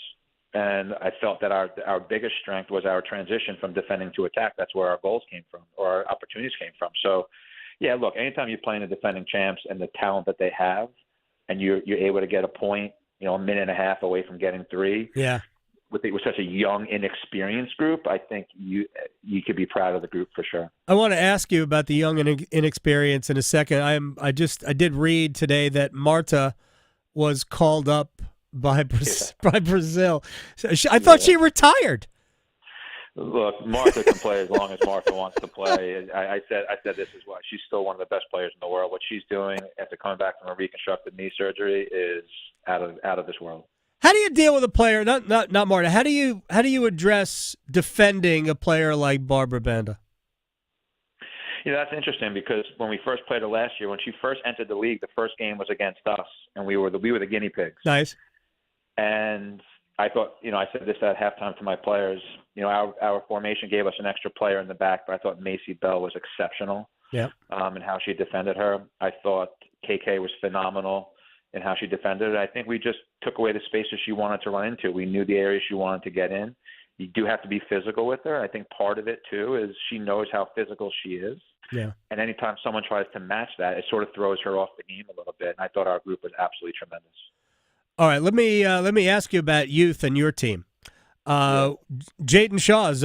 And I felt that our biggest strength was our transition from defending to attack. That's where our goals came from, or our opportunities came from. So, yeah, look, anytime you're playing the defending champs and the talent that they have, and you're able to get a point, a minute and a half away from getting 3. Yeah. With such a young, inexperienced group, I think you could be proud of the group for sure. I want to ask you about the young and inexperienced in a second. I did read today that Marta was called up by Brazil. I thought she retired. Look, Martha can play as long as Martha wants to play. I said this is why she's still one of the best players in the world. What she's doing after coming back from a reconstructed knee surgery is out of this world. How do you deal with a player? Not Marta. How do you address defending a player like Barbara Banda? That's interesting because when we first played her last year, when she first entered the league, the first game was against us, and we were the guinea pigs. Nice. And I thought, I said this at halftime to my players. Our formation gave us an extra player in the back, but I thought Macy Bell was exceptional. Yeah. In how she defended her. I thought KK was phenomenal in how she defended it. I think we just took away the spaces she wanted to run into. We knew the areas she wanted to get in. You do have to be physical with her. I think part of it, too, is she knows how physical she is. Yeah. And anytime someone tries to match that, it sort of throws her off the game a little bit. And I thought our group was absolutely tremendous. All right, let me ask you about youth and your team. Jayden Shaw is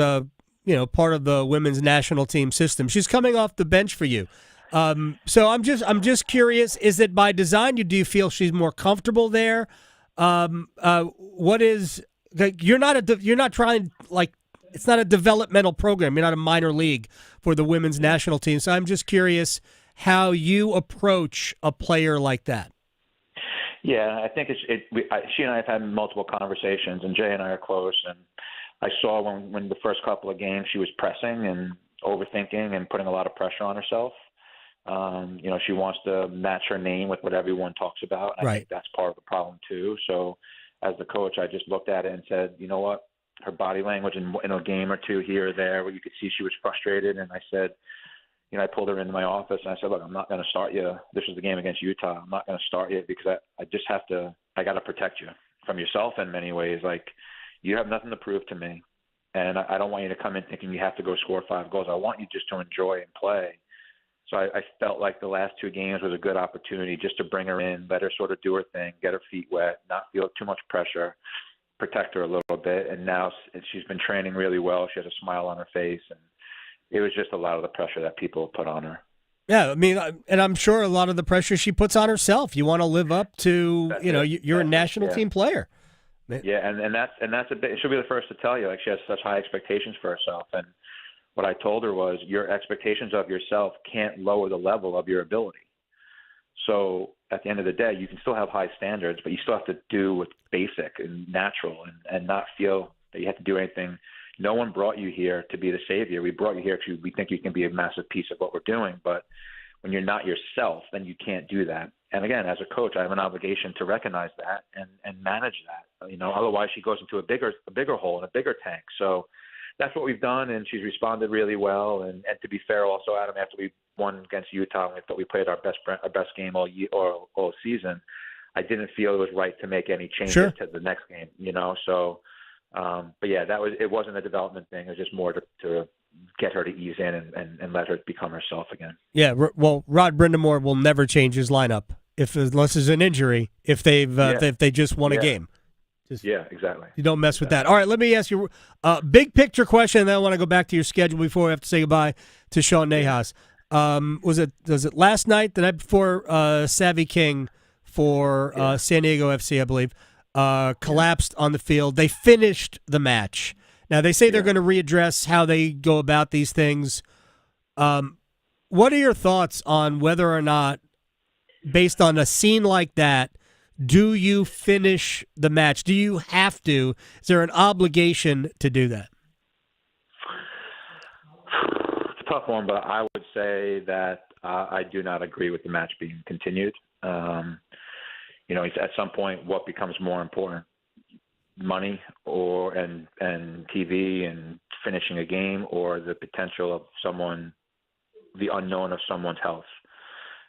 part of the women's national team system. She's coming off the bench for you. So I'm just curious, is it by design? Do you feel she's more comfortable there? What is you're not trying, like, it's not a developmental program. You're not a minor league for the women's national team. So I'm just curious how you approach a player like that. Yeah, I think she and I have had multiple conversations, and Jay and I are close. And I saw when the first couple of games she was pressing and overthinking and putting a lot of pressure on herself. She wants to match her name with what everyone talks about. I think that's part of the problem too. So as the coach, I just looked at it and said, you know what, her body language in a game or two here or there where you could see she was frustrated. And I said, I pulled her into my office and I said, look, I'm not going to start you. This is the game against Utah. I'm not going to start you because I got to protect you from yourself in many ways. Like, you have nothing to prove to me. And I don't want you to come in thinking you have to go score 5 goals. I want you just to enjoy and play. So I felt like the last 2 games was a good opportunity just to bring her in, let her sort of do her thing, get her feet wet, not feel too much pressure, protect her a little bit. And now she's been training really well. She has a smile on her face. And it was just a lot of the pressure that people put on her. Yeah, I mean, and I'm sure a lot of the pressure she puts on herself. You want to live up to, you're a national team player. Yeah, and that's a bit. She'll be the first to tell you, like, she has such high expectations for herself. And what I told her was, your expectations of yourself can't lower the level of your ability. So at the end of the day, you can still have high standards, but you still have to do what's basic and natural, and not feel that you have to do anything. No one brought you here to be the savior. We brought you here because we think you can be a massive piece of what we're doing. But when you're not yourself, then you can't do that. And again, as a coach, I have an obligation to recognize that and manage that. Otherwise she goes into a bigger hole and a bigger tank. So that's what we've done, and she's responded really well. And to be fair, also, Adam, after we won against Utah, we thought we played our best game all season. I didn't feel it was right to make any changes Sure. to the next game, So, but yeah, it wasn't a development thing. It was just more to get her to ease in and let her become herself again. Yeah, well, Rod Brindamore will never change his lineup unless there's an injury. If they just won a game, Yeah, exactly. you don't mess with that. All right, let me ask you a big picture question, and then I want to go back to your schedule before we have to say goodbye to Sean Nahas. Was it last night, the night before? Savvy King for San Diego FC, I believe, collapsed on the field. They finished the match. Now, they say they're going to readdress how they go about these things. What are your thoughts on whether or not, based on a scene like that, do you finish the match? Do you have to? Is there an obligation to do that? It's a tough one, but I would say that I do not agree with the match being continued. At some point, what becomes more important? Money and TV and finishing a game, or the potential of the unknown of someone's health.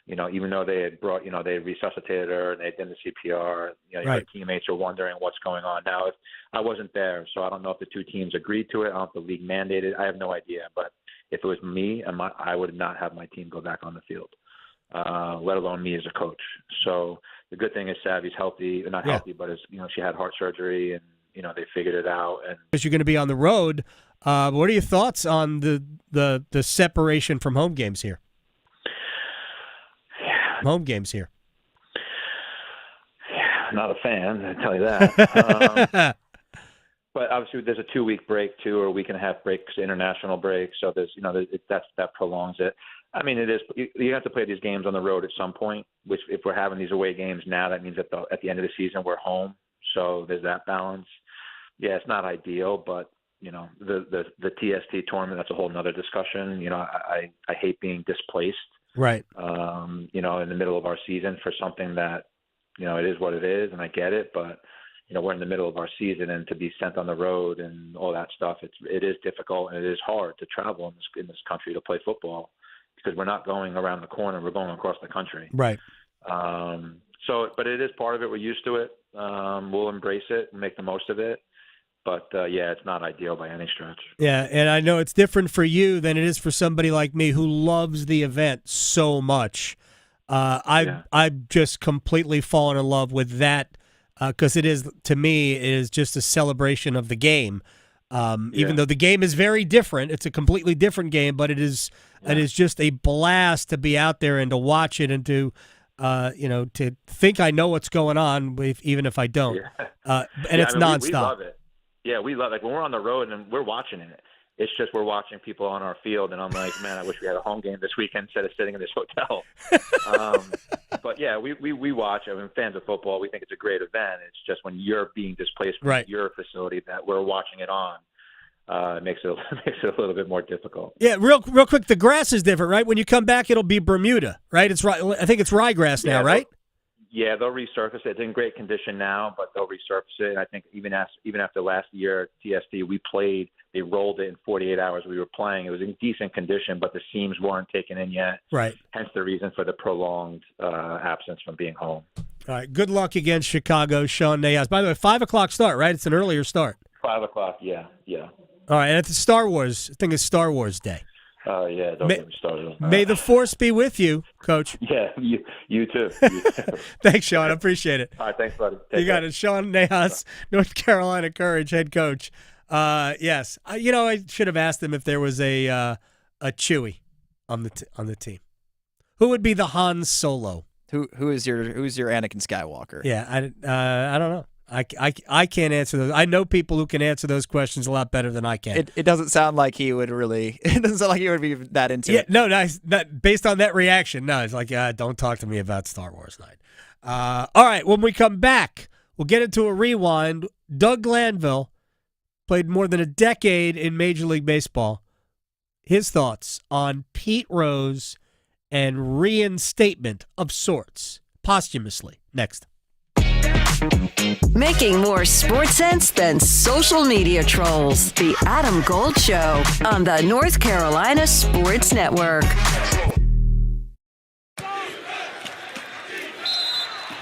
Even though they had brought, they resuscitated her and they did the CPR, your teammates are wondering what's going on. Now, if I wasn't there, so I don't know if the two teams agreed to it. I don't know if the league mandated. I have no idea. But if it was me, I would not have my team go back on the field, let alone me as a coach. So the good thing is Savvy's healthy, not healthy, but she had heart surgery and they figured it out. And because you're going to be on the road, what are your thoughts on the separation from home games here? Home games here. Yeah, not a fan, I tell you that. But obviously, there's a 2-week break too, or a week and a half break, international break. So there's, that prolongs it. I mean, it is. You have to play these games on the road at some point. Which, if we're having these away games now, that means at the end of the season we're home. So there's that balance. Yeah, it's not ideal, but the TST tournament, that's a whole nother discussion. I hate being displaced. Right. In the middle of our season for something that, it is what it is, and I get it, but we're in the middle of our season, and to be sent on the road and all that stuff, it is difficult and it is hard to travel in this country to play football because we're not going around the corner, we're going across the country. Right. But it is part of it. We're used to it. We'll embrace it and make the most of it. But, it's not ideal by any stretch. Yeah, and I know it's different for you than it is for somebody like me who loves the event so much. I've just completely fallen in love with that because it is just a celebration of the game. Even though the game is very different, it's a completely different game, but it is just a blast to be out there and to watch it and to to think I know what's going on, even if I don't. It's nonstop. We love it. Yeah, we love it. Like when we're on the road and we're watching it. It's just we're watching people on our field, and I'm like, man, I wish we had a home game this weekend instead of sitting in this hotel. But yeah, we watch. I mean, fans of football, we think it's a great event. It's just when you're being displaced from your facility that we're watching it on, it makes it a little bit more difficult. Yeah, real quick, the grass is different, right? When you come back, it'll be Bermuda, right? I think it's ryegrass now, right? Yeah, they'll resurface it. It's in great condition now, but they'll resurface it. And I think even after last year at TSD, we played. They rolled it in 48 hours. We were playing. It was in decent condition, but the seams weren't taken in yet. Right. Hence the reason for the prolonged absence from being home. All right. Good luck against Chicago, Sean Nahas. By the way, 5:00 start, right? It's an earlier start. 5:00. Yeah. All right, and it's Star Wars. I think it's Star Wars Day. Yeah, don't get me started. May the Force be with you, Coach. Yeah, you too. Thanks, Sean. I appreciate it. All right, thanks, buddy. You got it. Sean Nahas, North Carolina Courage head coach. Yes, I should have asked him if there was a Chewie on the team. Who would be the Han Solo? Who is your Anakin Skywalker? Yeah, I don't know. I can't answer those. I know people who can answer those questions a lot better than I can. It doesn't sound like he would really. It doesn't sound like he would be that into it. No, based on that reaction, no. It's like, don't talk to me about Star Wars night. All right, when we come back, we'll get into a rewind. Doug Glanville played more than a decade in Major League Baseball. His thoughts on Pete Rose and reinstatement of sorts, posthumously. Next. Making more sports sense than social media trolls. The Adam Gold Show on the North Carolina Sports Network.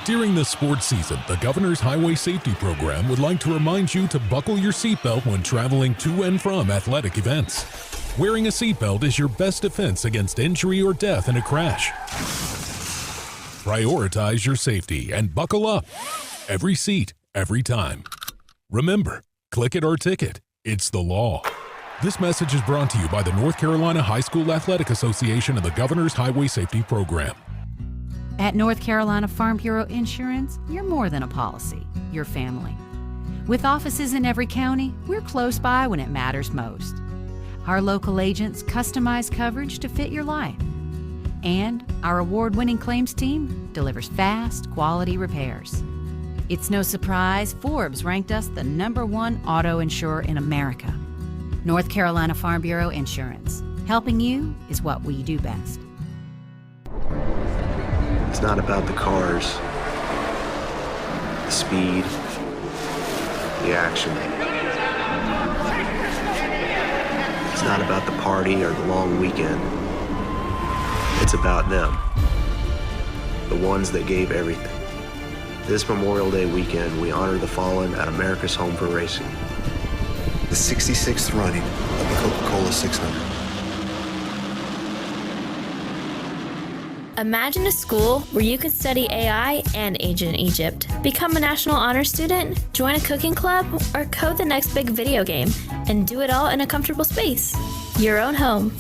During the sports season, the Governor's Highway Safety Program would like to remind you to buckle your seatbelt when traveling to and from athletic events. Wearing a seatbelt is your best defense against injury or death in a crash. Prioritize your safety and buckle up. Every seat, every time. Remember, click it or ticket. It's the law. This message is brought to you by the North Carolina High School Athletic Association and the Governor's Highway Safety Program. At North Carolina Farm Bureau Insurance, you're more than a policy, you're family. With offices in every county, we're close by when it matters most. Our local agents customize coverage to fit your life. And our award-winning claims team delivers fast, quality repairs. It's no surprise Forbes ranked us the #1 auto insurer in America. North Carolina Farm Bureau Insurance. Helping you is what we do best. It's not about the cars, the speed, the action. It's not about the party or the long weekend. It's about them, the ones that gave everything. This Memorial Day weekend, we honor the fallen at America's Home for Racing. The 66th running of the Coca-Cola 600. Imagine a school where you can study AI and ancient Egypt, become a National Honor Student, join a cooking club, or code the next big video game, and do it all in a comfortable space. Your own home.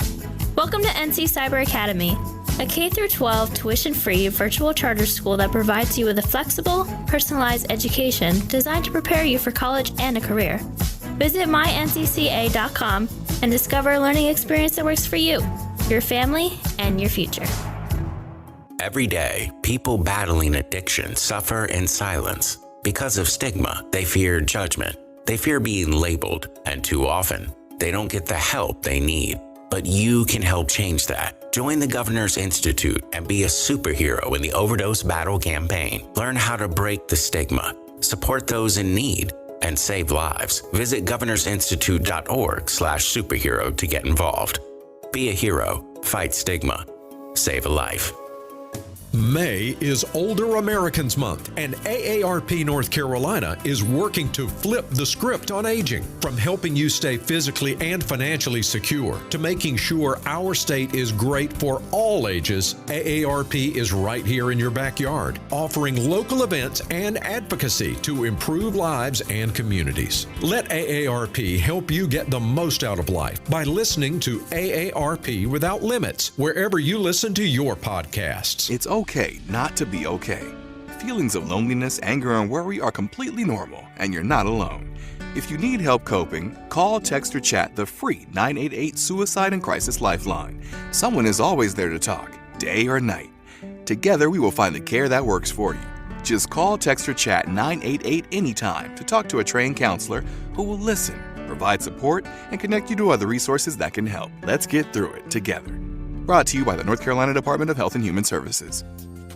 Welcome to NC Cyber Academy, a K-12 tuition-free virtual charter school that provides you with a flexible, personalized education designed to prepare you for college and a career. Visit myncca.com and discover a learning experience that works for you, your family, and your future. Every day, people battling addiction suffer in silence. Because of stigma, they fear judgment. They fear being labeled, and too often, they don't get the help they need. But you can help change that. Join the Governor's Institute and be a superhero in the overdose battle campaign. Learn how to break the stigma, support those in need, and save lives. Visit governorsinstitute.org/superhero to get involved. Be a hero, fight stigma, save a life. May is Older Americans Month, and AARP North Carolina is working to flip the script on aging. From helping you stay physically and financially secure to making sure our state is great for all ages, AARP is right here in your backyard, offering local events and advocacy to improve lives and communities. Let AARP help you get the most out of life by listening to AARP Without Limits, wherever you listen to your podcasts. It's okay not to be okay. Feelings of loneliness, anger, and worry are completely normal, and you're not alone. If you need help coping, call, text, or chat the free 988 Suicide and Crisis Lifeline. Someone is always there to talk, day or night. Together, we will find the care that works for you. Just call, text, or chat 988 anytime to talk to a trained counselor who will listen, provide support, and connect you to other resources that can help. Let's get through it together. Brought to you by the North Carolina Department of Health and Human Services.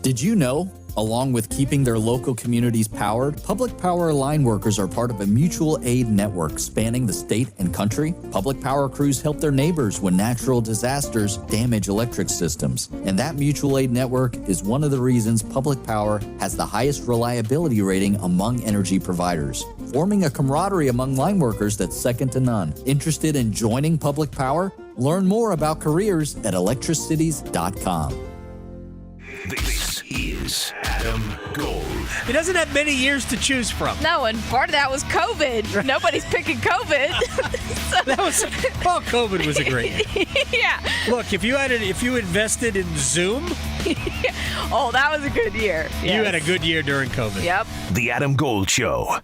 Did you know, along with keeping their local communities powered, public power line workers are part of a mutual aid network spanning the state and country? Public power crews help their neighbors when natural disasters damage electric systems. And that mutual aid network is one of the reasons public power has the highest reliability rating among energy providers, forming a camaraderie among line workers that's second to none. Interested in joining public power? Learn more about careers at electricities.com. This is Adam Gold. He doesn't have many years to choose from. No, and part of that was COVID. Nobody's picking COVID. COVID was a great year. Yeah. Look, if you invested in Zoom, oh, that was a good year. Yes. You had a good year during COVID. Yep. The Adam Gold Show.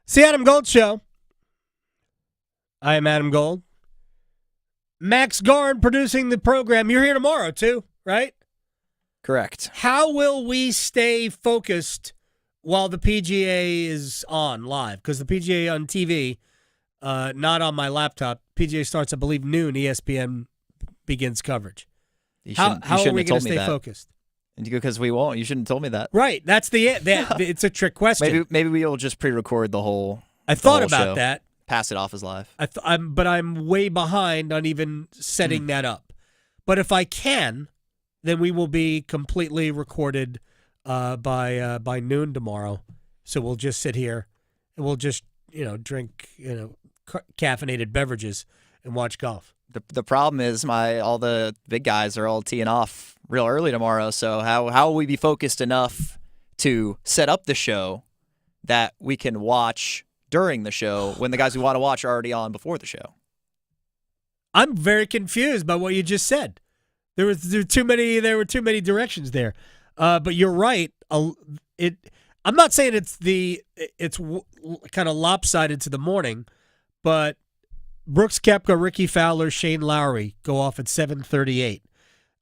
It's the Adam Gold Show. I am Adam Gold. Max Garn producing the program. You're here tomorrow, too, right? Correct. How will we stay focused while the PGA is on live? Because the PGA on TV, not on my laptop. PGA starts, I believe, noon. ESPN begins coverage. How are we going to stay focused? Because we won't. You shouldn't have told me that. Right. That's it's a trick question. Maybe we'll just pre-record the whole I thought about that. Pass it off as live. But I'm way behind on even setting that up. But if I can, then we will be completely recorded by noon tomorrow. So we'll just sit here and we'll just drink caffeinated beverages and watch golf. The problem is all the big guys are all teeing off real early tomorrow. So how will we be focused enough to set up the show that we can watch during the show when the guys we want to watch are already on before the show? I'm very confused by what you just said. There were too many directions there. But you're right. I'm not saying it's kind of lopsided to the morning, but Brooks Koepka, Ricky Fowler, Shane Lowry go off at 7:38.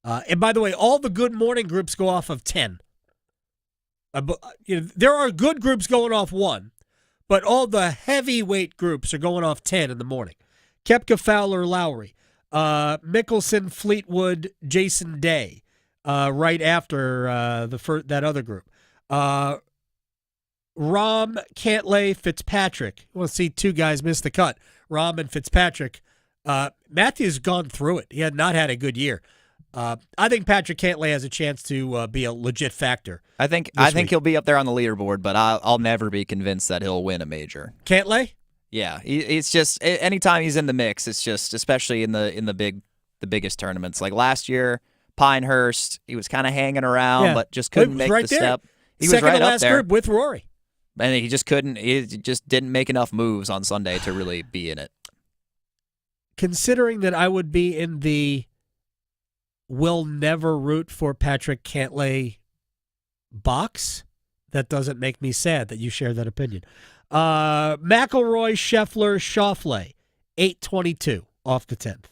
And by the way, all the good morning groups go off of 10. There are good groups going off 1, but all the heavyweight groups are going off 10 in the morning. Koepka, Fowler, Lowry, Mickelson, Fleetwood, Jason Day, right after that other group. Rahm, Cantlay, Fitzpatrick. We'll see two guys miss the cut. Rahm and Fitzpatrick. Matthew's gone through it. He had not had a good year. I think Patrick Cantlay has a chance to be a legit factor. I think he'll be up there on the leaderboard, but I'll never be convinced that he'll win a major. Cantlay? Yeah, it's just anytime he's in the mix, it's just especially in the biggest tournaments. Like last year, Pinehurst, he was kind of hanging around, but just couldn't make the step. He was right up there group with Rory, and he just couldn't. He just didn't make enough moves on Sunday to really be in it. Considering that I would be in the will never root for Patrick Cantlay box, that doesn't make me sad that you share that opinion. McIlroy, Scheffler, Schauffele, 8:22 off the 10th.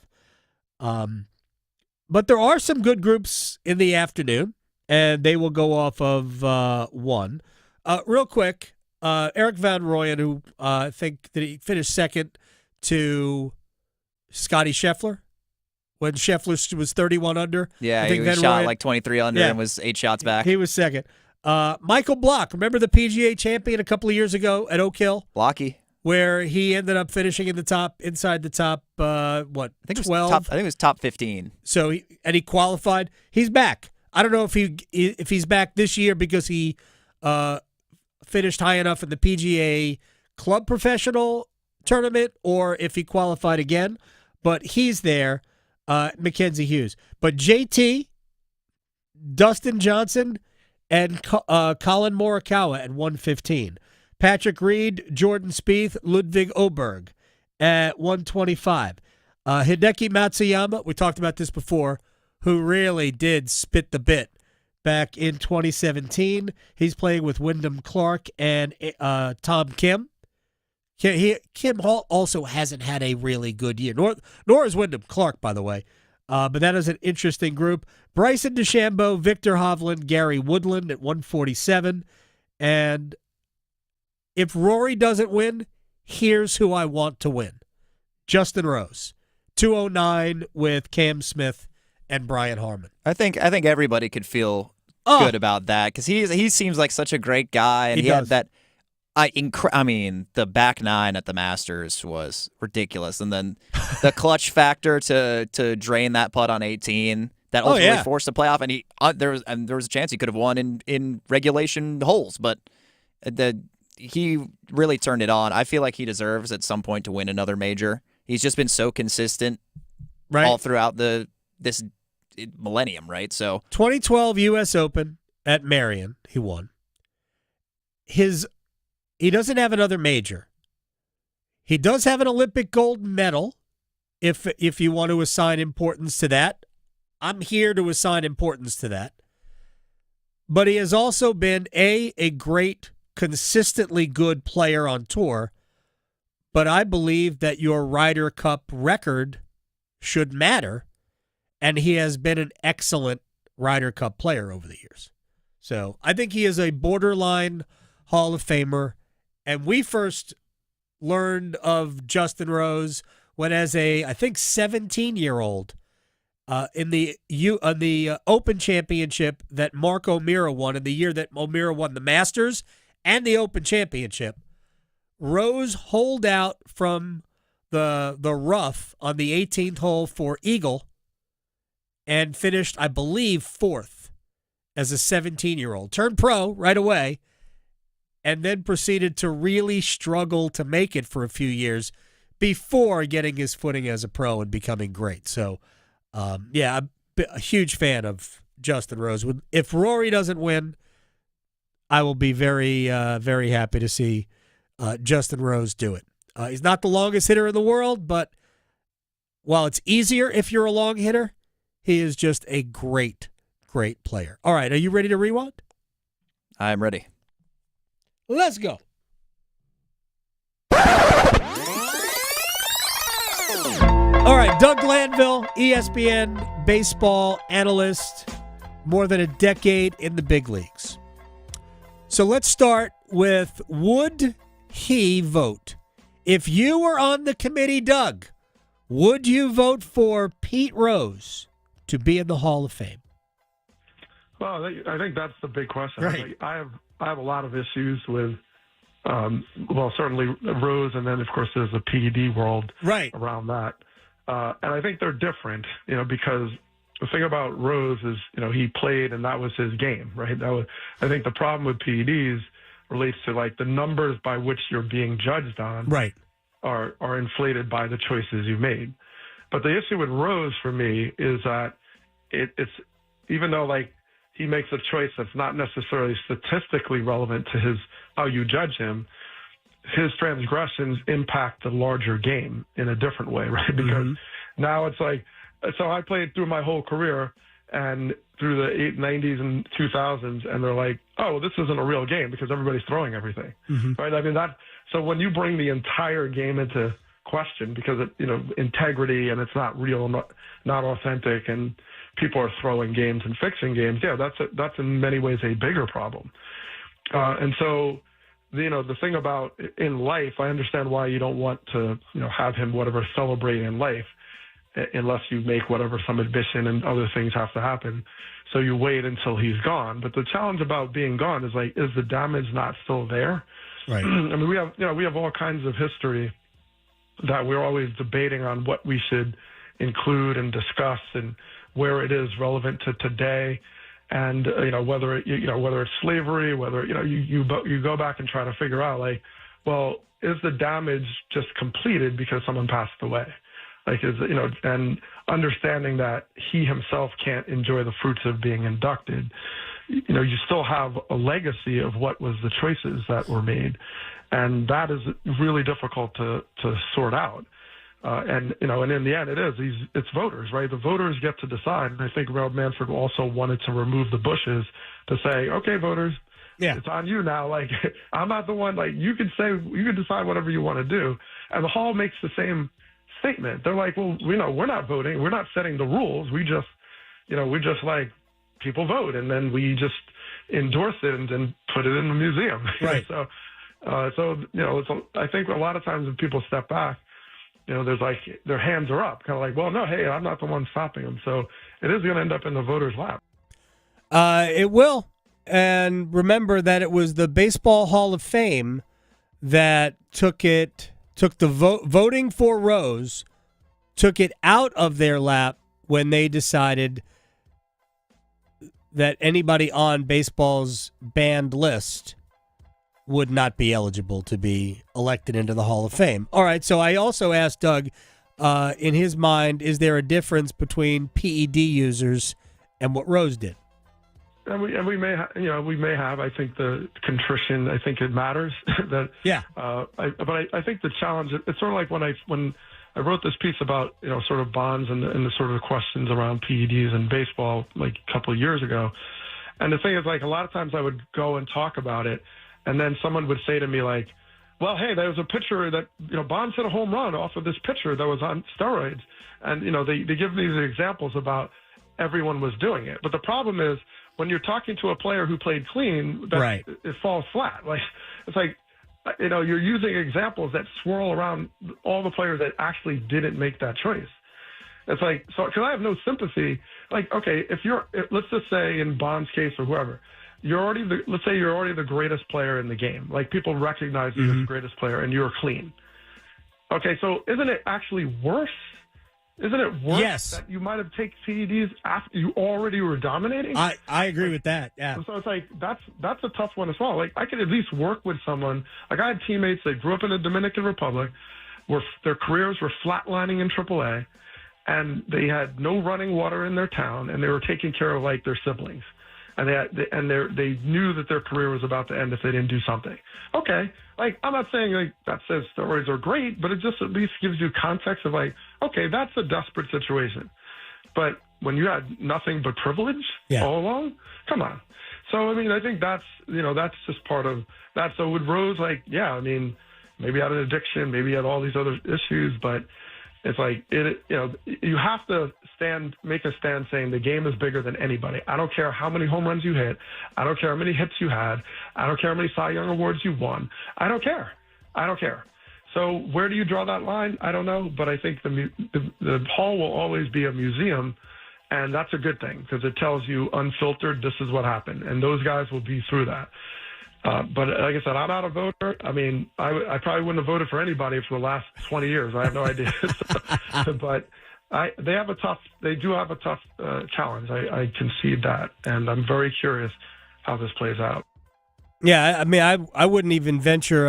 But there are some good groups in the afternoon, and they will go off of 1. Real quick, Eric Van Rooyen, who I think that he finished second to Scotty Scheffler when Scheffler was 31 under. Yeah, I think he shot like 23 under and was 8 shots back. He was second. Michael Block, remember the PGA champion a couple of years ago at Oak Hill? Blocky. Where he ended up finishing inside the top, 12? I think it was top 15. So he qualified. He's back. I don't know if he's back this year because he finished high enough in the PGA Club Professional tournament or if he qualified again, but he's there. Mackenzie Hughes. But JT, Dustin Johnson, and Colin Morikawa at 115. Patrick Reed, Jordan Spieth, Ludwig Oberg at 125. Hideki Matsuyama, we talked about this before, who really did spit the bit back in 2017. He's playing with Wyndham Clark and Tom Kim. Kim Hall also hasn't had a really good year, nor is Wyndham Clark, by the way. But that is an interesting group. Bryson DeChambeau, Victor Hovland, Gary Woodland at 147. And if Rory doesn't win, here's who I want to win. Justin Rose, 209 with Cam Smith and Brian Harmon. I think everybody could feel good about that because he seems like such a great guy, and he had that. I mean, the back nine at the Masters was ridiculous, and then the clutch factor to drain that putt on 18 that ultimately forced the playoff, and there was a chance he could have won in regulation holes, but he really turned it on. I feel like he deserves at some point to win another major. He's just been so consistent all throughout this millennium, right? So 2012 U.S. Open at Marion, he won. He doesn't have another major. He does have an Olympic gold medal, if you want to assign importance to that. I'm here to assign importance to that. But he has also been, a great, consistently good player on tour, but I believe that your Ryder Cup record should matter, and he has been an excellent Ryder Cup player over the years. So I think he is a borderline Hall of Famer. And we first learned of Justin Rose when, as I think 17-year-old, in the Open Championship that Mark O'Meara won, in the year that O'Meara won the Masters and the Open Championship, Rose holed out from the rough on the 18th hole for eagle and finished, I believe, 4th as a 17-year-old. Turned pro right away and then proceeded to really struggle to make it for a few years before getting his footing as a pro and becoming great. So, I'm a huge fan of Justin Rose. If Rory doesn't win, I will be very, very happy to see Justin Rose do it. He's not the longest hitter in the world, but while it's easier if you're a long hitter, he is just a great, great player. All right, are you ready to rewind? I'm ready. Let's go. All right, Doug Glanville, ESPN baseball analyst, more than a decade in the big leagues. So let's start with, would he vote? If you were on the committee, Doug, would you vote for Pete Rose to be in the Hall of Fame? Well, I think that's the big question. Right. I have a lot of issues with, certainly Rose, and then, of course, there's the PED world around that. And I think they're different, because the thing about Rose is, he played and that was his game, right? I think the problem with PEDs relates to like the numbers by which you're being judged on are inflated by the choices you made. But the issue with Rose for me is that it's even though like he makes a choice that's not necessarily statistically relevant to how you judge him, his transgressions impact the larger game in a different way, right? Because now it's like, so I played through my whole career and through the 90s and 2000s, and they're like, oh, this isn't a real game because everybody's throwing everything, right? I mean, so when you bring the entire game into question because integrity and it's not real, not authentic, and people are throwing games and fixing games, that's in many ways a bigger problem. And so, the thing about in life, I understand why you don't want to, have him celebrate in life unless you make some admission and other things have to happen. So you wait until he's gone. But the challenge about being gone is like, is the damage not still there? Right. I mean, we have all kinds of history that we're always debating on what we should include and discuss and where it is relevant to today. And, whether it's slavery, whether, you go back and try to figure out like, well, is the damage just completed because someone passed away? Like, and understanding that he himself can't enjoy the fruits of being inducted, you still have a legacy of what was the choices that were made. And that is really difficult to sort out. And in the end, it's voters, right? The voters get to decide. And I think Rob Manfred also wanted to remove the Bushes to say, okay, voters, it's on you now. Like, I'm not the one, like, you can decide whatever you want to do. And the Hall makes the same statement. They're like, well, we're not voting. We're not setting the rules. We just like people vote. And then we just endorse it and then put it in the museum. Right. So I think a lot of times when people step back, there's like their hands are up, kind of like, well, no, hey, I'm not the one stopping them. So it is going to end up in the voters' lap. It will. And remember that it was the Baseball Hall of Fame that took the voting for Rose, took it out of their lap when they decided that anybody on baseball's banned list would not be eligible to be elected into the Hall of Fame. All right, so I also asked Doug, in his mind, is there a difference between PED users and what Rose did? And we may have. I think the contrition. I think it matters. But I think the challenge. It's sort of like when I wrote this piece about sort of bonds and the sort of questions around PEDs and baseball like a couple of years ago. And the thing is, like, a lot of times I would go and talk about it, and then someone would say to me like, well, hey, there was a pitcher that, Bonds hit a home run off of this pitcher that was on steroids. And, they give these examples about everyone was doing it. But the problem is when you're talking to a player who played clean, it falls flat. Like, it's like, you're using examples that swirl around all the players that actually didn't make that choice. It's like, so, because I have no sympathy. Like, okay, let's just say in Bond's case or whoever, let's say you're already the greatest player in the game. Like, people recognize you as the greatest player, and you're clean. Okay, so isn't it actually worse? Isn't it worse that you might have taken PEDs after you already were dominating? I agree with that. Yeah. So it's like that's a tough one as well. Like, I could at least work with someone. Like, I had teammates that grew up in the Dominican Republic, where their careers were flatlining in AAA, and they had no running water in their town, and they were taking care of like their siblings, and they knew that their career was about to end if they didn't do something. Okay, like, I'm not saying like that says steroids are great, but it just at least gives you context of like, okay, that's a desperate situation. But when you had nothing but privilege all along, come on. So I mean, I think that's just part of that. So with Rose, like, yeah, I mean, maybe had an addiction, maybe had all these other issues, but it's like, you have to make a stand saying the game is bigger than anybody. I don't care how many home runs you hit. I don't care how many hits you had. I don't care how many Cy Young awards you won. I don't care. So where do you draw that line? I don't know, but I think the hall will always be a museum, and that's a good thing because it tells you unfiltered, this is what happened, and those guys will be through that. But like I said, I'm not a voter. I mean, I probably wouldn't have voted for anybody for the last 20 years. I have no idea. But they do have a tough challenge. I concede that, and I'm very curious how this plays out. Yeah, I mean, I wouldn't even venture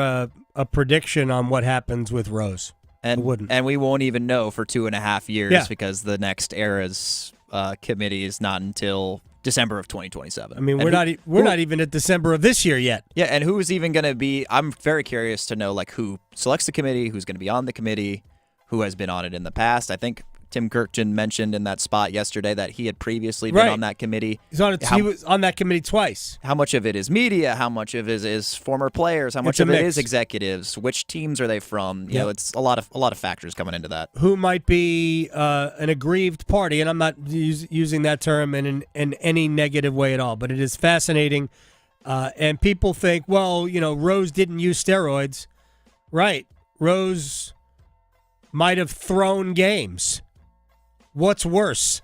a prediction on what happens with Rose. And wouldn't. And we won't even know for 2.5 years because the next era's committee is not until December of 2027. I mean, we're not even at December of this year yet. Yeah, and who is even going to be? I'm very curious to know like who selects the committee, who's going to be on the committee, who has been on it in the past. I think Tim Kirkjian mentioned in that spot yesterday that he had previously been on that committee. He was on that committee twice. How much of it is media? How much of it is former players? How much of it is executives? Which teams are they from? You know, it's a lot of factors coming into that. Who might be an aggrieved party? And I'm not using that term in any negative way at all, but it is fascinating. And people think, well, Rose didn't use steroids. Right. Rose might have thrown games. What's worse?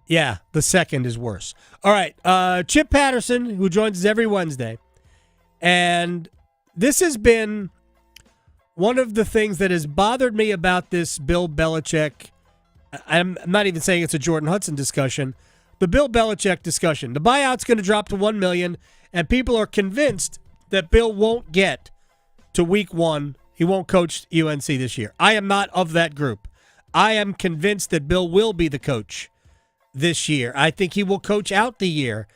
Yeah, the second is worse. All right, Chip Patterson, who joins us every Wednesday. And this has been one of the things that has bothered me about this Bill Belichick. I'm not even saying it's a Jordan Hudson discussion. The Bill Belichick discussion. The buyout's going to drop to $1 million, and people are convinced that Bill won't get to week 1. He won't coach UNC this year. I am not of that group. I am convinced that Bill will be the coach this year. I think he will coach out the year,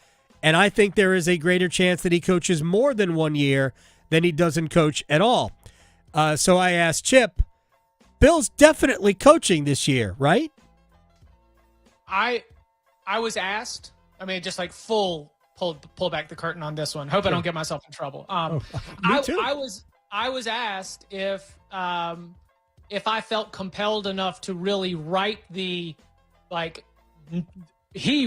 and I think there is a greater chance that he coaches more than 1 year than he doesn't coach at all. So I asked Chip, Bill's definitely coaching this year, right? I was asked. I mean, just like pull back the curtain on this one. Hope I don't get myself in trouble. Me too. I was asked if I felt compelled enough to really write he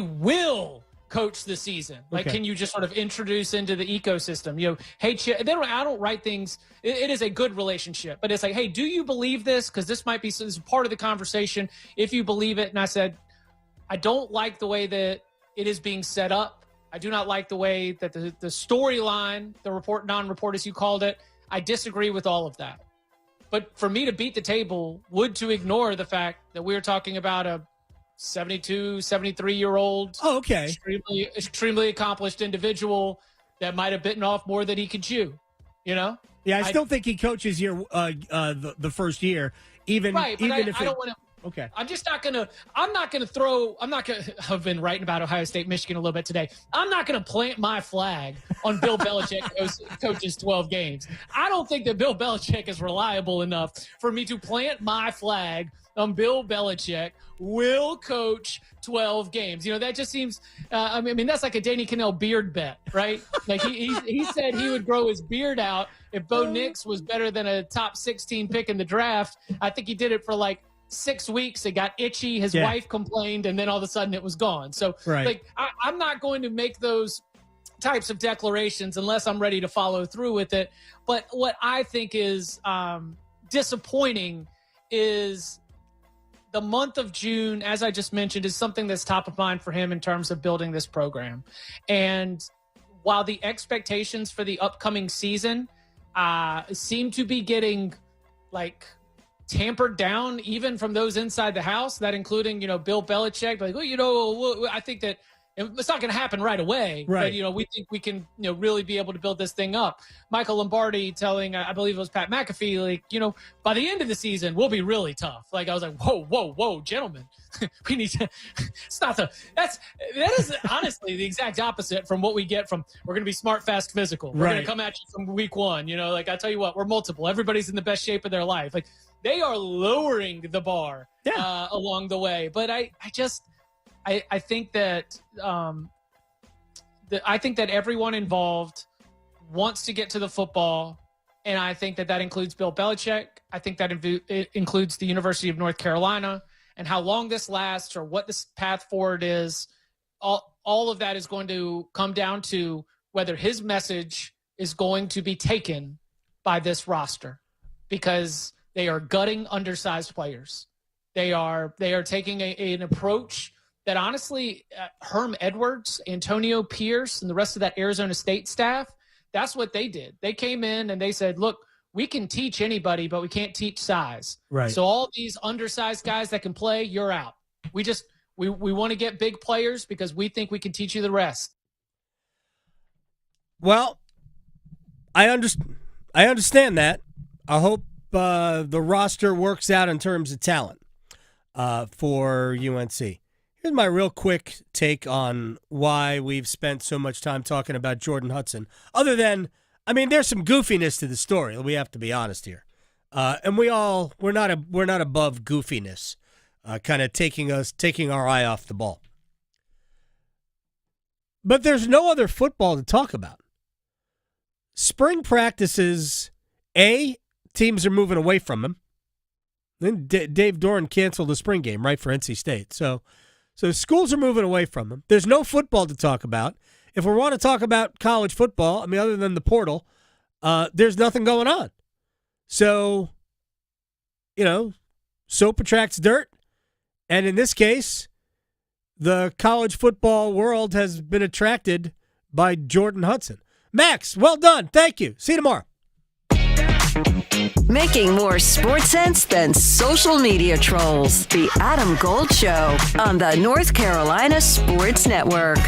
will coach the season. Like, can you just sort of introduce into the ecosystem? Hey, Chip, I don't write things. It is a good relationship, but it's like, hey, do you believe this? Because this might be this is part of the conversation. If you believe it, and I said, I don't like the way that it is being set up. I do not like the way that the storyline, the non-report as you called it. I disagree with all of that. But for me to beat the table would to ignore the fact that we're talking about a 72, 73-year-old, extremely accomplished individual that might have bitten off more than he could chew, Yeah, I still think he coaches the first year, even right, but if I don't want to. Okay. I've been writing about Ohio State, Michigan a little bit today. I'm not going to plant my flag on Bill Belichick coaches 12 games. I don't think that Bill Belichick is reliable enough for me to plant my flag on Bill Belichick will coach 12 games. That just seems, I mean, that's like a Danny Cannell beard bet, right? Like he said he would grow his beard out if Bo Nix was better than a top 16 pick in the draft. I think he did it for like 6 weeks. It got itchy. His wife complained, and then all of a sudden it was gone. So I'm not going to make those types of declarations unless I'm ready to follow through with it. But what I think is disappointing is the month of June, as I just mentioned, is something that's top of mind for him in terms of building this program. And while the expectations for the upcoming season seem to be getting tampered down even from those inside the house, that including, Bill Belichick, I think that it's not going to happen right away, right. But, we think we can, really be able to build this thing up. Michael Lombardi telling, I believe it was Pat McAfee, by the end of the season, we'll be really tough. I was like, whoa, gentlemen, we need to stop. That is honestly the exact opposite from what we get from, we're going to be smart, fast, physical. We're going to come at you from week one. I tell you what, we're multiple. Everybody's in the best shape of their life. They are lowering the bar along the way. But I think that I think that everyone involved wants to get to the football, and I think that includes Bill Belichick. I think that it includes the University of North Carolina, and how long this lasts or what this path forward is. All of that is going to come down to whether his message is going to be taken by this roster, because they are gutting undersized players. They are taking an approach that honestly, Herm Edwards, Antonio Pierce, and the rest of that Arizona State staff, that's what they did. They came in and they said, look, we can teach anybody, but we can't teach size. Right. So all these undersized guys that can play, you're out. We want to get big players because we think we can teach you the rest. Well, I understand that. I hope the roster works out in terms of talent for UNC. Here's my real quick take on why we've spent so much time talking about Jordan Hudson. Other than, there's some goofiness to the story. We have to be honest here, and we're not above goofiness, kind of taking our eye off the ball. But there's no other football to talk about. Spring practices, teams are moving away from him. Then Dave Doran canceled the spring game, right, for NC State. So schools are moving away from him. There's no football to talk about. If we want to talk about college football, other than the portal, there's nothing going on. So, soap attracts dirt. And in this case, the college football world has been attracted by Jordan Hudson. Max, well done. Thank you. See you tomorrow. Making more sports sense than social media trolls. The Adam Gold Show on the North Carolina Sports Network.